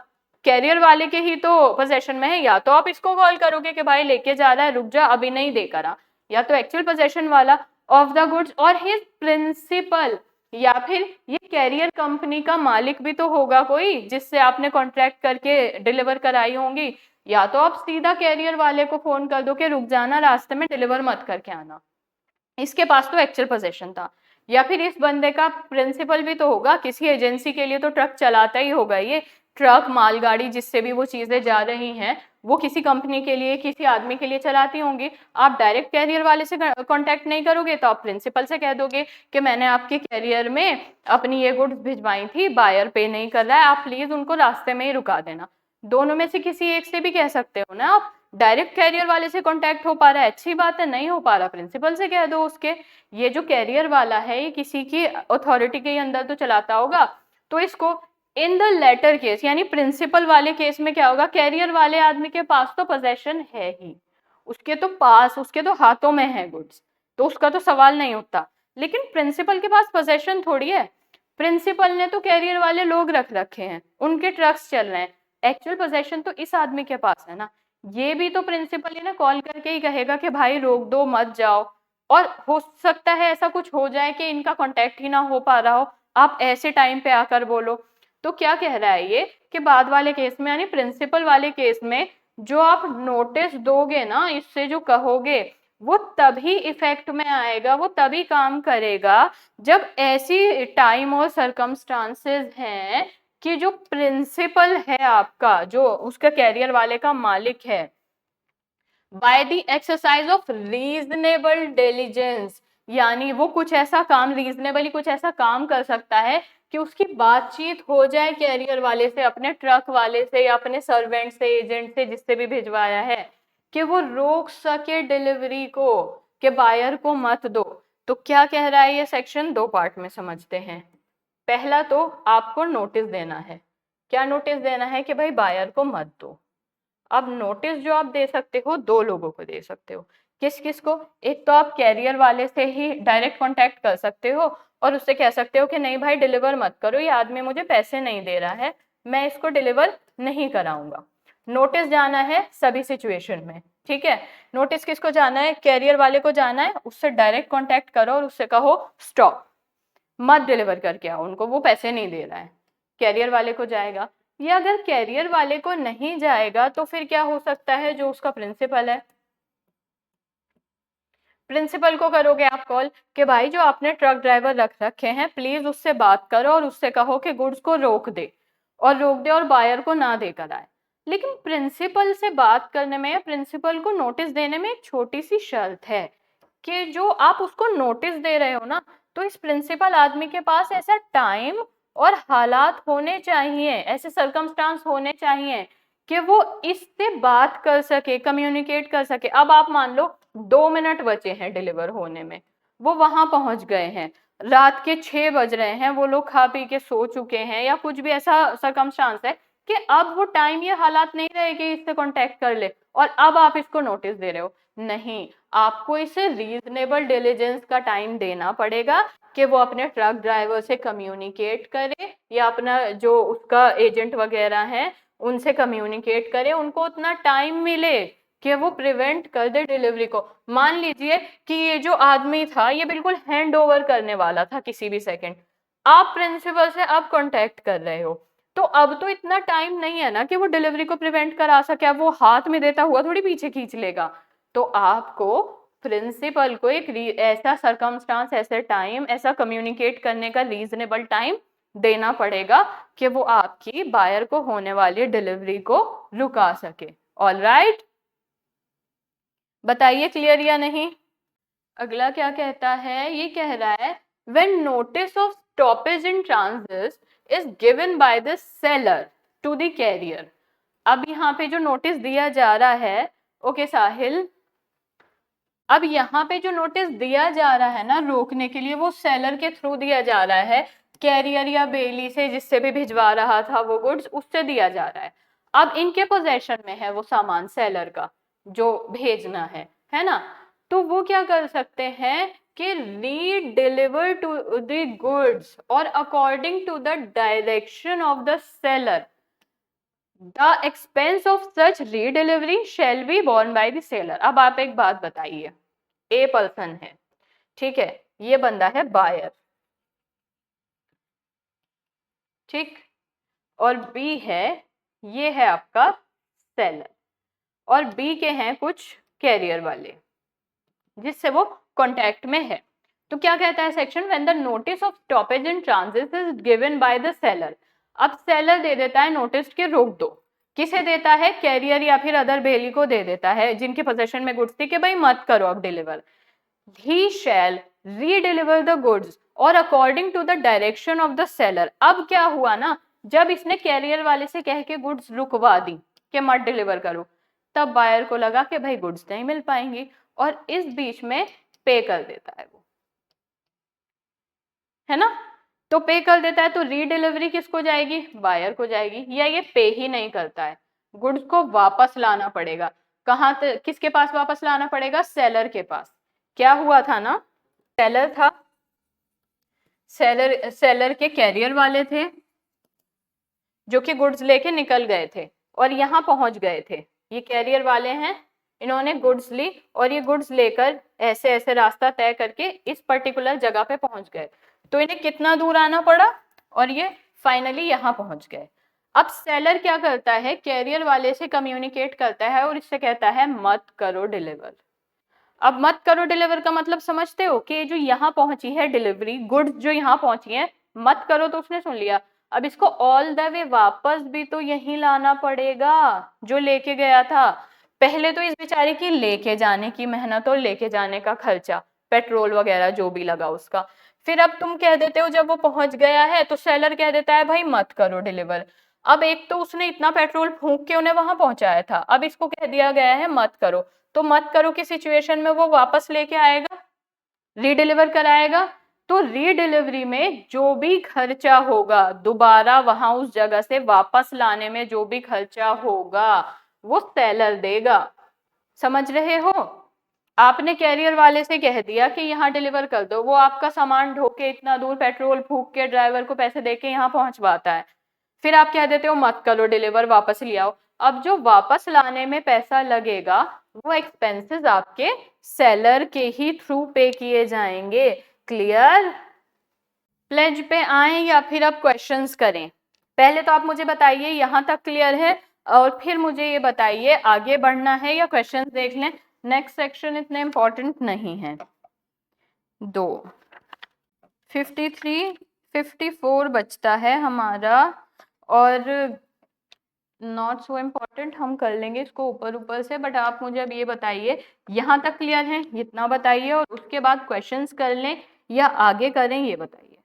कैरियर वाले के ही तो पोजेशन में है, या तो आप इसको कॉल करोगे कि भाई लेके जा रहा है, रुक जा, अभी नहीं देकर आ, या तो एक्चुअल पोजेशन वाला ऑफ द गुड्स और हिज प्रिंसिपल, या फिर ये कैरियर कंपनी का मालिक भी तो होगा कोई जिससे आपने कॉन्ट्रैक्ट करके डिलीवर कराई होंगी, या तो आप सीधा कैरियर वाले को फोन कर दो कि रुक जाना, रास्ते में डिलीवर मत करके आना, इसके पास तो एक्चुअल पोजेशन था। या फिर इस बंदे का प्रिंसिपल भी तो होगा, किसी एजेंसी के लिए तो ट्रक चलाता ही होगा, ये ट्रक मालगाड़ी जिससे भी वो चीजें जा रही हैं, वो किसी कंपनी के लिए, किसी आदमी के लिए चलाती होंगी। आप डायरेक्ट कैरियर वाले से कांटेक्ट नहीं करोगे, तो आप प्रिंसिपल से कह दोगे कि मैंने आपके कैरियर में अपनी ये गुड्स भिजवाई थी, बायर पे नहीं कर रहा है, आप प्लीज उनको रास्ते में ही रुका देना। दोनों में से किसी एक से भी कह सकते हो ना आप। डायरेक्ट कैरियर वाले से कांटेक्ट हो पा रहा है, अच्छी बात है, नहीं हो पा रहा, प्रिंसिपल से कह दो उसके। ये जो कैरियर वाला है, ये किसी की अथॉरिटी के अंदर तो चलाता होगा, तो इसको इन द लेटर केस, यानी प्रिंसिपल वाले केस में क्या होगा, कैरियर वाले आदमी के पास तो पोजेशन है ही, उसके तो पास, उसके तो हाथों में है गुड्स, तो उसका तो सवाल नहीं उठता। लेकिन प्रिंसिपल के पास पोजेशन थोड़ी है, प्रिंसिपल ने तो कैरियर वाले लोग रख रखे हैं, उनके ट्रक्स चल रहे हैं, एक्चुअल पोजेशन तो इस आदमी के पास है ना। ये भी तो प्रिंसिपल ही ना कॉल करके ही कहेगा कि भाई रोक दो, मत जाओ, और हो सकता है ऐसा कुछ हो जाए कि इनका कांटेक्ट ही ना हो पा रहा हो, आप ऐसे टाइम पे आकर बोलो। तो क्या कह रहा है ये, कि बाद वाले केस में, यानी प्रिंसिपल वाले केस में, जो आप नोटिस दोगे ना, इससे जो कहोगे, वो तभी इफेक्ट में आएगा, वो तभी काम करेगा जब ऐसी टाइम और सरकमस्टांसेस हैं कि जो प्रिंसिपल है आपका, जो उसका कैरियर वाले का मालिक है, by the exercise of reasonable diligence, यानी वो कुछ ऐसा काम, रीजनेबली कुछ ऐसा काम कर सकता है कि उसकी बातचीत हो जाए कैरियर वाले से, अपने ट्रक वाले से, या अपने सर्वेंट से, एजेंट से, जिससे भी भिजवाया है, कि वो रोक सके डिलीवरी को, कि बायर को मत दो। तो क्या कह रहा है ये सेक्शन, दो पार्ट में समझते हैं। पहला तो आपको नोटिस देना है, क्या नोटिस देना है, कि भाई बायर को मत दो। अब नोटिस जो आप दे सकते हो, दो लोगों को दे सकते हो, किस किस को, एक तो आप कैरियर वाले से ही डायरेक्ट कांटेक्ट कर सकते हो और उससे कह सकते हो कि नहीं भाई डिलीवर मत करो, ये आदमी मुझे पैसे नहीं दे रहा है, मैं इसको डिलीवर नहीं कराऊंगा। नोटिस जाना है सभी सिचुएशन में, ठीक है। नोटिस किसको जाना है, कैरियर वाले को जाना है, उससे डायरेक्ट कांटेक्ट करो और उससे कहो स्टॉप, मत डिलीवर करके आओ उनको, वो पैसे नहीं दे रहा है, कैरियर वाले को जाएगा। या अगर कैरियर वाले को नहीं जाएगा तो फिर क्या हो सकता है, जो उसका प्रिंसिपल है, प्रिंसिपल को करोगे आप कॉल कि भाई जो आपने ट्रक ड्राइवर रख रखे हैं, प्लीज उससे बात करो और उससे कहो कि गुड्स को रोक दे, और बायर को ना देकर आए। लेकिन प्रिंसिपल से बात करने में, प्रिंसिपल को नोटिस देने में एक छोटी सी शर्त है, कि जो आप उसको नोटिस दे रहे हो ना, तो इस प्रिंसिपल आदमी के पास ऐसा टाइम और हालात होने चाहिए, ऐसे सरकमस्टांस होने चाहिए कि वो इससे बात कर सके, कम्युनिकेट कर सके। अब आप मान लो 2 मिनट बचे हैं डिलीवर होने में, वो वहां पहुंच गए हैं, रात के 6 बज रहे हैं, वो लोग खा पी के सो चुके हैं, या कुछ भी ऐसा सरकमस्टांस है कि अब वो टाइम, ये हालात नहीं रहे कि इससे कांटेक्ट कर ले, और अब आप इसको नोटिस दे रहे हो। नहीं, आपको इसे रीजनेबल डिलीजेंस का टाइम देना पड़ेगा कि वो अपने ट्रक ड्राइवर से कम्युनिकेट करे, या अपना जो उसका एजेंट वगैरह है उनसे कम्युनिकेट करे, उनको उतना टाइम मिले कि वो प्रिवेंट कर दे डिलीवरी को। मान लीजिए कि ये जो आदमी था, ये बिल्कुल हैंड ओवर करने वाला था किसी भी सेकंड, आप प्रिंसिपल से अब कांटेक्ट कर रहे हो, तो अब तो इतना टाइम नहीं है ना कि वो डिलीवरी को प्रिवेंट करा सके, अब वो हाथ में देता हुआ थोड़ी पीछे खींच लेगा, तो आपको प्रिंसिपल को एक ऐसा सरकमस्टांस, ऐसे टाइम, ऐसा कम्युनिकेट करने का रीजनेबल टाइम देना पड़ेगा कि वो आपकी बायर को होने वाली डिलीवरी को रुका सके। ऑल राइट, बताइए क्लियर या नहीं। अगला क्या कहता है, ये कह रहा है when notice of stoppage in transit is given by the seller to the carrier. अब यहाँ पे जो नोटिस दिया जा रहा है, ओके साहिल, अब यहाँ पे जो नोटिस दिया जा रहा है ना रोकने के लिए, वो सेलर के थ्रू दिया जा रहा है, कैरियर या बेली से, जिससे भी भिजवा रहा था वो गुड्स, उससे दिया जा रहा है। अब इनके पोजेशन में है वो सामान सेलर का जो भेजना है ना, तो वो क्या कर सकते हैं कि रीडिलीवर टू द गुड्स और according to the direction of the seller the expense of such redelivery shall be borne by the seller. अब आप एक बात बताइए, ए पर्सन है, ठीक है, ये बंदा है बायर, ठीक, और बी है, ये है आपका सेलर, और बी के हैं कुछ कैरियर वाले जिससे वो कांटेक्ट में है। तो क्या कहता है section, when the notice of stoppage in transit is given by the seller. अब सेलर दे देता है नोटिस के रोक दो, किसे देता है, कैरियर या फिर अदर बेली को दे देता है जिनके पोजेशन में गुड्स थी कि भाई मत करो अब deliver. He shall redeliver the goods और according to the direction of the seller. अब क्या हुआ ना, जब इसने कैरियर वाले से कह के गुड्स रुकवा दी कि मत डिलीवर करो, तब बायर को लगा कि भाई गुड्स नहीं मिल पाएंगी, और इस बीच में पे कर देता है वो, है ना, तो पे कर देता है, तो रीडिलीवरी किसको जाएगी, बायर को जाएगी, या ये पे ही नहीं करता है, गुड्स को वापस लाना पड़ेगा, कहाँ किसके पास वापस लाना पड़ेगा, सेलर के पास। क्या हुआ था ना, सेलर था, सेलर के कैरियर वाले थे जो कि गुड्स लेके निकल गए थे और यहाँ पहुंच गए थे, ये कैरियर वाले हैं, इन्होंने गुड्स ली और ये गुड्स लेकर ऐसे ऐसे रास्ता तय करके इस पर्टिकुलर जगह पे पहुंच गए, तो इन्हें कितना दूर आना पड़ा, और ये फाइनली यहाँ पहुंच गए। अब सेलर क्या करता है, कैरियर वाले से कम्युनिकेट करता है और इससे कहता है मत करो डिलीवर। अब मत करो डिलीवर का मतलब समझते हो कि जो यहाँ पहुंची है डिलीवरी, गुड्स जो यहाँ पहुंची है, मत करो तो उसने सुन लिया, अब इसको ऑल द वे वापस भी तो यही लाना पड़ेगा जो लेके गया था। पहले तो इस बेचारे की लेके जाने की मेहनत और लेके जाने का खर्चा, पेट्रोल वगैरह जो भी लगा उसका, फिर अब तुम कह देते हो जब वो पहुंच गया है तो सेलर कह देता है भाई मत करो डिलीवर। अब एक तो उसने इतना पेट्रोल फूंक के उन्हें वहां पहुंचाया था, अब इसको कह दिया गया है मत करो, तो मत करो की सिचुएशन में वो वापस लेके आएगा, रीडिलीवर कराएगा, तो रीडिलीवरी में जो भी खर्चा होगा, दोबारा वहां उस जगह से वापस लाने में जो भी खर्चा होगा वो सेलर देगा। समझ रहे हो, आपने कैरियर वाले से कह दिया कि यहाँ डिलीवर कर दो, वो आपका सामान ढोके इतना दूर पेट्रोल फूक के ड्राइवर को पैसे देके यहाँ पहुंचवाता है, फिर आप कह देते हो मत करो डिलीवर, वापस ले आओ। अब जो वापस लाने में पैसा लगेगा वो एक्सपेंसेस आपके सेलर के ही थ्रू पे किए जाएंगे। क्लियर, प्लेज पे आए या फिर आप क्वेश्चंस करें, पहले तो आप मुझे बताइए यहाँ तक क्लियर है, और फिर मुझे ये बताइए आगे बढ़ना है या क्वेश्चंस देख लें, नेक्स्ट सेक्शन इतने इंपॉर्टेंट नहीं है। 2 53 54 बचता है हमारा, और नॉट सो इम्पॉर्टेंट, हम कर लेंगे इसको ऊपर ऊपर से, बट आप मुझे अब ये बताइए यहाँ तक क्लियर है, इतना बताइए, और उसके बाद क्वेश्चंस कर लें या आगे करें ये बताइए।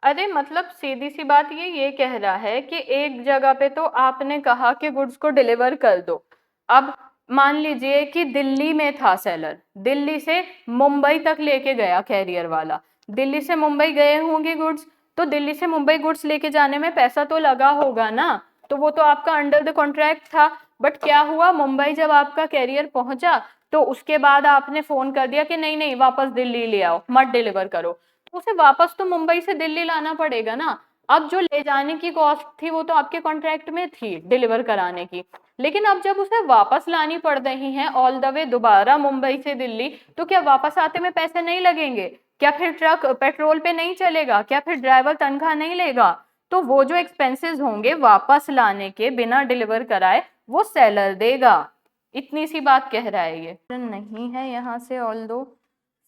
अरे मतलब सीधी सी बात ये कह रहा है कि एक जगह पे तो आपने कहा कि गुड्स को डिलीवर कर दो, अब मान लीजिए कि दिल्ली में था सेलर, दिल्ली से मुंबई तक लेके गया कैरियर वाला, दिल्ली से मुंबई गए होंगे गुड्स, तो दिल्ली से मुंबई गुड्स लेके जाने में पैसा तो लगा होगा ना, तो वो तो आपका अंडर द कॉन्ट्रैक्ट था, बट क्या हुआ, मुंबई जब आपका कैरियर पहुंचा तो उसके बाद आपने फोन कर दिया कि नहीं नहीं वापस दिल्ली ले आओ, मत डिलीवर करो, तो उसे वापस तो मुंबई से दिल्ली लाना पड़ेगा ना। अब जो ले जाने की कॉस्ट थी वो तो आपके कॉन्ट्रैक्ट में थी डिलीवर कराने की, लेकिन अब जब उसे वापस लानी पड़ रही है ऑल द वे दोबारा मुंबई से दिल्ली, तो क्या वापस आते में पैसे नहीं लगेंगे, क्या फिर ट्रक पेट्रोल पे नहीं चलेगा, क्या फिर ड्राइवर तनख्वाह नहीं लेगा, तो वो जो एक्सपेंसेस होंगे वापस लाने के बिना डिलीवर कराए वो सेलर देगा। इतनी सी बात कह रहा है ये नहीं है यहाँ से, ऑल दो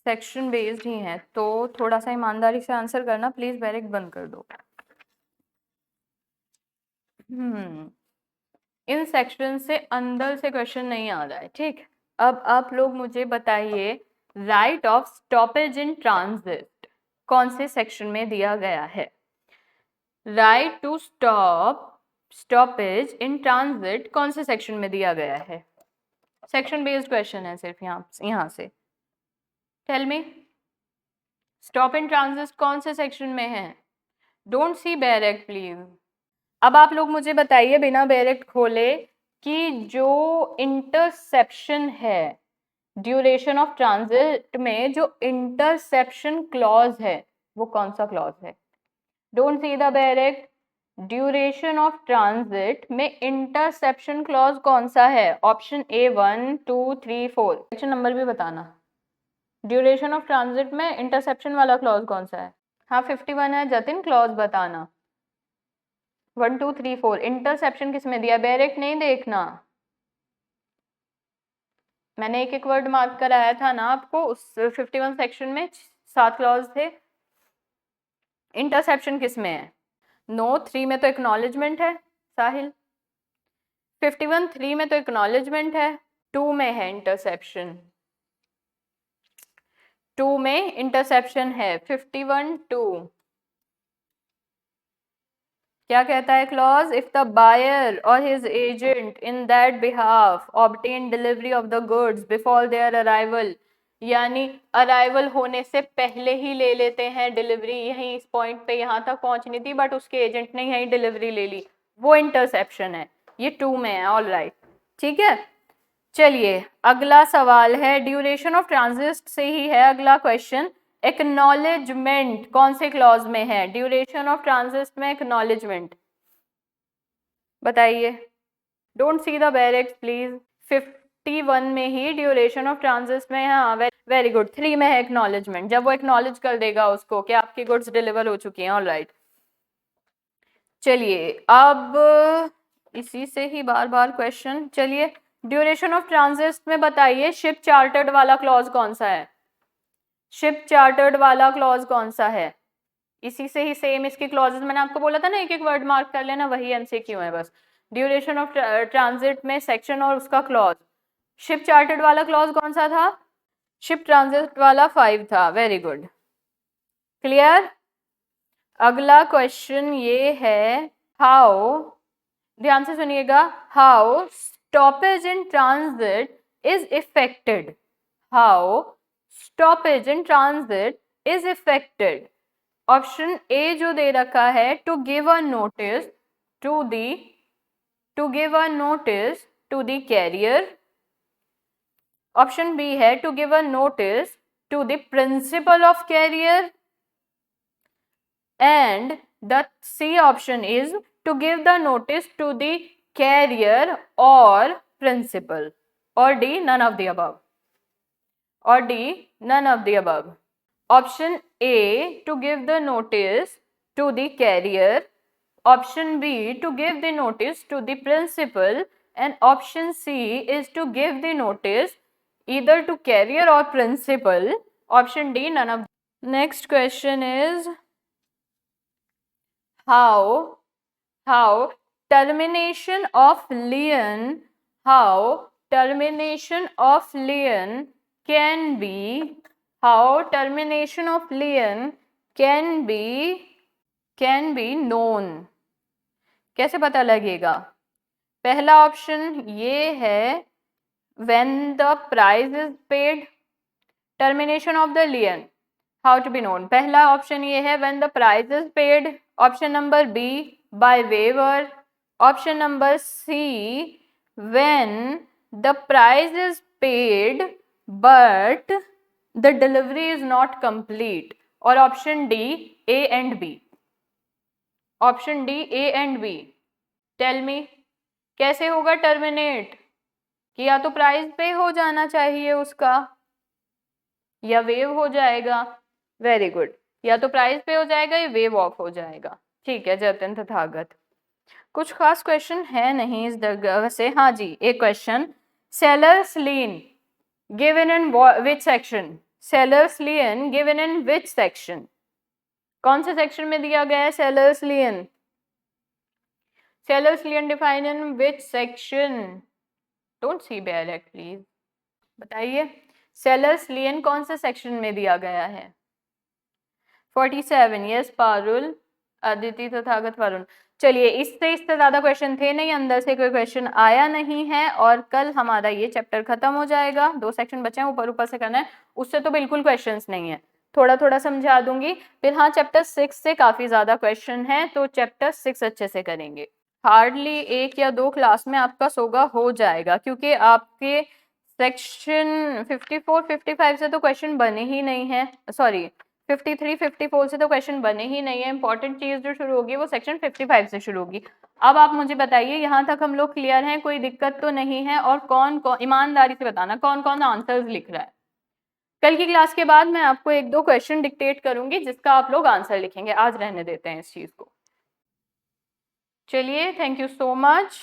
सेक्शन बेस्ड ही है, तो थोड़ा सा ईमानदारी से आंसर करना प्लीज, बैरिक बंद कर दो। इन सेक्शन से अंदर से क्वेश्चन नहीं आ रहा है, ठीक। अब आप लोग मुझे बताइए, right of stoppage in transit कौन से सेक्शन में दिया गया है? Right to stoppage in transit कौन से सेक्शन में दिया गया है? सेक्शन बेस्ड क्वेश्चन है सिर्फ यहाँ से। Tell me, stop in transit कौन से सेक्शन में है? Don't see bracket please. अब आप लोग मुझे बताइए बिना बैरेक्ट खोले कि जो इंटरसेप्शन है ड्यूरेशन ऑफ ट्रांजिट में, जो इंटरसेप्शन क्लॉज है वो कौन सा क्लॉज है? Don't see the bracket. Duration of transit में इंटरसेप्शन क्लॉज कौन सा है? Option A 1 2 3 4। सेक्शन नंबर भी बताना। ड्यूरेशन ऑफ ट्रांजिट में इंटरसेप्शन वाला क्लॉज कौन सा है? हाँ 51 है जतिन, क्लॉज बताना। 1 2 3 4 इंटरसेप्शन किस में दिया? डायरेक्ट नहीं देखना, मैंने एक एक वर्ड मार्क कराया था ना आपको, उस 51 सेक्शन में 7 क्लॉज थे। इंटरसेप्शन किस में है? नो 3 में तो एक्नॉलेजमेंट है साहिल, 51 3 में तो एक्नॉलेजमेंट है, 2 में है इंटरसेप्शन, 2 में इंटरसेप्शन है। 51 2 क्या कहता है क्लॉज? इफ द बायर और his agent in that behalf obtain delivery of the goods before there arrival, यानी अराइवल होने से पहले ही ले लेते हैं डिलीवरी, यहीं इस पॉइंट पे यहाँ तक पहुंचनी थी बट उसके एजेंट ने यहीं डिलीवरी ले ली, वो इंटरसेप्शन है। ये 2 में है, ऑल राइट, ठीक है। चलिए अगला सवाल है, ड्यूरेशन ऑफ ट्रांजिट से ही है अगला क्वेश्चन। एक्नॉलेजमेंट कौन से क्लॉज में है? ड्यूरेशन ऑफ ट्रांजिट में एक्नॉलेजमेंट बताइए। Don't see the barracks please. 51 में ही ड्यूरेशन ऑफ ट्रांजिट में है। हाँ वेरी गुड, 3 में है एक्नॉलेजमेंट, जब वो एक्नॉलेज कर देगा उसको कि आपकी गुड्स डिलीवर हो चुकी हैं, ऑल राइट। चलिए अब इसी से ही बार बार क्वेश्चन। चलिए ड्यूरेशन ऑफ ट्रांजिट में बताइए, शिप चार्टर्ड वाला क्लॉज कौन सा है? शिप चार्टर्ड वाला क्लॉज कौन सा है? इसी से ही सेम इसके क्लॉजेस मैंने आपको बोला था ना, एक एक वर्ड मार्क कर लेना, वही एमसीक्यू है बस। ड्यूरेशन ऑफ ट्रांजिट में सेक्शन और उसका क्लॉज, शिप चार्टर्ड वाला क्लॉज कौन सा था? शिप ट्रांजिट वाला 5 था, वेरी गुड, क्लियर। अगला क्वेश्चन ये है, हाउ, ध्यान से सुनिएगा, how stoppage in transit is effected, how stoppage in transit is effected. Option A जो दे रखा है, to give a notice to the carrier. Option B है to give a notice to the principle of carrier, and the C option is to give the notice to the carrier और principal, और D none of the above, और D none of the above. Option A to give the notice to the carrier, option B to give the notice to the principal, and option C is to give the notice either to carrier or principal. Option D none of. Next question is, how termination of lien, how termination of lien can be, how termination of lien can be known, कैसे पता लगेगा? पहला option ये है, when the price is paid, termination of the lien how to be known, पहला option ये है when the price is paid, option number B by waiver, option number C when the price is paid but the delivery is not complete, और option D A and B, option D A and B. Tell me कैसे होगा terminate? कि या तो price पे हो जाना चाहिए उसका, या वेव हो जाएगा, वेरी गुड, या तो प्राइस पे हो जाएगा या वेव ऑफ हो जाएगा, ठीक है जतिन तथागत। कुछ खास क्वेश्चन है नहीं इस जगह से। हाँ जी एक question, Sellers-Lien given in which section? Sellers-Lien given in which section? कौन से सेक्शन में दिया गया है Sellers-Lien? Sellers-Lien defined in which section? Don't see dialect please. बताइए Sellers-Lien कौन से सेक्शन में दिया गया है? 47. यस पारुल, अदिति, तथागत, वरुण। चलिए इससे ज्यादा क्वेश्चन थे नहीं, अंदर से कोई क्वेश्चन आया नहीं है और कल हमारा ये चैप्टर खत्म हो जाएगा। 2 सेक्शन बचे हैं, ऊपर ऊपर से करना है, उससे तो बिल्कुल क्वेश्चंस नहीं है, थोड़ा थोड़ा समझा दूंगी। फिर हाँ चैप्टर 6 से काफी ज्यादा क्वेश्चन है, तो चैप्टर 6 अच्छे से करेंगे। हार्डली 1 या 2 क्लास में आपका सोगा हो जाएगा, क्योंकि आपके सेक्शन 54 55 से तो क्वेश्चन बने ही नहीं है, सॉरी 53 54 से तो क्वेश्चन बने ही नहीं है। इंपॉर्टेंट चीज जो शुरू होगी वो सेक्शन 55 से शुरू होगी। अब आप मुझे बताइए यहाँ तक हम लोग क्लियर हैं, कोई दिक्कत तो नहीं है? और कौन कौन, ईमानदारी से बताना कौन कौन आंसर्स लिख रहा है। कल की क्लास के बाद मैं आपको 1-2 क्वेश्चन डिक्टेट करूंगी जिसका आप लोग आंसर लिखेंगे। आज रहने देते हैं इस चीज को। चलिए थैंक यू सो मच।